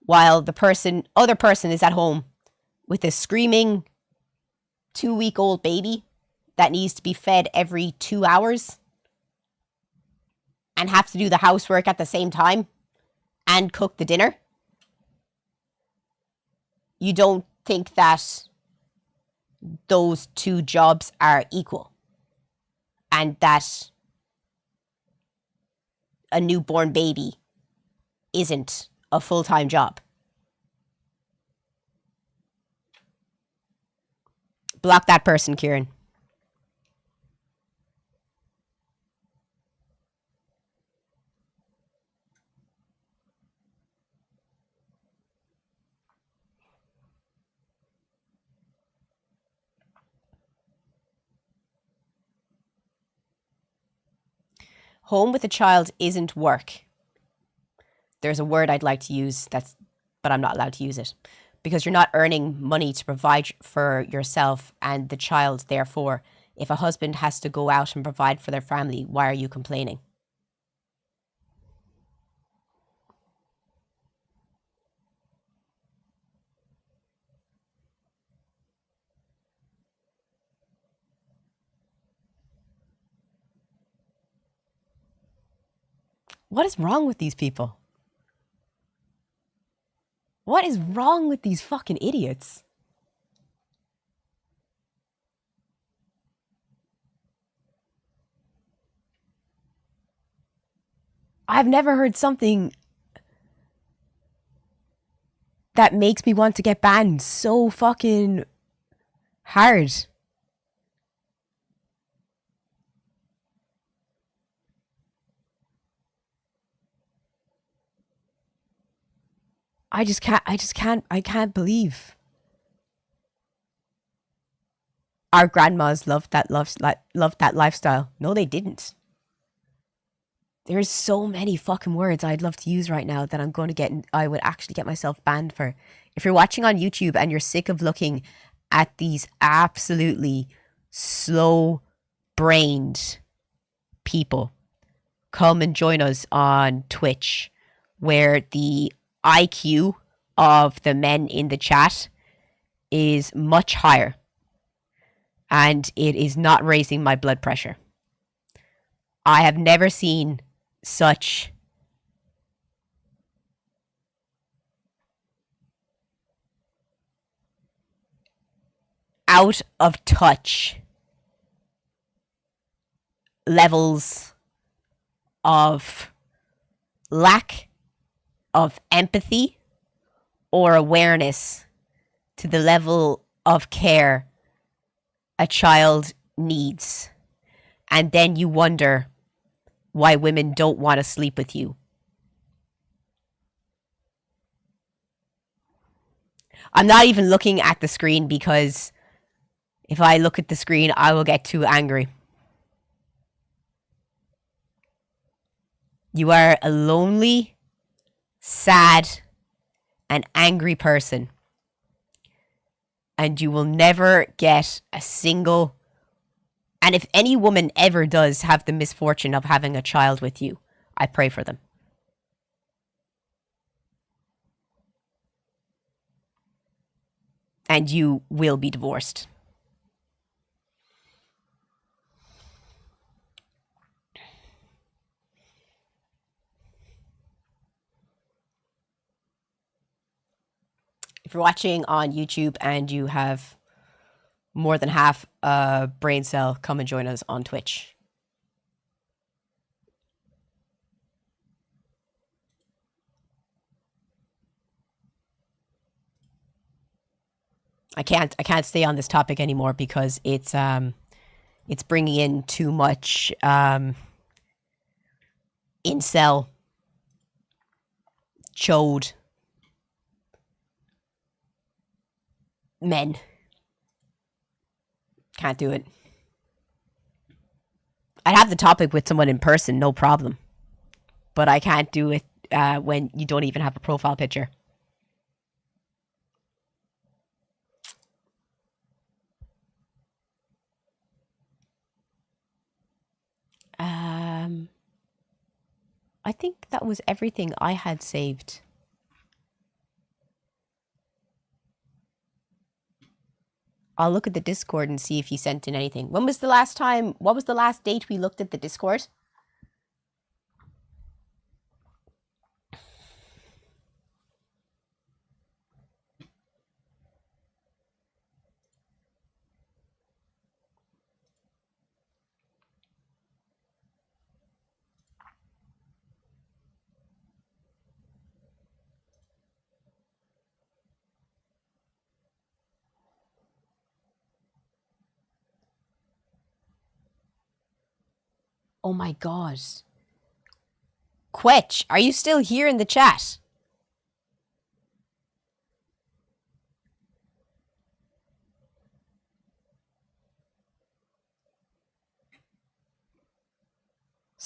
while the other person is at home with a screaming 2-week-old baby that needs to be fed every 2 hours and have to do the housework at the same time and cook the dinner. You don't think that those two jobs are equal and that a newborn baby isn't a full-time job. Block that person, Kieran. home with a child isn't work. There's a word I'd like to use but I'm not allowed to use it. Because you're not earning money to provide for yourself and the child. Therefore, if a husband has to go out and provide for their family, why are you complaining? What is wrong with these people? What is wrong with these fucking idiots? I've never heard something that makes me want to get banned so fucking hard. I can't believe our grandmas loved that lifestyle. No, they didn't. There's so many fucking words I'd love to use right now that I would actually get myself banned for. If you're watching on YouTube and you're sick of looking at these absolutely slow-brained people, come and join us on Twitch, where the IQ of the men in the chat is much higher, and it is not raising my blood pressure. I have never seen such out of touch levels of lack of empathy or awareness to the level of care a child needs. And then you wonder why women don't want to sleep with you. I'm not even looking at the screen because if I look at the screen, I will get too angry. You are a lonely, sad, and angry person. And you will never get a single... And if any woman ever does have the misfortune of having a child with you, I pray for them. And you will be divorced. If you're watching on YouTube and you have more than half a brain cell, come and join us on Twitch. I can't stay on this topic anymore because it's bringing in too much incel, chode men. Can't do it. I'd have the topic with someone in person, no problem. But I can't do it when you don't even have a profile picture. I think that was everything I had saved. I'll look at the Discord and see if he sent in anything. When was the last time? What was the last date we looked at the Discord? Oh my god. Quetch, are you still here in the chat?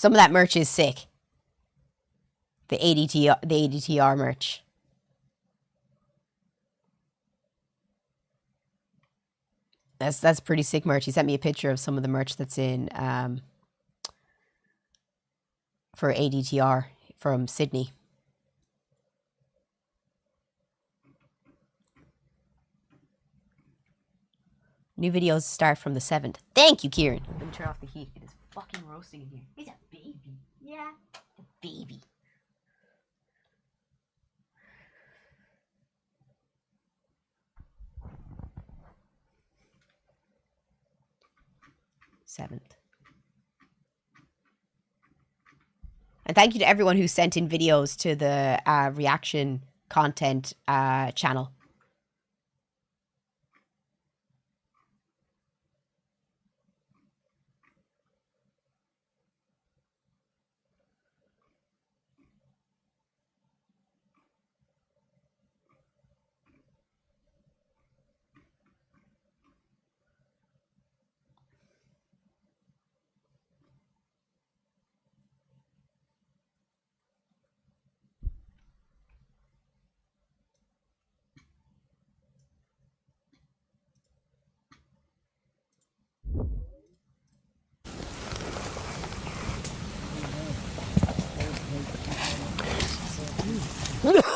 Some of that merch is sick. The ADTR merch. That's pretty sick merch. He sent me a picture of some of the merch that's in for ADTR from Sydney. New videos start from the 7th. Thank you, Kieran. Let me turn off the heat. It is fucking roasting in here. He's a baby. Yeah, a baby. Seventh. And thank you to everyone who sent in videos to the reaction content channel.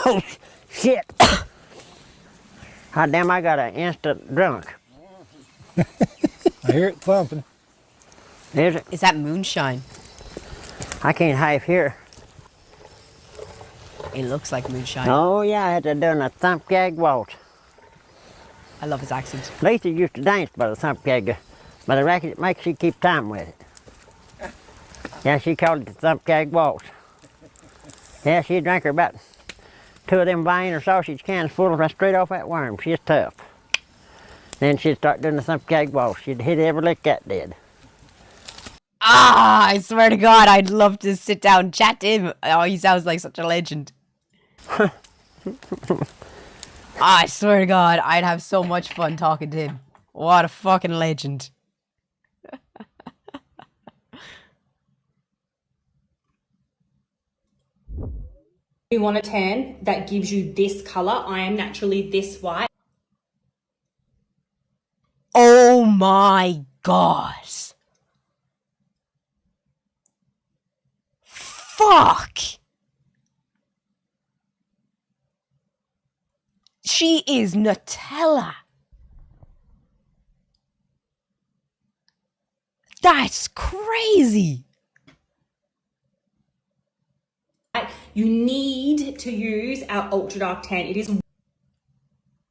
Oh, shit. Hot damn, I got an instant drunk. I hear it thumping. Is it? Is that moonshine? I can't half hear. It looks like moonshine. Oh, yeah, I had to do a thump gag waltz. I love his accent. Lisa used to dance by the thump gag, but the racket makes you keep time with it. Yeah, she called it the thump gag waltz. Yeah, she drank her about 2 of them Vine or sausage cans full right straight off that worm. She's tough. Then she'd start doing the thump gag waltz. She'd hit every lick that did. Ah, I swear to God, I'd love to sit down and chat to him. Oh, he sounds like such a legend. I swear to God, I'd have so much fun talking to him. What a fucking legend. You want a tan that gives you this color. I am naturally this white. Oh my God. Fuck. She is Nutella. That's crazy. You need to use our ultra dark tan. It is.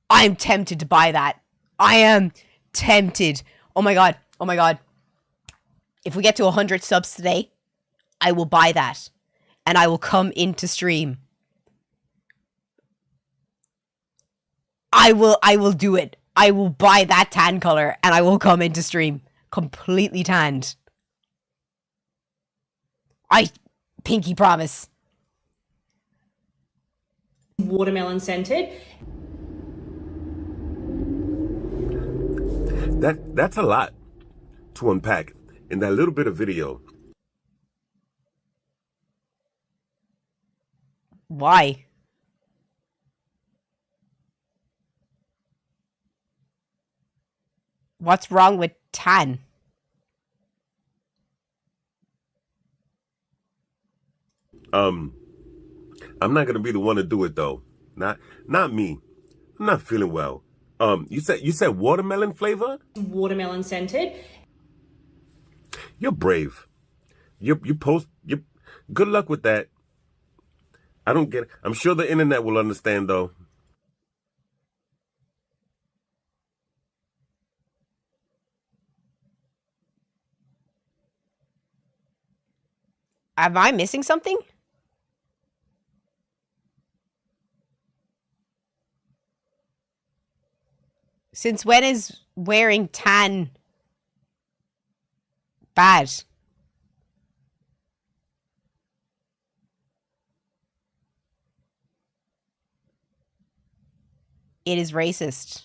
I'm tempted to buy that. I am tempted. Oh my God. Oh my God. If we get to 100 subs today, I will buy that. And I will come into stream. I will do it. I will buy that tan color and I will come into stream completely tanned. I pinky promise. Watermelon scented. That's a lot to unpack in that little bit of video. Why? What's wrong with tan? I'm not gonna be the one to do it though. Not me. I'm not feeling well. You said watermelon flavor? Watermelon scented. You're brave. You good luck with that. I don't get it. I'm sure the internet will understand though. Am I missing something? Since when is wearing tan bad? It is racist.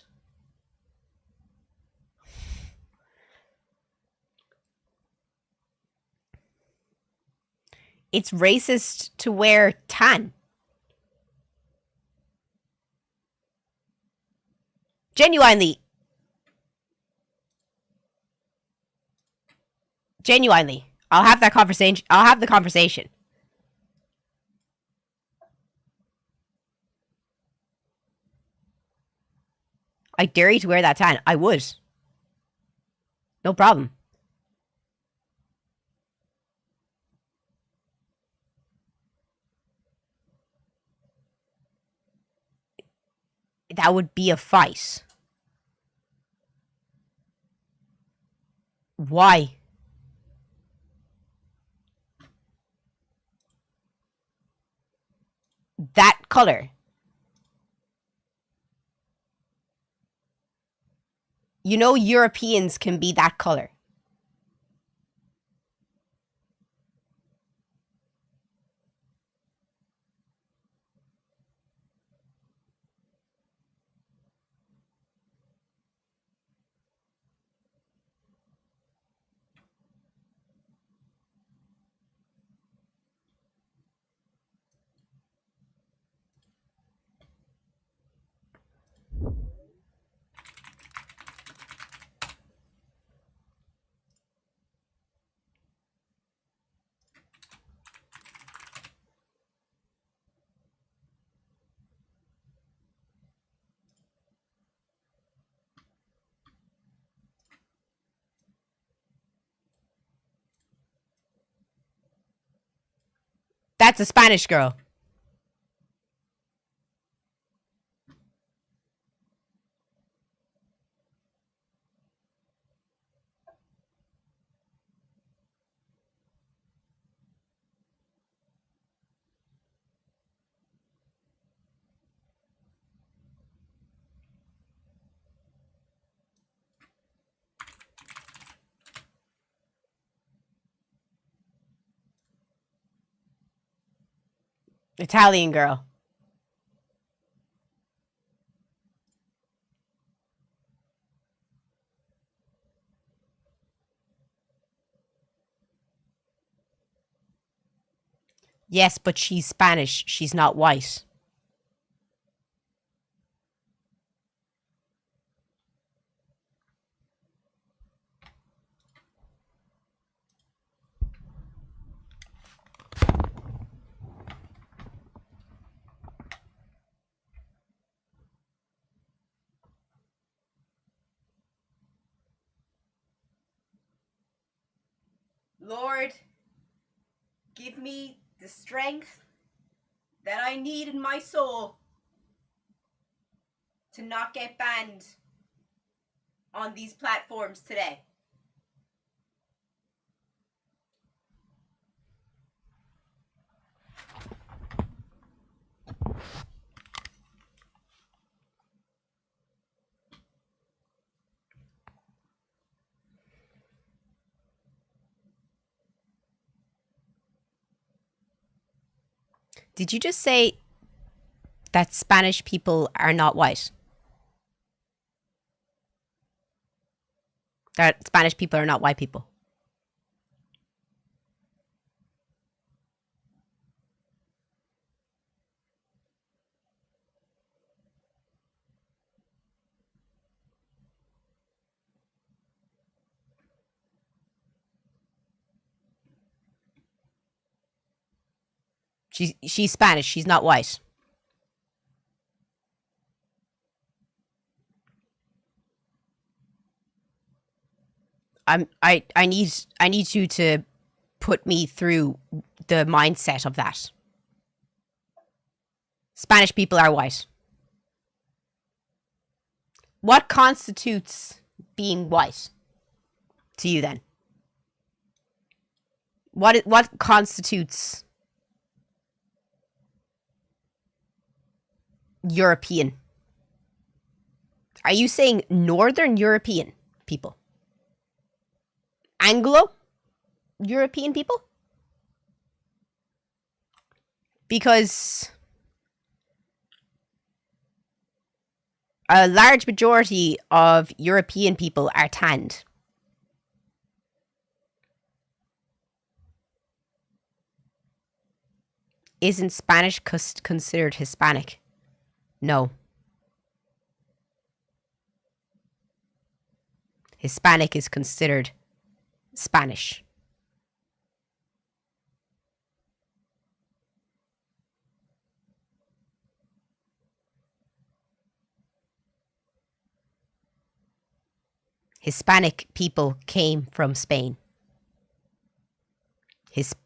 it's racist to wear tan. Genuinely. I'll have that conversation. I'll have the conversation. I dare you to wear that tan. I would. No problem. That would be a fight. Why? That color. You know Europeans can be that color. That's a Spanish girl. Italian girl. Yes, but she's Spanish. She's not white. Lord, give me the strength that I need in my soul to not get banned on these platforms today. Did you just say that Spanish people are not white? That Spanish people are not white people? She's Spanish. She's not white. I need you to put me through the mindset of that. Spanish people are white. What constitutes being white to you then? What constitutes European? Are you saying Northern European people? Anglo European people? Because a large majority of European people are tanned. Isn't Spanish considered Hispanic? No. Hispanic is considered Spanish. Hispanic people came from Spain.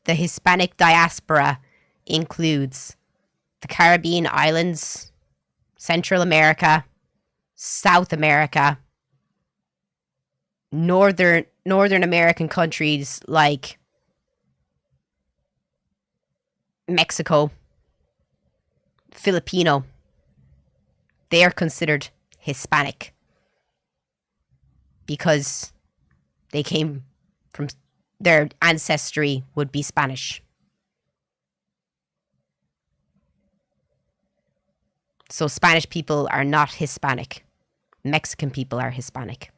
The Hispanic diaspora includes the Caribbean islands, Central America, South America, Northern American countries like Mexico, Filipino. They are considered Hispanic because they came from, their ancestry would be Spanish. So Spanish people are not Hispanic. Mexican people are Hispanic.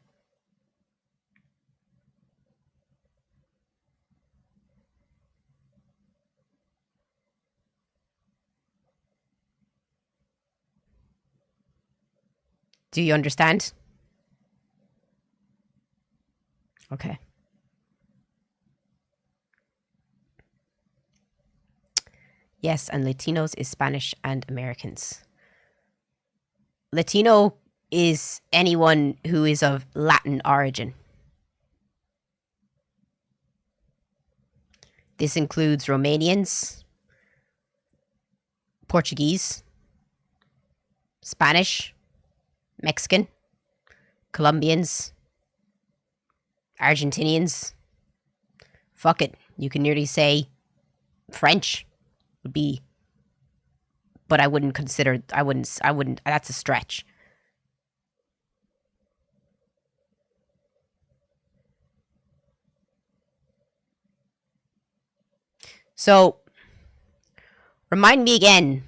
Do you understand? Okay. Yes, and Latinos is Spanish and Americans. Latino is anyone who is of Latin origin. This includes Romanians, Portuguese, Spanish, Mexican, Colombians, Argentinians. Fuck it. You can nearly say French would be, but I wouldn't, that's a stretch. So, remind me again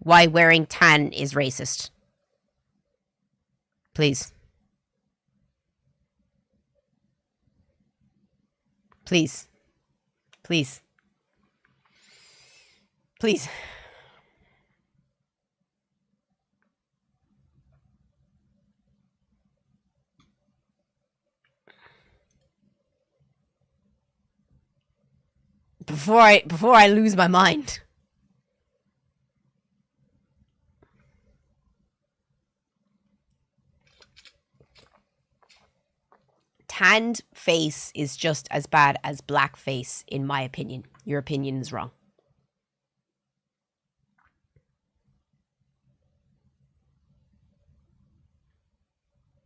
why wearing tan is racist. Please. Please. Please. Please. Before I lose my mind. Tanned face is just as bad as black face, in my opinion. Your opinion is wrong.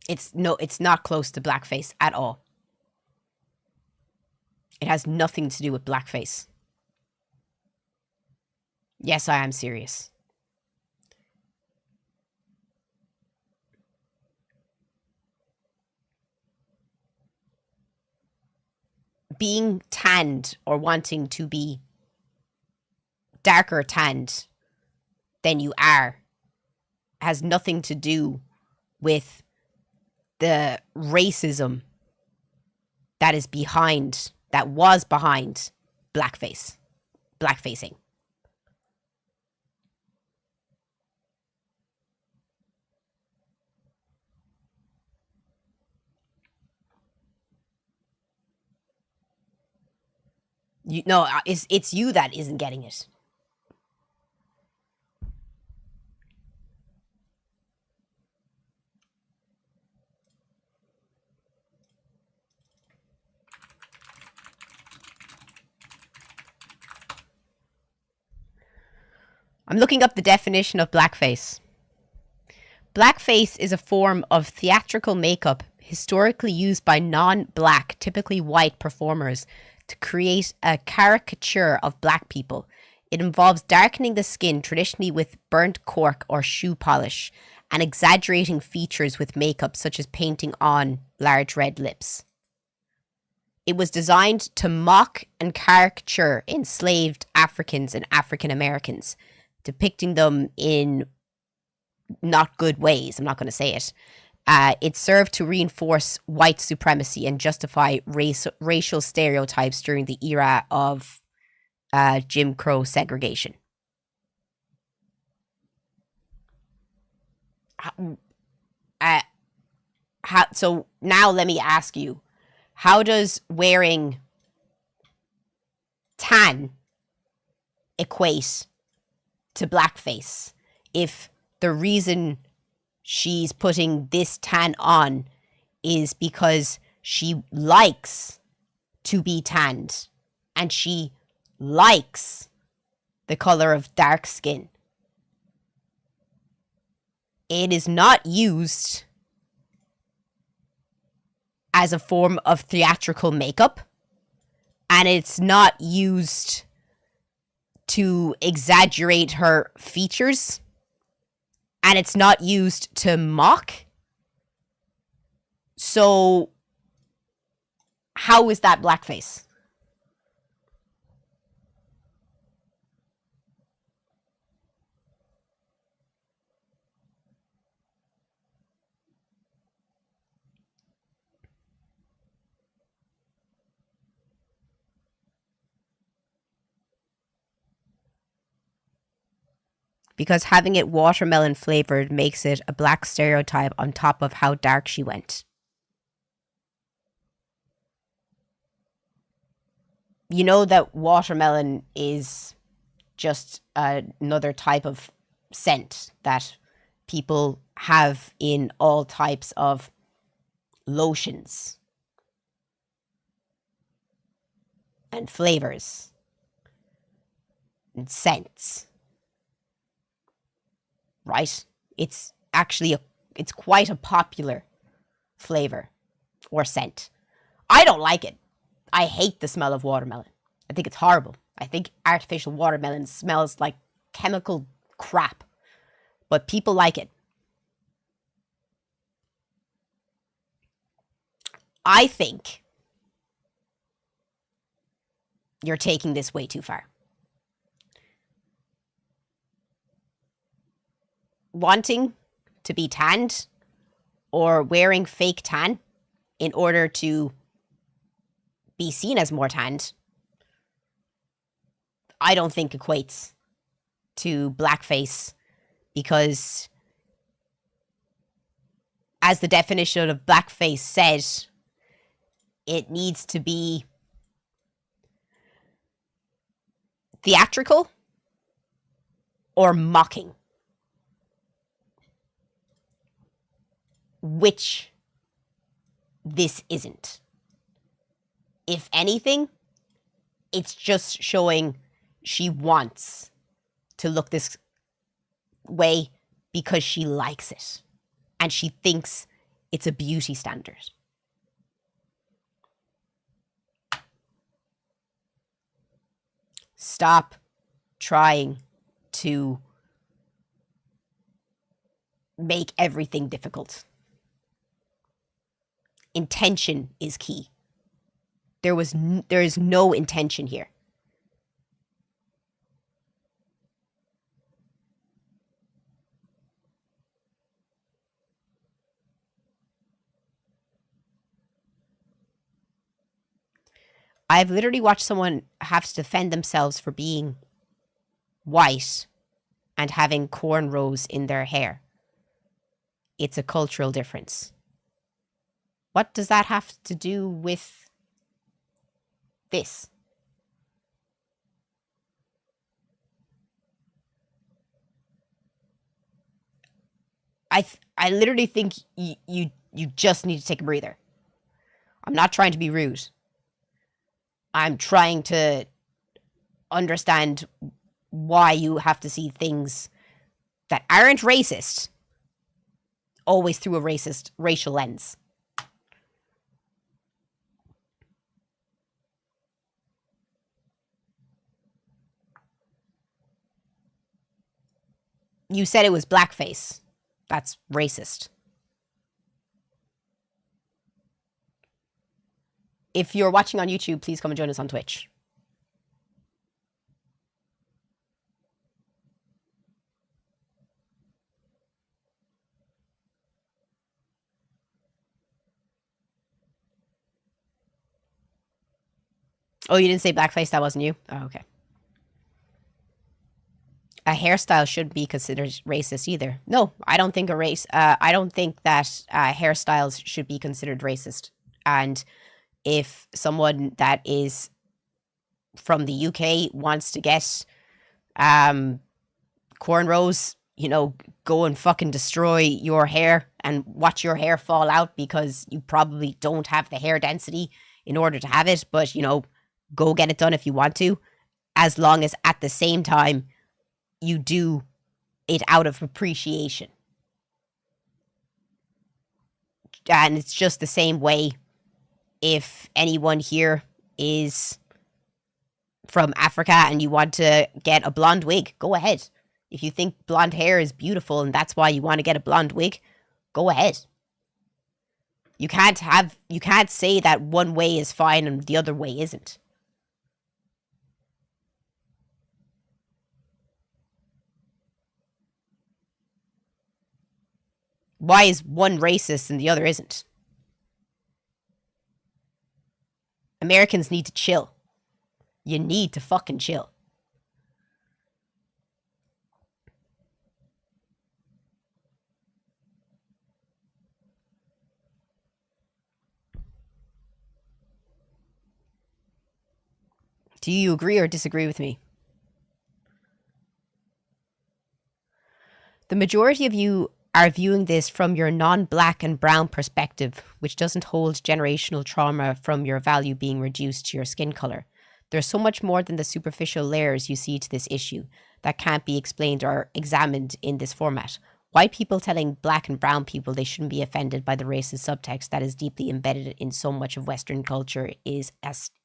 It's not close to blackface at all. It has nothing to do with blackface. Yes, I am serious. Being tanned or wanting to be darker tanned than you are has nothing to do with the racism that was behind blackfacing. It's you that isn't getting it. I'm looking up the definition of blackface. Blackface is a form of theatrical makeup historically used by non-black, typically white performers to create a caricature of black people. It involves darkening the skin, traditionally with burnt cork or shoe polish, and exaggerating features with makeup, such as painting on large red lips. It was designed to mock and caricature enslaved Africans and African Americans, depicting them in not good ways. I'm not going to say it. It served to reinforce white supremacy and justify racial stereotypes during the era of Jim Crow segregation. So now let me ask you, how does wearing tan equate to blackface if the reason she's putting this tan on is because she likes to be tanned and she likes the color of dark skin? It is not used as a form of theatrical makeup, and it's not used to exaggerate her features, and it's not used to mock. So how is that blackface? Because having it watermelon flavored makes it a black stereotype on top of how dark she went. You know that watermelon is just another type of scent that people have in all types of lotions and flavors and scents. Right? It's actually it's quite a popular flavor or scent. I don't like it. I hate the smell of watermelon. I think it's horrible. I think artificial watermelon smells like chemical crap. But people like it. I think you're taking this way too far. Wanting to be tanned or wearing fake tan in order to be seen as more tanned, I don't think equates to blackface, because as the definition of blackface says, it needs to be theatrical or mocking. Which this isn't. If anything, it's just showing she wants to look this way because she likes it and she thinks it's a beauty standard. Stop trying to make everything difficult. Intention is key. There is no intention here. I've literally watched someone have to defend themselves for being white and having cornrows in their hair. It's a cultural difference. What does that have to do with this? I literally think you just need to take a breather. I'm not trying to be rude. I'm trying to understand why you have to see things that aren't racist always through a racist racial lens. You said it was blackface. That's racist. If you're watching on YouTube, please come and join us on Twitch. Oh, you didn't say blackface? That wasn't you? Oh, okay. A hairstyle shouldn't be considered racist either. No, I don't think I don't think that hairstyles should be considered racist. And if someone that is from the UK wants to get cornrows, you know, go and fucking destroy your hair and watch your hair fall out because you probably don't have the hair density in order to have it. But, you know, go get it done if you want to, as long as at the same time you do it out of appreciation. And it's just the same way if anyone here is from Africa and you want to get a blonde wig, go ahead. If you think blonde hair is beautiful and that's why you want to get a blonde wig, go ahead. You can't say that one way is fine and the other way isn't. Why is one racist and the other isn't? Americans need to chill. You need to fucking chill. Do you agree or disagree with me? The majority of you are viewing this from your non-black and brown perspective, which doesn't hold generational trauma from your value being reduced to your skin color. There's so much more than the superficial layers you see to this issue that can't be explained or examined in this format. White people telling black and brown people they shouldn't be offended by the racist subtext that is deeply embedded in so much of Western culture is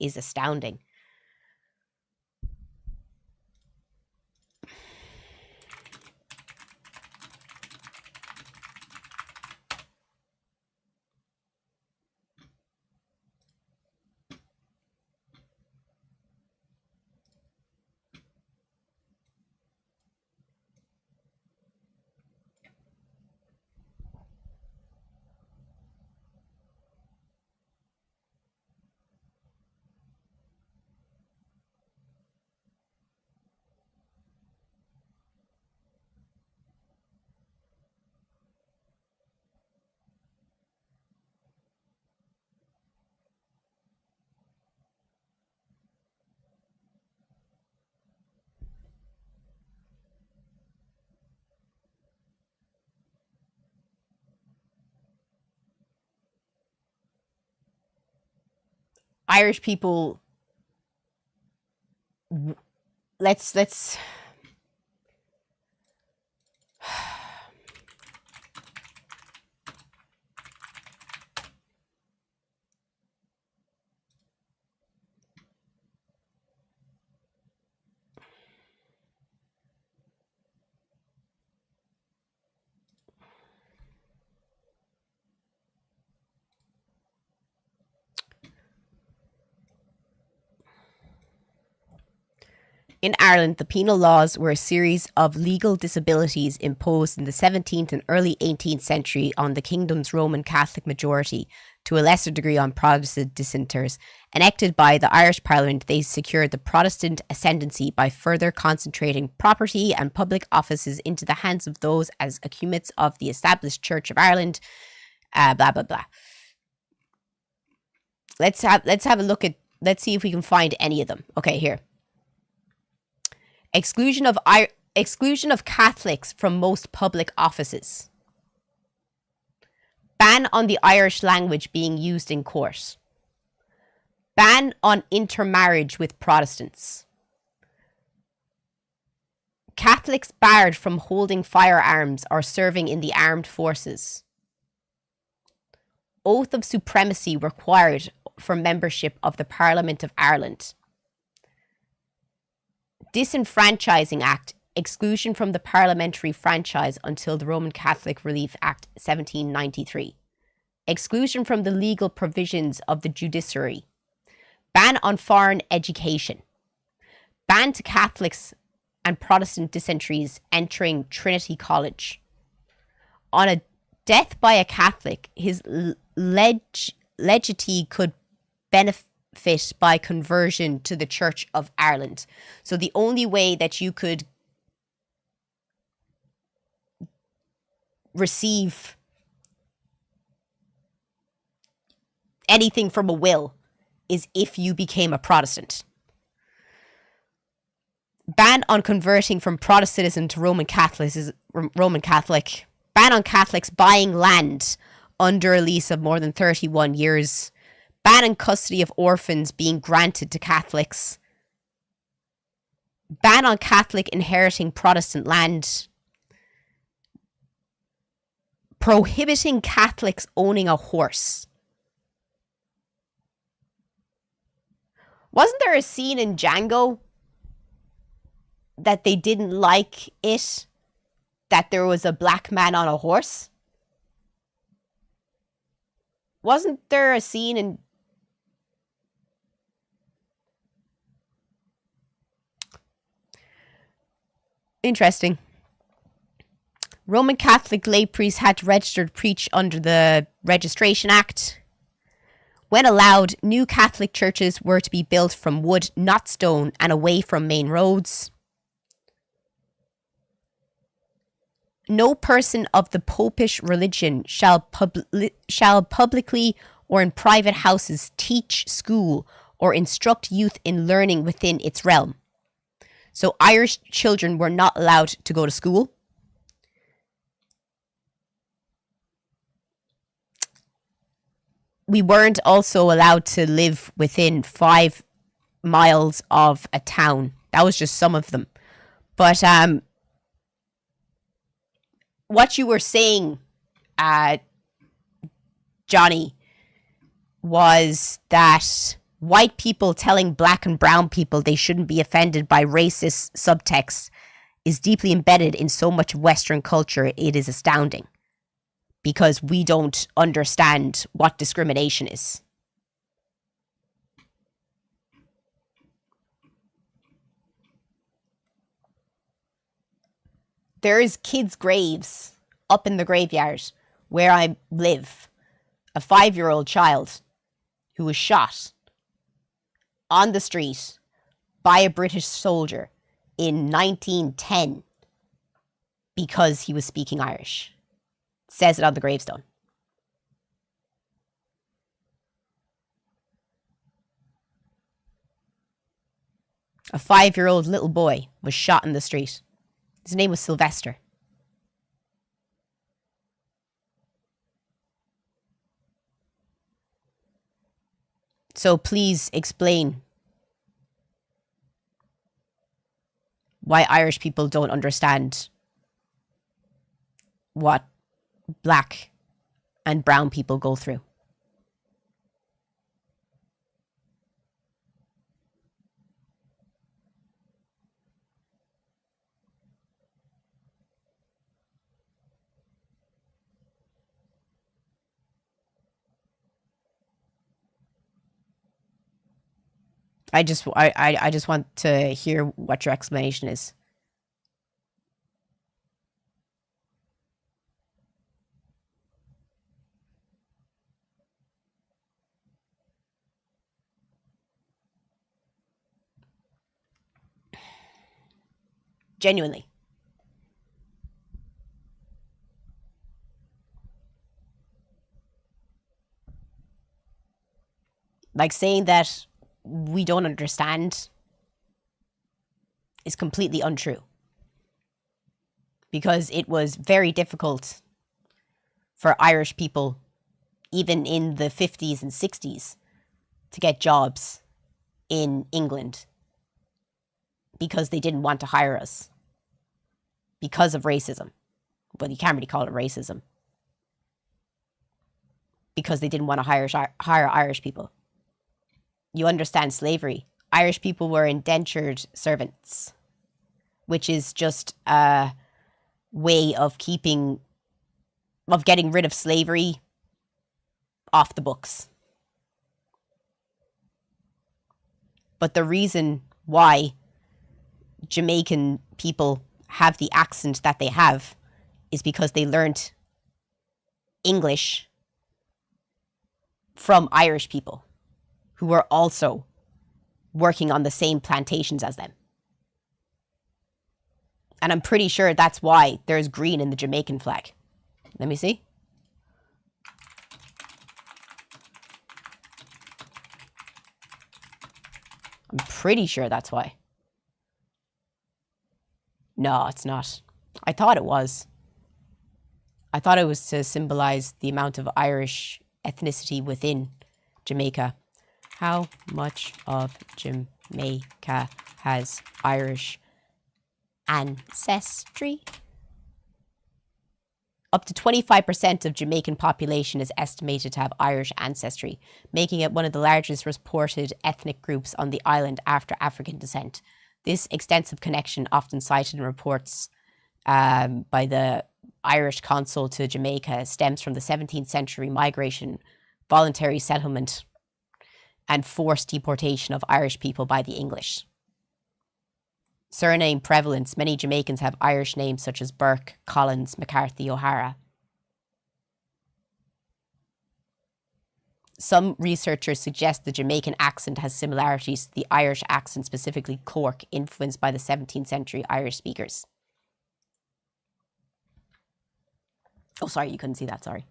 astounding. Irish people, let's In Ireland, the penal laws were a series of legal disabilities imposed in the 17th and early 18th century on the kingdom's Roman Catholic majority, to a lesser degree on Protestant dissenters. Enacted by the Irish Parliament, they secured the Protestant ascendancy by further concentrating property and public offices into the hands of those as accumulates of the established Church of Ireland, blah, blah, blah. Let's have a look at, let's see if we can find any of them. Okay, here. Exclusion of Catholics from most public offices. Ban on the Irish language being used in court. Ban on intermarriage with Protestants. Catholics barred from holding firearms or serving in the armed forces. Oath of supremacy required for membership of the Parliament of Ireland. Disenfranchising Act, exclusion from the parliamentary franchise until the Roman Catholic Relief Act 1793. Exclusion from the legal provisions of the judiciary. Ban on foreign education. Ban to Catholics and Protestant dissenters entering Trinity College. On a death by a Catholic, his legatee could benefit by conversion to the Church of Ireland. So the only way that you could receive anything from a will is if you became a Protestant. Ban on converting from Protestantism to Roman Catholic. Ban on Catholics buying land under a lease of more than 31 years. Ban on custody of orphans being granted to Catholics. Ban on Catholic inheriting Protestant land. Prohibiting Catholics owning a horse. Wasn't there a scene in Django that they didn't like it that there was a black man on a horse? Wasn't there a scene in... Interesting. Roman Catholic lay priests had to register to preach under the Registration Act. When allowed, new Catholic churches were to be built from wood, not stone, and away from main roads. No person of the popish religion shall publicly or in private houses teach school or instruct youth in learning within its realm. So Irish children were not allowed to go to school. We weren't also allowed to live within 5 miles of a town. That was just some of them. But what you were saying, Johnny, was that white people telling black and brown people they shouldn't be offended by racist subtext is deeply embedded in so much of Western culture, it is astounding. Because we don't understand what discrimination is. There is kids' graves up in the graveyard where I live. A 5-year-old child who was shot on the street by a British soldier in 1910 because he was speaking Irish. Says it on the gravestone. A 5-year-old little boy was shot in the street. His name was Sylvester. So please explain why Irish people don't understand what black and brown people go through. I just want to hear what your explanation is. Genuinely. Like saying that we don't understand is completely untrue. Because it was very difficult for Irish people, even in the 50s and 60s, to get jobs in England. Because they didn't want to hire us. Because of racism. Well, you can't really call it racism. Because they didn't want to hire Irish people. You understand slavery. Irish people were indentured servants, which is just a way of getting rid of slavery off the books. But the reason why Jamaican people have the accent that they have is because they learned English from Irish people who were also working on the same plantations as them. And I'm pretty sure that's why there's green in the Jamaican flag. Let me see. I'm pretty sure that's why. No, it's not. I thought it was. I thought it was to symbolize the amount of Irish ethnicity within Jamaica. How much of Jamaica has Irish ancestry? Up to 25% of Jamaican population is estimated to have Irish ancestry, making it one of the largest reported ethnic groups on the island after African descent. This extensive connection, often cited in reports by the Irish consul to Jamaica, stems from the 17th century migration, voluntary settlement, and forced deportation of Irish people by the English. Surname prevalence. Many Jamaicans have Irish names such as Burke, Collins, McCarthy, O'Hara. Some researchers suggest the Jamaican accent has similarities to the Irish accent, specifically Cork, influenced by the 17th century Irish speakers. Oh, sorry, you couldn't see that, sorry.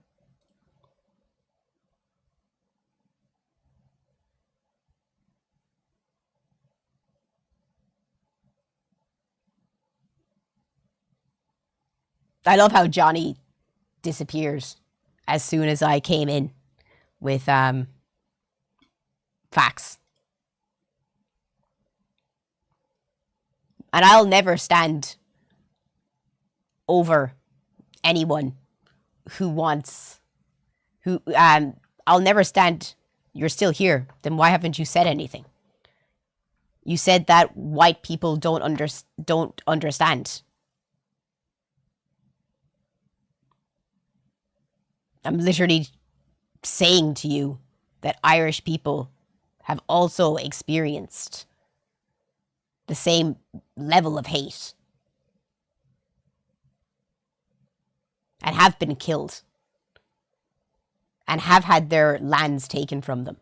I love how Johnny disappears as soon as I came in with facts. And I'll never stand over anyone who wants, I'll never stand, you're still here, then why haven't you said anything? You said that white people don't understand. I'm literally saying to you that Irish people have also experienced the same level of hate and have been killed and have had their lands taken from them.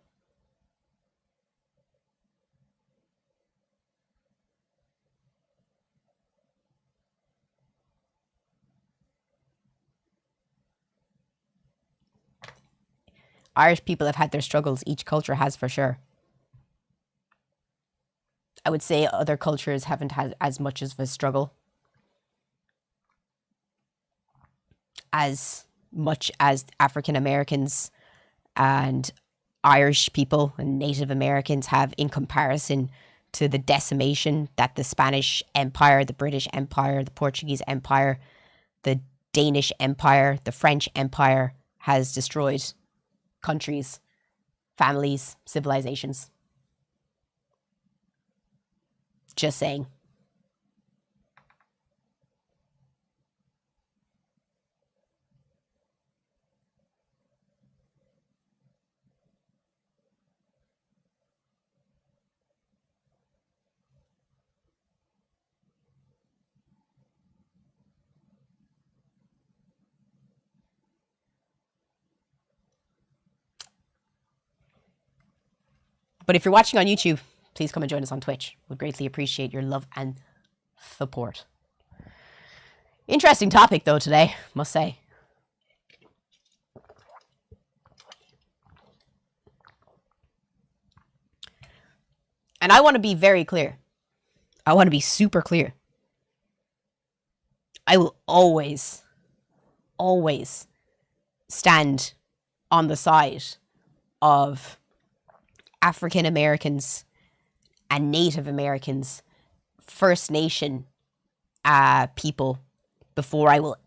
Irish people have had their struggles. Each culture has, for sure. I would say other cultures haven't had as much of a struggle. As much as African Americans and Irish people and Native Americans have in comparison to the decimation that the Spanish Empire, the British Empire, the Portuguese Empire, the Danish Empire, the French Empire has destroyed countries, families, civilizations. Just saying. But if you're watching on YouTube, please come and join us on Twitch. We'd greatly appreciate your love and support. Interesting topic, though, today, must say. And I want to be very clear. I want to be super clear. I will always, always stand on the side of African Americans and Native Americans, First Nation people, before I will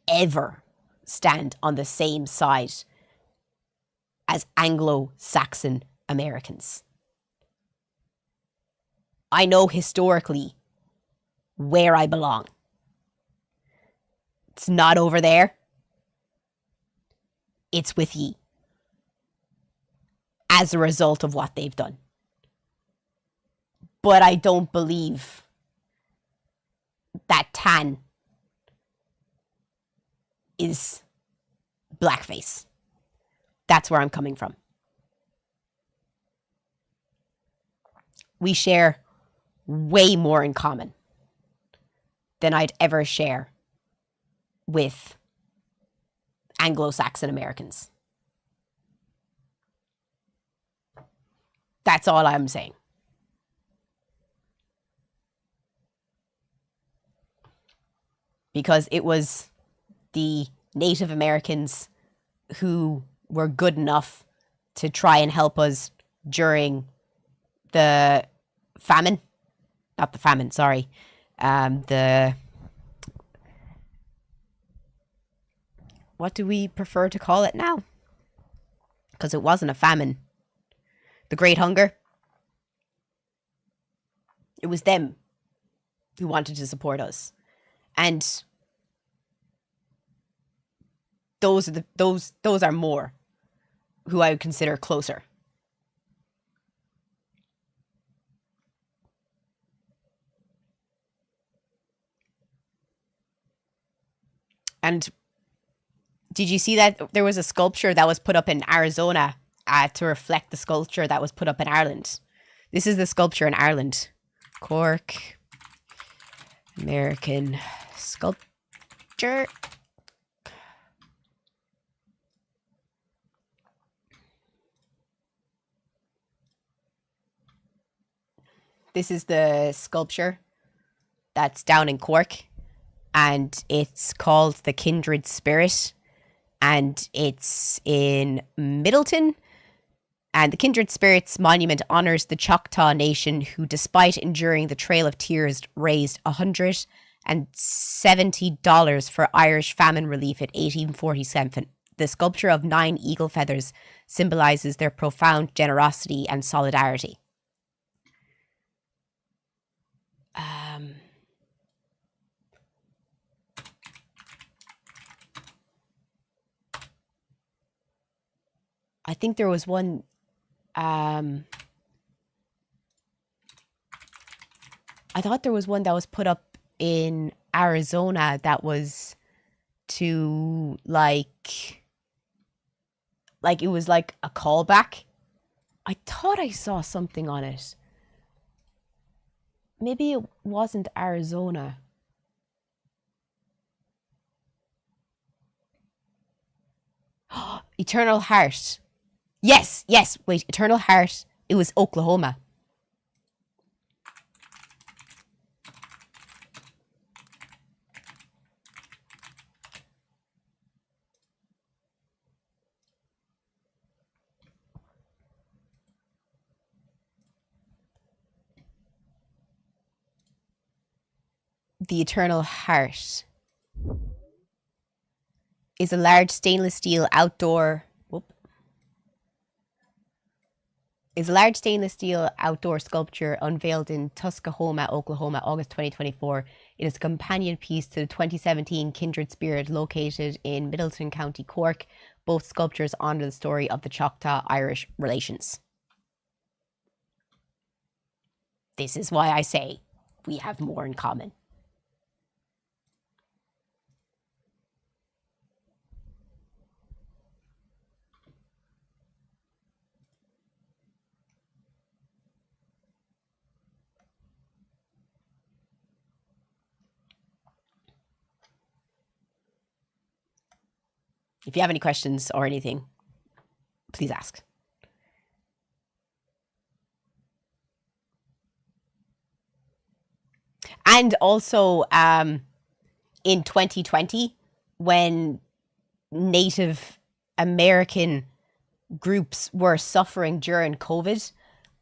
ever stand on the same side as Anglo-Saxon Americans. I know historically where I belong. It's not over there. It's with ye. As a result of what they've done. But I don't believe that tan is blackface. That's where I'm coming from. We share way more in common than I'd ever share with Anglo-Saxon Americans. That's all I'm saying. Because it was the Native Americans who were good enough to try and help us during the famine. Not the famine, sorry. What do we prefer to call it now? Because it wasn't a famine. The Great Hunger. It was them who wanted to support us. And those are more who I would consider closer. And did you see that there was a sculpture that was put up in Arizona to reflect the sculpture that was put up in Ireland? This is the sculpture in Ireland. Cork American sculpture. This is the sculpture that's down in Cork, and it's called the Kindred Spirit, and it's in Middleton. And the Kindred Spirits Monument honors the Choctaw Nation who, despite enduring the Trail of Tears, raised $170 for Irish famine relief in 1847. The sculpture of 9 eagle feathers symbolizes their profound generosity and solidarity. I think there was one. I thought there was one that was put up in Arizona that was to like it was like a callback. I thought I saw something on it. Maybe it wasn't Arizona. Eternal Heart. Yes. Wait, Eternal Heart. It was Oklahoma. The Eternal Heart is a large stainless steel outdoor sculpture unveiled in Tuscaloosa, Oklahoma, August 2024. It is a companion piece to the 2017 Kindred Spirit located in Middleton County, Cork. Both sculptures honor the story of the Choctaw-Irish relations. This is why I say we have more in common. If you have any questions or anything, please ask. And also, in 2020, when Native American groups were suffering during COVID,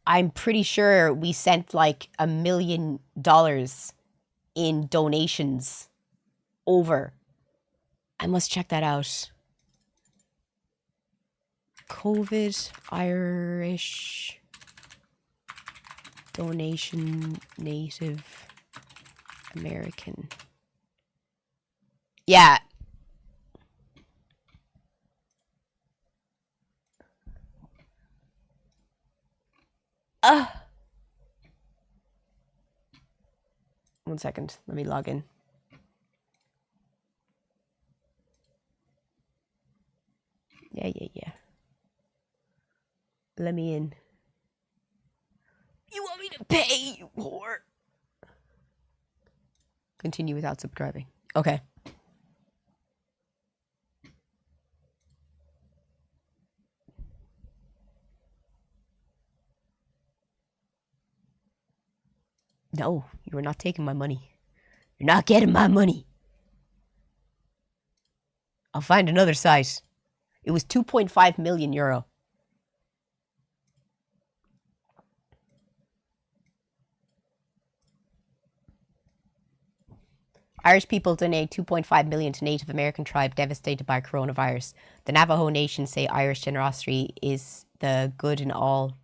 I'm pretty sure we sent like $1 million in donations over. I must check that out. COVID Irish donation Native American. Yeah. One second. Let me log in. Yeah. Let me in. You want me to pay, you whore? Continue without subscribing. Okay. No, you are not taking my money. You're not getting my money. I'll find another site. It was 2.5 million euro. Irish people donate 2.5 million to Native American tribe devastated by coronavirus. The Navajo Nation say Irish generosity is the good in all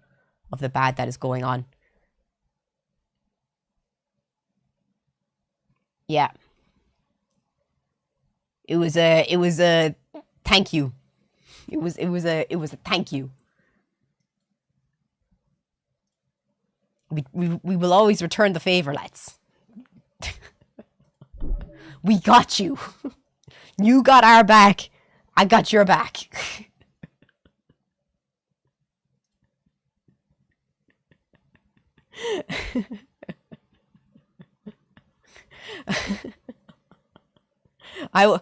of the bad that is going on. Yeah. It was a thank you. It was a thank you. We will always return the favor, lads. We got you. You got our back. I got your back. I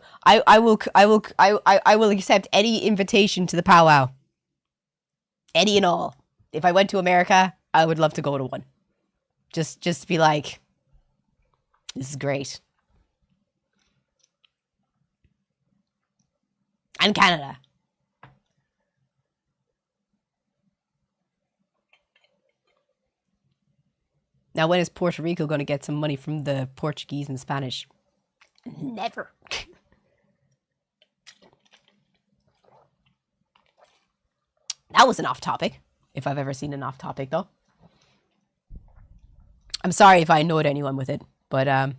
will accept any invitation to the powwow. Any and all. If I went to America, I would love to go to one. Just be like, this is great. And Canada. Now, when is Puerto Rico going to get some money from the Portuguese and Spanish? Never. That was an off topic, if I've ever seen an off topic, though. I'm sorry if I annoyed anyone with it, but I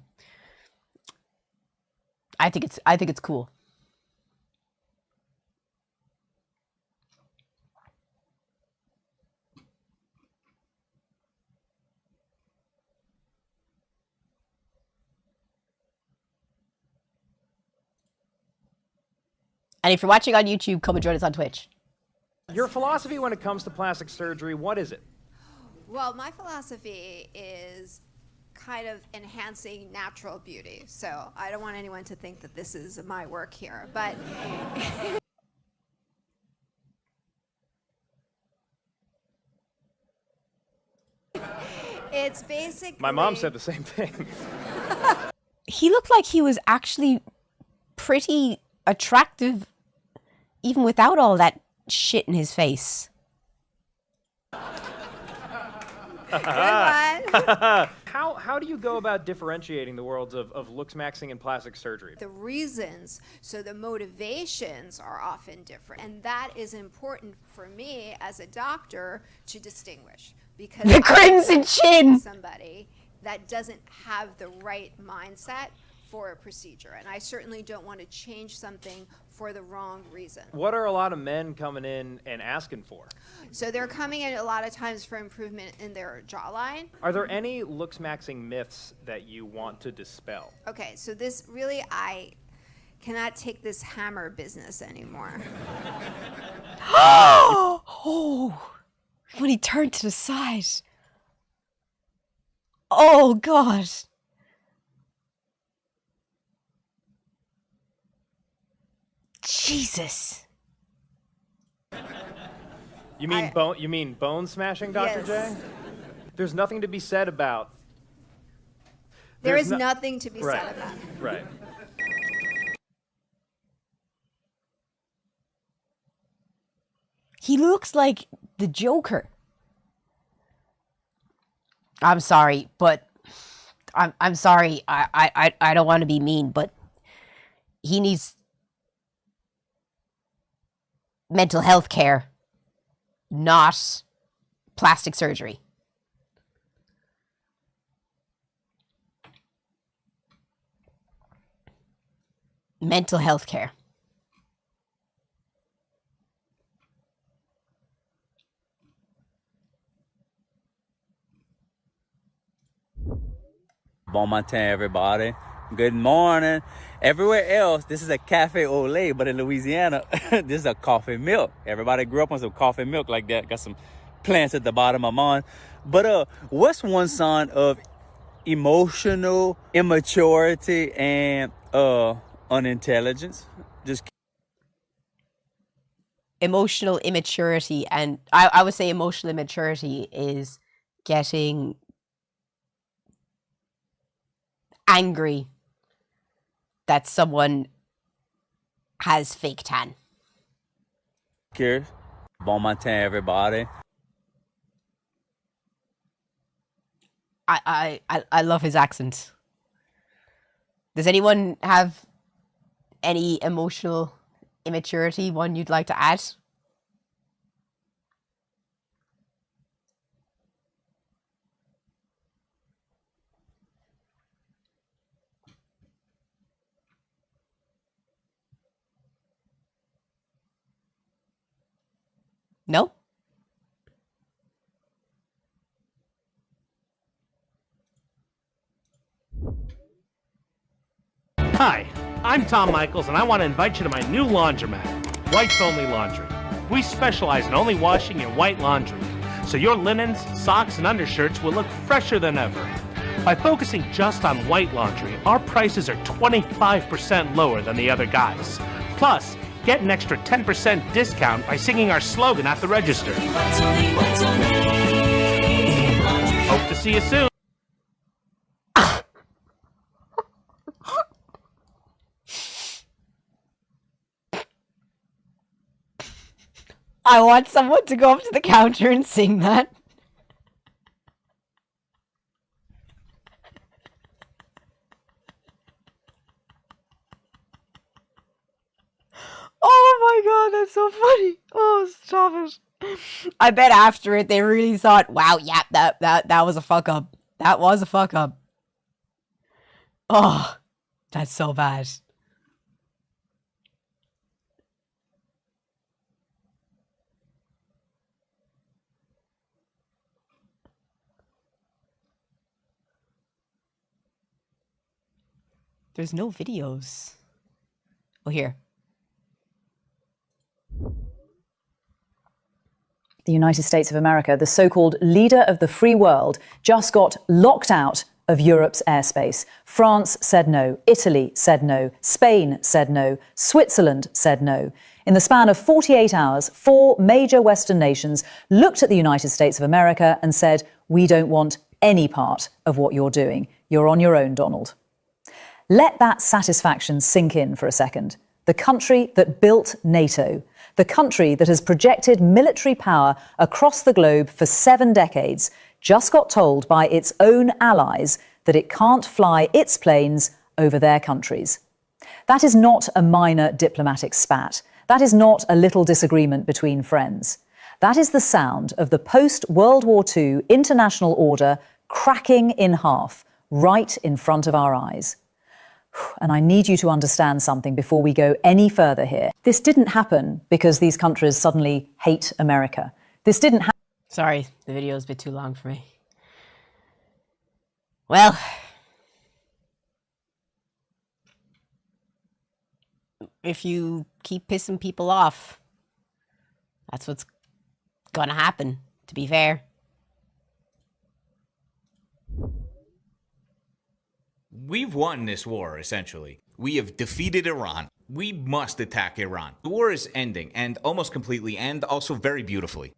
think it's cool. And if you're watching on YouTube, come and join us on Twitch. Your philosophy when it comes to plastic surgery, what is it? Well, my philosophy is kind of enhancing natural beauty. So I don't want anyone to think that this is my work here, but it's basically... My mom said the same thing. He looked like he was actually pretty attractive even without all that shit in his face. How do you go about differentiating the worlds of looks maxing and plastic surgery? The reasons, so the motivations are often different. And that is important for me as a doctor to distinguish. Because the crimson chin! Somebody that doesn't have the right mindset for a procedure. And I certainly don't want to change something for the wrong reason. What are a lot of men coming in and asking for? So they're coming in a lot of times for improvement in their jawline. Are there any looks maxing myths that you want to dispel? Okay, so this really, I cannot take this hammer business anymore. Oh, when he turned to the side. Oh, God. Jesus. You mean bone smashing, Dr. Yes. J? There's nothing to be said about. There is nothing to be right. said about. Right. He looks like the Joker. I'm sorry, but I'm sorry. I don't want to be mean, but he needs mental health care, not plastic surgery. Mental health care. Bon matin, everybody. Good morning. Everywhere else, this is a cafe au lait, but in Louisiana, this is a coffee milk. Everybody grew up on some coffee milk like that. Got some plants at the bottom of mine. But what's one sign of emotional immaturity and unintelligence? Just emotional immaturity, and I would say emotional immaturity is getting angry that someone has fake tan. Cheers. Bon matin, everybody. I love his accent. Does anyone have any emotional immaturity one you'd like to add? No? Hi, I'm Tom Michaels, and I want to invite you to my new laundromat, Whites Only Laundry. We specialize in only washing in white laundry, so your linens, socks, and undershirts will look fresher than ever. By focusing just on white laundry, our prices are 25% lower than the other guys. Plus, get an extra 10% discount by singing our slogan at the register. Hope to see you soon. I want someone to go up to the counter and sing that. Oh my god, that's so funny. Oh, stop it. I bet after it they really thought, wow, yeah, that was a fuck up. That was a fuck up. Oh, that's so bad. There's no videos. Oh, here. The United States of America, the so-called leader of the free world, just got locked out of Europe's airspace. France said no, Italy said no, Spain said no, Switzerland said no. In the span of 48 hours, 4 major Western nations looked at the United States of America and said, we don't want any part of what you're doing. You're on your own, Donald. Let that satisfaction sink in for a second. The country that built NATO, the country that has projected military power across the globe for 7 decades, just got told by its own allies that it can't fly its planes over their countries. That is not a minor diplomatic spat. That is not a little disagreement between friends. That is the sound of the post-World War II international order cracking in half right in front of our eyes. And I need you to understand something before we go any further here. This didn't happen because these countries suddenly hate America. This didn't happen. Sorry, the video is a bit too long for me. Well, if you keep pissing people off, that's what's gonna happen, to be fair. We've won this war, essentially. We have defeated Iran. We must attack Iran. The war is ending, and almost completely, and also very beautifully.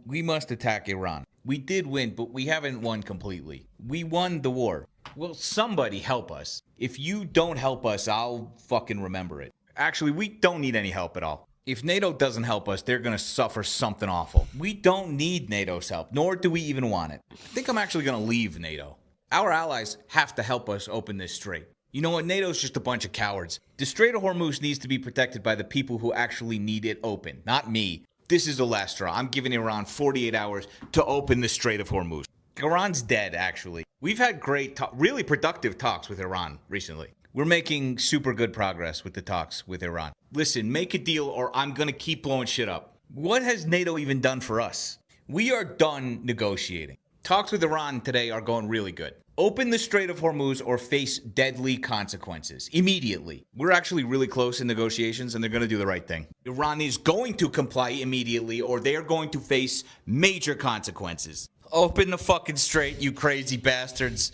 We must attack Iran. We did win, but we haven't won completely. We won the war. Will somebody help us? If you don't help us, I'll fucking remember it. Actually, we don't need any help at all. If NATO doesn't help us, they're gonna suffer something awful. We don't need NATO's help, nor do we even want it. I think I'm actually gonna leave NATO. Our allies have to help us open this strait. You know what? NATO's just a bunch of cowards. The Strait of Hormuz needs to be protected by the people who actually need it open, not me. This is the last straw. I'm giving Iran 48 hours to open the Strait of Hormuz. Iran's dead, actually. We've had great, really productive talks with Iran recently. We're making super good progress with the talks with Iran. Listen, make a deal or I'm gonna keep blowing shit up. What has NATO even done for us? We are done negotiating. Talks with Iran today are going really good. Open the Strait of Hormuz or face deadly consequences immediately. We're actually really close in negotiations and they're going to do the right thing. Iran is going to comply immediately or they are going to face major consequences. Open the fucking strait, you crazy bastards.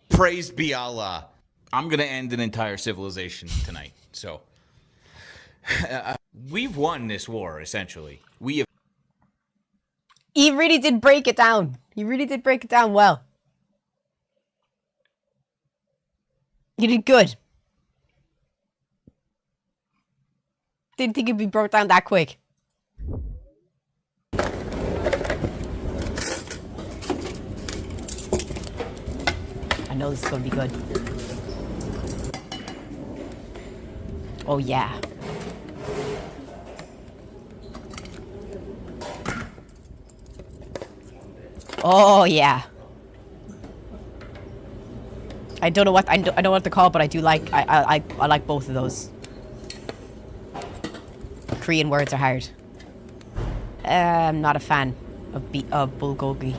Praise be Allah. I'm going to end an entire civilization tonight. So, we've won this war, essentially. We have. He really did break it down. He really did break it down well. You did good. Didn't think it'd be broke down that quick. I know this is gonna be good. Oh yeah. Oh yeah. I don't know what I don't know what they're called, but I do like I like both of those. Korean words are hard. I'm not a fan of bulgogi.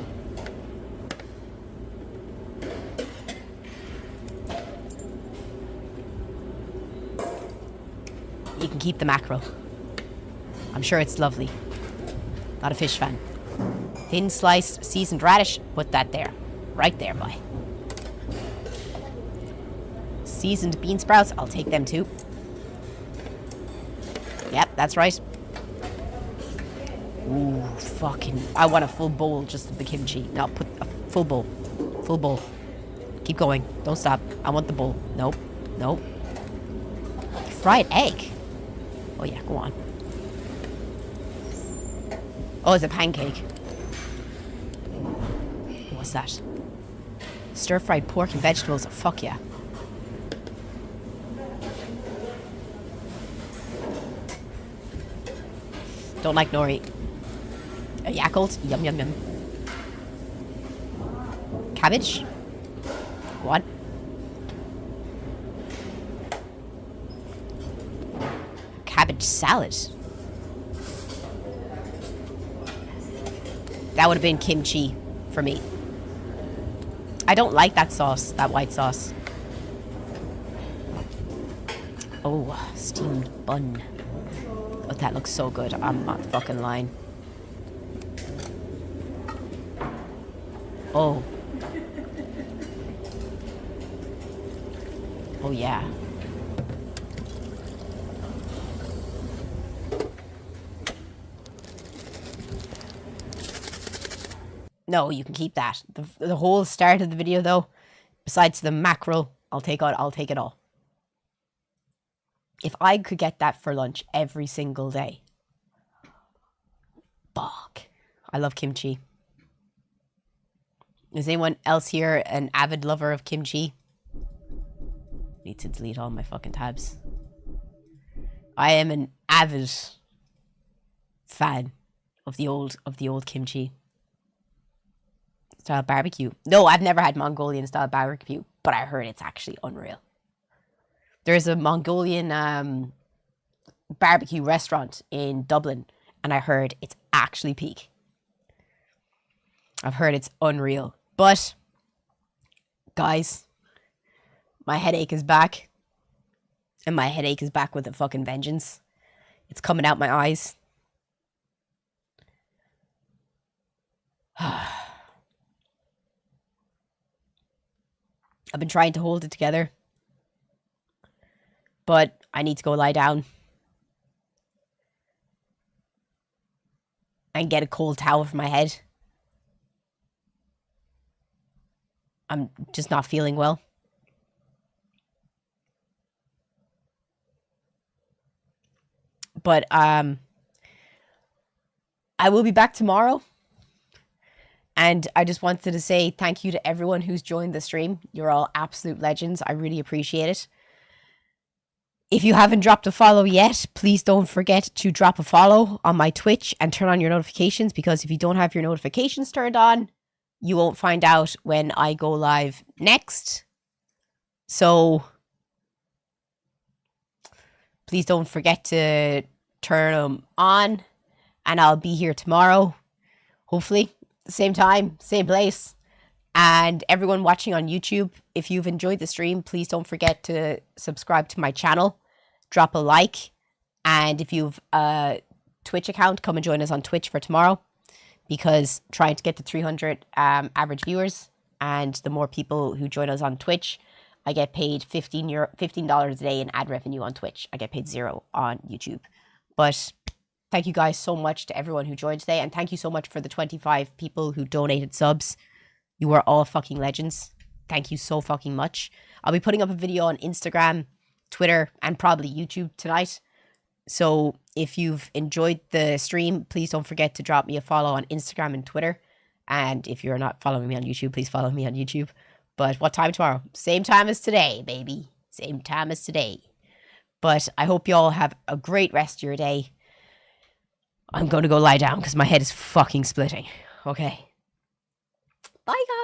You can keep the mackerel. I'm sure it's lovely. Not a fish fan. Thin sliced seasoned radish. Put that there. Right there, boy. Seasoned bean sprouts. I'll take them too. Yep, that's right. Ooh, fucking... I want a full bowl just of the kimchi. No, put a full bowl. Full bowl. Keep going. Don't stop. I want the bowl. Nope. Nope. Fried egg. Oh yeah, go on. Oh, it's a pancake. What's that? Stir-fried pork and vegetables. Fuck yeah. Don't like nori. A Yakult. Yum, yum, yum. Cabbage. What? Cabbage salad. That would have been kimchi for me. I don't like that sauce, that white sauce. Oh, steamed bun. Oh, that looks so good. I'm not fucking lying. Oh. Oh, yeah. No, you can keep that. The whole start of the video, though, besides the mackerel, I'll take it all. If I could get that for lunch every single day. Fuck. I love kimchi. Is anyone else here an avid lover of kimchi? Need to delete all my fucking tabs. I am an avid fan of the old kimchi style barbecue. No, I've never had Mongolian style barbecue, but I heard it's actually unreal. There's a Mongolian barbecue restaurant in Dublin, and I heard it's actually peak. I've heard it's unreal. But, guys, my headache is back. And my headache is back with a fucking vengeance. It's coming out my eyes. I've been trying to hold it together. But I need to go lie down. And get a cold towel for my head. I'm just not feeling well. But I will be back tomorrow. And I just wanted to say thank you to everyone who's joined the stream. You're all absolute legends. I really appreciate it. If you haven't dropped a follow yet, please don't forget to drop a follow on my Twitch and turn on your notifications, because if you don't have your notifications turned on, you won't find out when I go live next. So please don't forget to turn them on, and I'll be here tomorrow, hopefully, same time, same place. And everyone watching on YouTube, if you've enjoyed the stream, please don't forget to subscribe to my channel, drop a like, and if you've a Twitch account, come and join us on Twitch for tomorrow, because trying to get to 300 average viewers, and the more people who join us on Twitch, I get paid $15 a day in ad revenue on Twitch. I get paid $0 on YouTube. But thank you guys so much to everyone who joined today, and thank you so much for the 25 people who donated subs. You are all fucking legends. Thank you so fucking much. I'll be putting up a video on Instagram, Twitter, and probably YouTube tonight. So if you've enjoyed the stream, please don't forget to drop me a follow on Instagram and Twitter. And if you're not following me on YouTube, please follow me on YouTube. But what time tomorrow? Same time as today, baby. Same time as today. But I hope you all have a great rest of your day. I'm going to go lie down because my head is fucking splitting. Okay. Bye, guys.